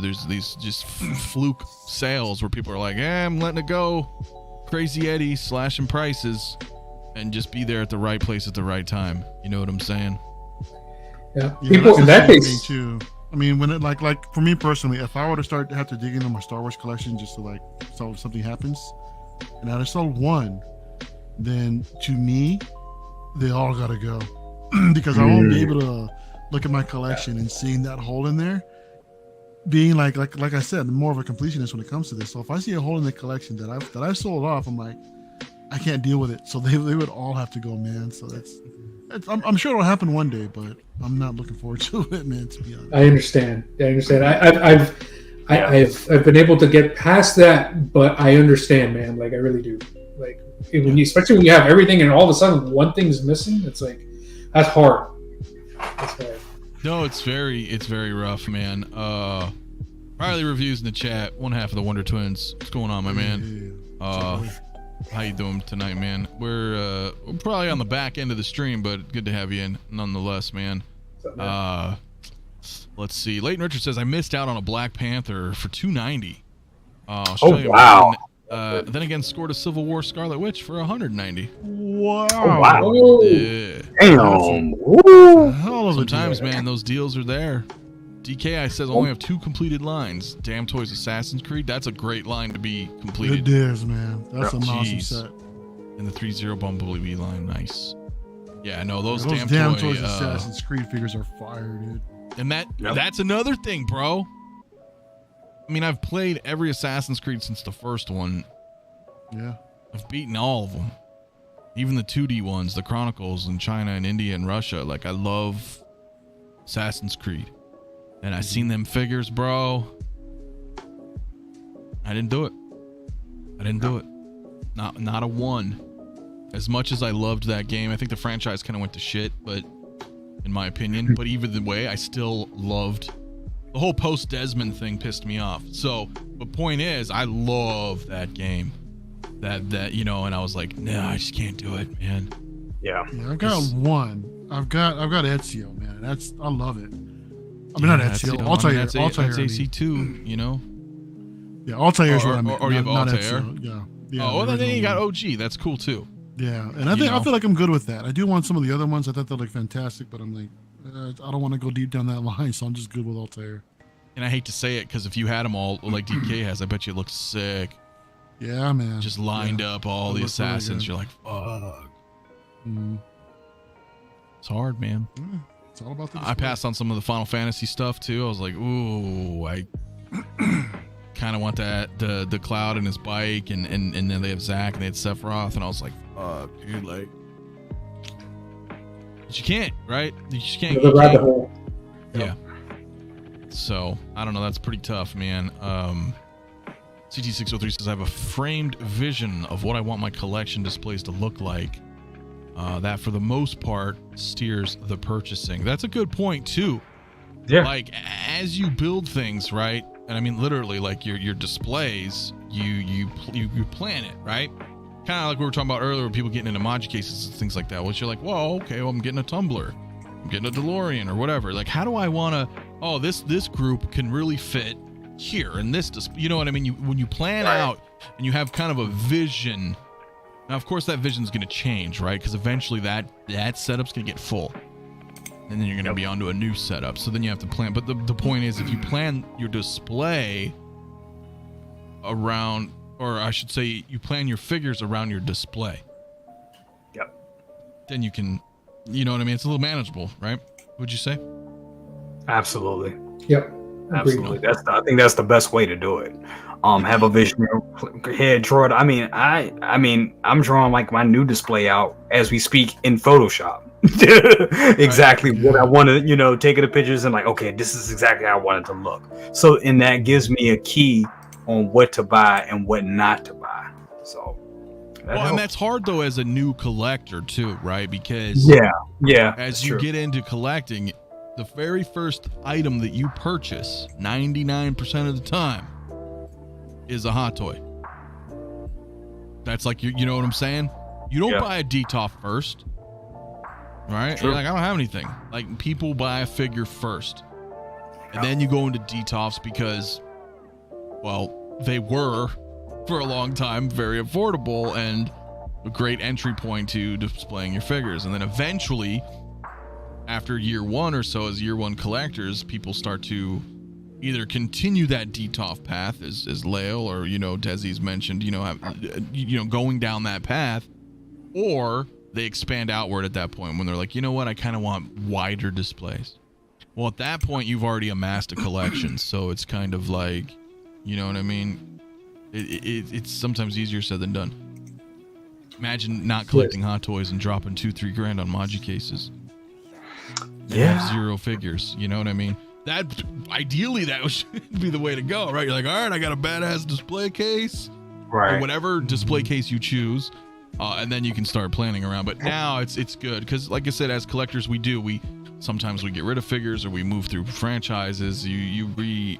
There's these just fluke sales where people are like, I'm letting it go. Crazy Eddie slashing prices, and just be there at the right place at the right time. You know what I'm saying? Yeah. People in that case too. I mean, when it like for me personally, if I were to have to dig into my Star Wars collection just to so if something happens, and I sold one, then to me, they all gotta go because I won't be able to look at my collection and seeing that hole in there, being like I said, more of a completionist when it comes to this. So if I see a hole in the collection that I've sold off, I'm like, I can't deal with it. So they would all have to go, man. So I'm sure it'll happen one day, but I'm not looking forward to it, man. To be honest, I understand. I've been able to get past that, but I understand, man. Like I really do. Like especially when you have everything and all of a sudden one thing's missing, it's like that's hard. That's hard. No, it's very rough, man. Riley reviews in the chat. One half of the Wonder Twins. What's going on, my man? How you doing tonight, man? We're probably on the back end of the stream, but good to have you in nonetheless, man. Let's see. Leighton Richard says I missed out on a Black Panther for $290. Wow. Then again, scored a Civil War Scarlet Witch for $190. Wow. Oh, wow. Yeah. Damn. Sometimes, man, those deals are there. DKI says I only have 2 completed lines. Damn Toys Assassin's Creed. That's a great line to be completed. It is, man. That's an awesome set. And the 3-0 Bumblebee line, nice. Yeah, no, those damn Toys Assassin's Creed figures are fire, dude. And that's another thing, bro. I mean, I've played every Assassin's Creed since the first one. Yeah. I've beaten all of them. Even the 2D ones, the Chronicles in China and India and Russia. Like, I love Assassin's Creed. And I seen them figures, bro. I didn't do it. Not a one. As much as I loved that game, I think the franchise kind of went to shit, but in my opinion, but either way, I still loved the whole post-Desmond thing. Pissed me off. So the point is, I love that game. That and I was like, no, I just can't do it, man. Yeah. I've got one. I've got Ezio, man. I love it. I mean, not Ezio. Altair. That's AC2, Yeah, Altair is what I mean. Or you have Altair. Yeah. Oh, well, then you got OG. That's cool too. Yeah, and I feel like I'm good with that. I do want some of the other ones. I thought they looked fantastic, but I'm like, I don't want to go deep down that line, so I'm just good with Altair. And I hate to say it, because if you had them all like DK has, I bet you it looks sick. Yeah, man. Just lined up all the assassins. You're like, fuck. It's hard, man. Yeah, it's all about the I passed on some of the Final Fantasy stuff too. I was like, ooh, I kind of want the Cloud and his bike, and then they have Zack and they had Sephiroth, and I was like, fuck, dude, like, but you can't, right? You just can't. The rabbit hole. Yeah. So I don't know. That's pretty tough, man. CT603 says I have a framed vision of what I want my collection displays to look like. That for the most part steers the purchasing. That's a good point too. Yeah. Like as you build things, right? And I mean literally, like your displays, you plan it, right? Kind of like we were talking about earlier, with people getting into 𝗦𝗢 cases and things like that. Which you're like, well, okay, well, I'm getting a tumbler, I'm getting a DeLorean or whatever. Like, how do I want to? Oh, this group can really fit here and this. You know what I mean? When you plan out and you have kind of a vision. Now, of course, that vision's going to change, right? Because eventually that setup's going to get full. And then you're going to be onto a new setup. So then you have to plan. But the point is, if you plan your display around, or I should say, you plan your figures around your display. Yep. Then you can, you know what I mean? It's a little manageable, right? Would you say? Absolutely. Yep. Absolutely. I think that's the best way to do it. Have a vision head, draw it. I mean, I'm drawing like my new display out as we speak in Photoshop. Exactly what I want to, taking the pictures and like, okay, this is exactly how I want it to look. So, and that gives me a key on what to buy and what not to buy. So, and that's hard though as a new collector too, right? Because yeah, as you get into collecting, the very first item that you purchase, 99% of the time, is a hot toy. That's like, you know what I'm saying? You don't buy a Detolf first, right? You're like, I don't have anything. Like, people buy a figure first, and then you go into Detolfs because, well, they were for a long time very affordable and a great entry point to displaying your figures. And then eventually, after year one or so, as year one collectors, people start to either continue that Detolf path, as Lale or, you know, Desi's mentioned, you know, going down that path, or they expand outward at that point when they're like, you know what, I kind of want wider displays. Well, at that point, you've already amassed a collection, so it's kind of like, you know what I mean? It's sometimes easier said than done. Imagine not collecting hot toys and dropping $2-3 grand on 𝗦𝗢𝗠𝗘 cases. Have 0 figures, you know what I mean? That ideally that should be the way to go, right? You're like, all right, I got a badass display case, right? Or whatever display case you choose, and then you can start planning around. But now it's good because, like I said, as collectors, we sometimes we get rid of figures or we move through franchises. You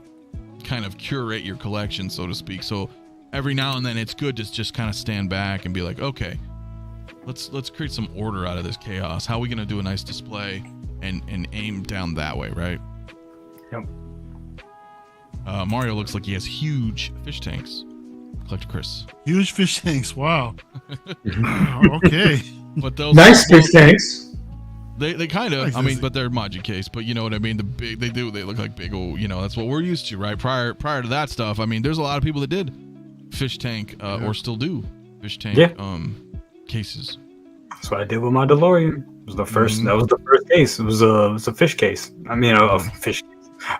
kind of curate your collection, so to speak. So every now and then it's good to just kind of stand back and be like, okay, let's create some order out of this chaos. How are we gonna do a nice display and aim down that way, right? Yep. Mario looks like he has huge fish tanks. Collector Chris. Huge fish tanks. Wow. Okay. But those nice fish tanks. They kind of, Like I mean, this. but they're 𝗦𝗢𝗢𝗖𝗎 case. But you know what I mean. They look like big old. You know, that's what we're used to, right? Prior to that stuff, I mean, there's a lot of people that did fish tank or still do fish tank cases. That's what I did with my DeLorean. It was the first. That was the first case. It was a fish case. I mean, a fish case.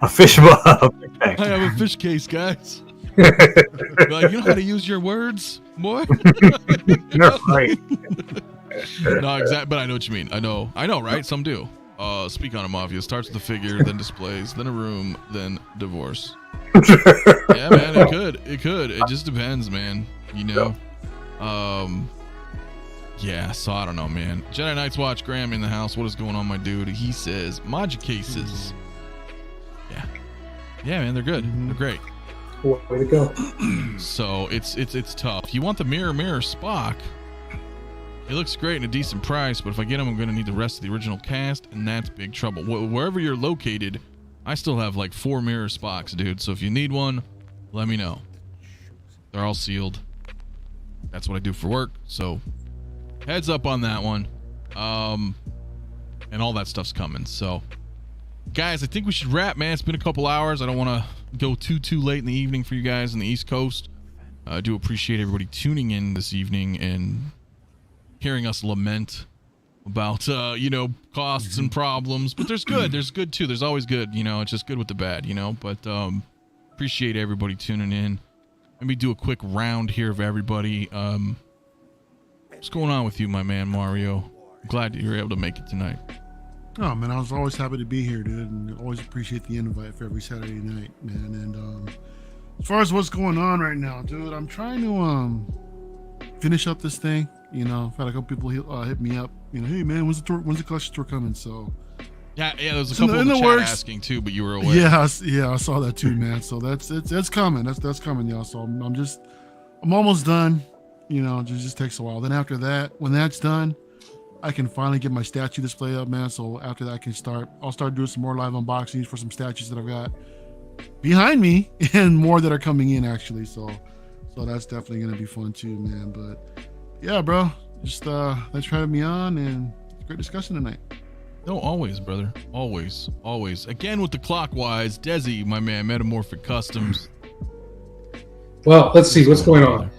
A fish tank. I have a fish case, guys. Like, you know how to use your words, boy. No, right. No, exactly. But I know what you mean. I know, right? Some do. Speak on a Mafia. Starts with a figure, then displays, then a room, then divorce. Yeah, man. It could. It just depends, man. You know. Yeah. So I don't know, man. Jedi Knights Watch Graham in the house. What is going on, my dude? He says 𝗦𝗢𝗢𝗖𝗎 cases. Yeah, man. They're good. They're great. Way to go. So it's tough. You want the mirror Spock. It looks great and a decent price, but if I get him, I'm going to need the rest of the original cast, and that's big trouble. Wherever you're located, I still have like 4 mirror Spocks, dude. So if you need one, let me know. They're all sealed. That's what I do for work. So heads up on that one. And all that stuff's coming. So guys, I think we should wrap, man. It's been a couple hours. I don't want to go too late in the evening for you guys in the East Coast. I do appreciate everybody tuning in this evening and hearing us lament about you know, costs and problems, but there's good too. There's always good, you know. It's just good with the bad, you know. But appreciate everybody tuning in. Let me do a quick round here of everybody. What's going on with you, my man Mario? Glad that you were able to make it tonight. Oh man, I was always happy to be here, dude, and always appreciate the invite for every Saturday night, man. And as far as what's going on right now, dude, I'm trying to finish up this thing. You know, I've had a couple people hit me up. You know, hey man, when's the collection tour coming? So yeah, there's a couple in the chat works. Asking too, but you were away. Yeah, I saw that too, man. So that's coming. That's coming, y'all. So I'm almost done. You know, it just takes a while. Then after that, when that's done, I can finally get my statue display up, man. So after that, I'll start doing some more live unboxings for some statues that I've got behind me and more that are coming in actually. So that's definitely gonna be fun too, man. But yeah, bro, just thanks for having me on, and great discussion tonight. No, always, brother. Always. Again with the clockwise, Desi, my man, Metamorphic Customs. Well, let's see what's going on.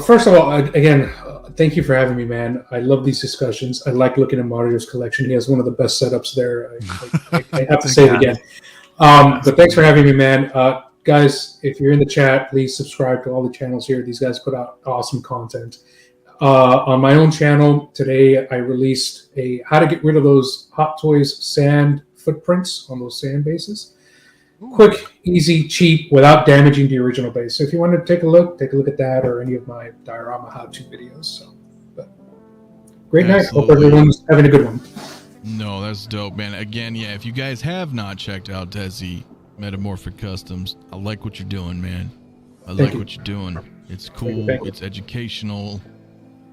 First of all, again, thank you for having me, man. I love these discussions. I like looking at Mario's collection. He has one of the best setups there. I have to say it again. But thanks for having me, man. Guys, if you're in the chat, please subscribe to all the channels here. These guys put out awesome content. On my own channel today, I released how to get rid of those Hot Toys sand footprints on those sand bases. Quick, easy, cheap, without damaging the original base. So if you want to take a look at that or any of my diorama how-to videos. So, but great night. Hope everyone's having a good one. No, that's dope, man. Again, yeah, if you guys have not checked out Desi Metamorphic Customs, I like what you're doing, man. I like what you're doing. It's cool. Thank you. It's educational.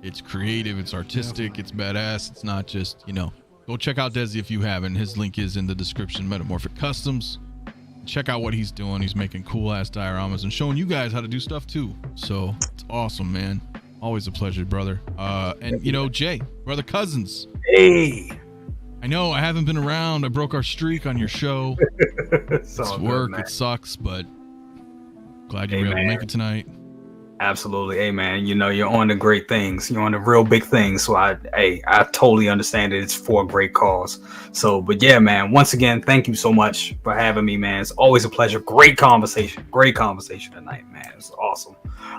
It's creative. It's artistic. It's badass. It's not just, you know, go check out Desi if you haven't. His link is in the description, Metamorphic Customs. Check out what he's doing. He's making cool ass dioramas and showing you guys how to do stuff too. So it's awesome, man. Always a pleasure, brother. And you know, Jay, brother cousins. Hey. I know I haven't been around. I broke our streak on your show. It's It's work. It sucks, but glad you were able to make it tonight. Absolutely. Hey, man, you know, you're on the great things. You're on the real big things. So I totally understand that it's for a great cause. So, but yeah, man, once again, thank you so much for having me, man. It's always a pleasure. Great conversation tonight, man. It's awesome.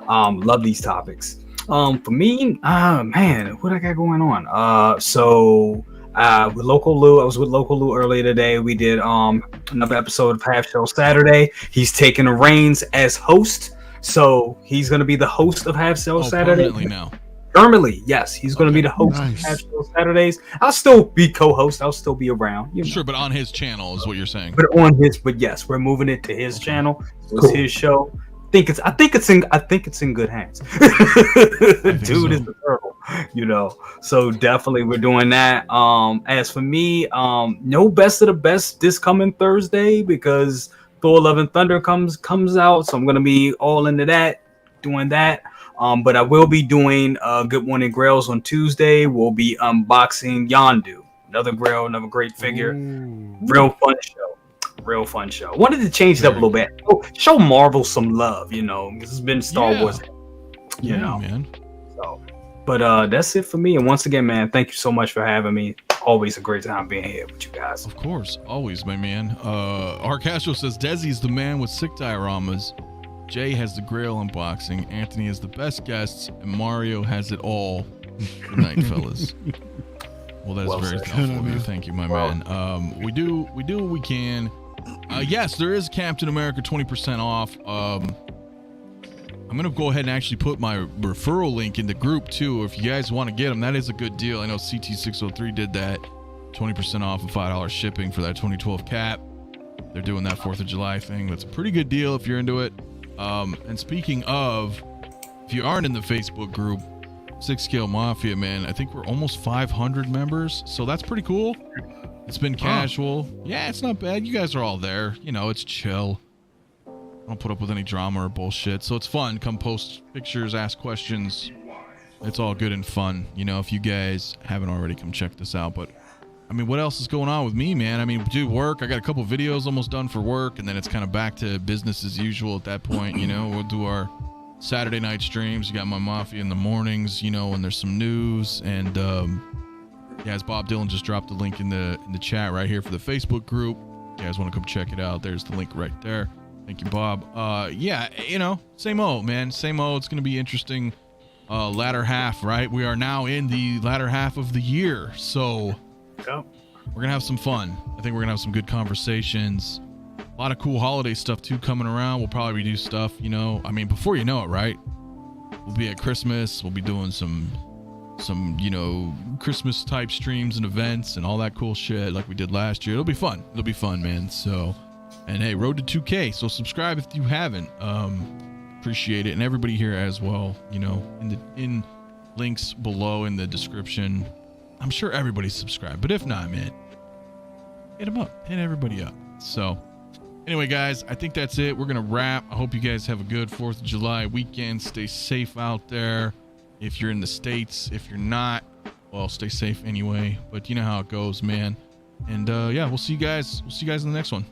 Love these topics. For me, man, what I got going on? With Local Lou, I was with Local Lou earlier today. We did another episode of Half Show Saturday. He's taking the reins as host. So he's going to be the host of Half Show Saturday. Permanently now. Permanently, yes. He's going to be the host of Half Show Saturdays. I'll still be co-host. I'll still be around. You know. Sure, but on his channel is what you're saying. But yes, we're moving it to his channel. So it's his show. I think it's in good hands. Dude is the turtle, you know. So definitely we're doing that. As for me, no Best of the Best this coming Thursday because Thor: Love and Thunder comes out, so I'm gonna be all into that, doing that. But I will be doing Good Morning Grails on Tuesday. We'll be unboxing Yondu, another Grail, another great figure. Real fun show. Wanted to change it up a little bit. Show Marvel some love, you know. This has been Star Wars, you know. Man. So, but that's it for me. And once again, man, thank you so much for having me. Always a great time being here with you guys. Of course, always, my man. Arcastro says Desi's the man with sick dioramas. Jay has the Grail unboxing. Anthony has the best guests, and Mario has it all. Good night, fellas. Well, that's very thoughtful of you. Thank you, my man. We do what we can. Yes, there is Captain America 20% off. I'm gonna go ahead and actually put my referral link in the group too. If you guys want to get them, that is a good deal. I know CT603 did that. 20% off and $5 shipping for that 2012 cap. They're doing that 4th of July thing. That's a pretty good deal if you're into it. And speaking of, if you aren't in the Facebook group, 6 Scale Mafia, man, I think we're almost 500 members. So that's pretty cool. It's been casual. Yeah, it's not bad. You guys are all there. You know, it's chill. I don't put up with any drama or bullshit. So it's fun. Come post pictures, ask questions. It's all good and fun. You know, if you guys haven't already, come check this out. But I mean, what else is going on with me, man? I mean, do work. I got a couple videos almost done for work, and then it's kind of back to business as usual at that point. You know, we'll do our Saturday night streams. You got my Mafia in the mornings, you know, when there's some news. And yeah, as Bob Dylan just dropped the link in the chat right here for the Facebook group. You guys want to come check it out? There's the link right there. Thank you, Bob. Yeah, you know, same old, man. Same old. It's going to be interesting latter half, right? We are now in the latter half of the year. So we're going to have some fun. I think we're going to have some good conversations. A lot of cool holiday stuff, too, coming around. We'll probably do stuff, you know. I mean, before you know it, right? We'll be at Christmas. We'll be doing some you know, Christmas type streams and events and all that cool shit like we did last year. It'll be fun. It'll be fun, man. So, and hey, road to 2K. So subscribe if you haven't. Appreciate it. And everybody here as well, you know, in links below in the description. I'm sure everybody's subscribed, but if not, man, hit them up. Hit everybody up. So anyway, guys, I think that's it. We're going to wrap. I hope you guys have a good 4th of July weekend. Stay safe out there. If you're in the States, if you're not, well, stay safe anyway. But you know how it goes, man. And yeah, we'll see you guys. We'll see you guys in the next one.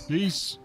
Peace.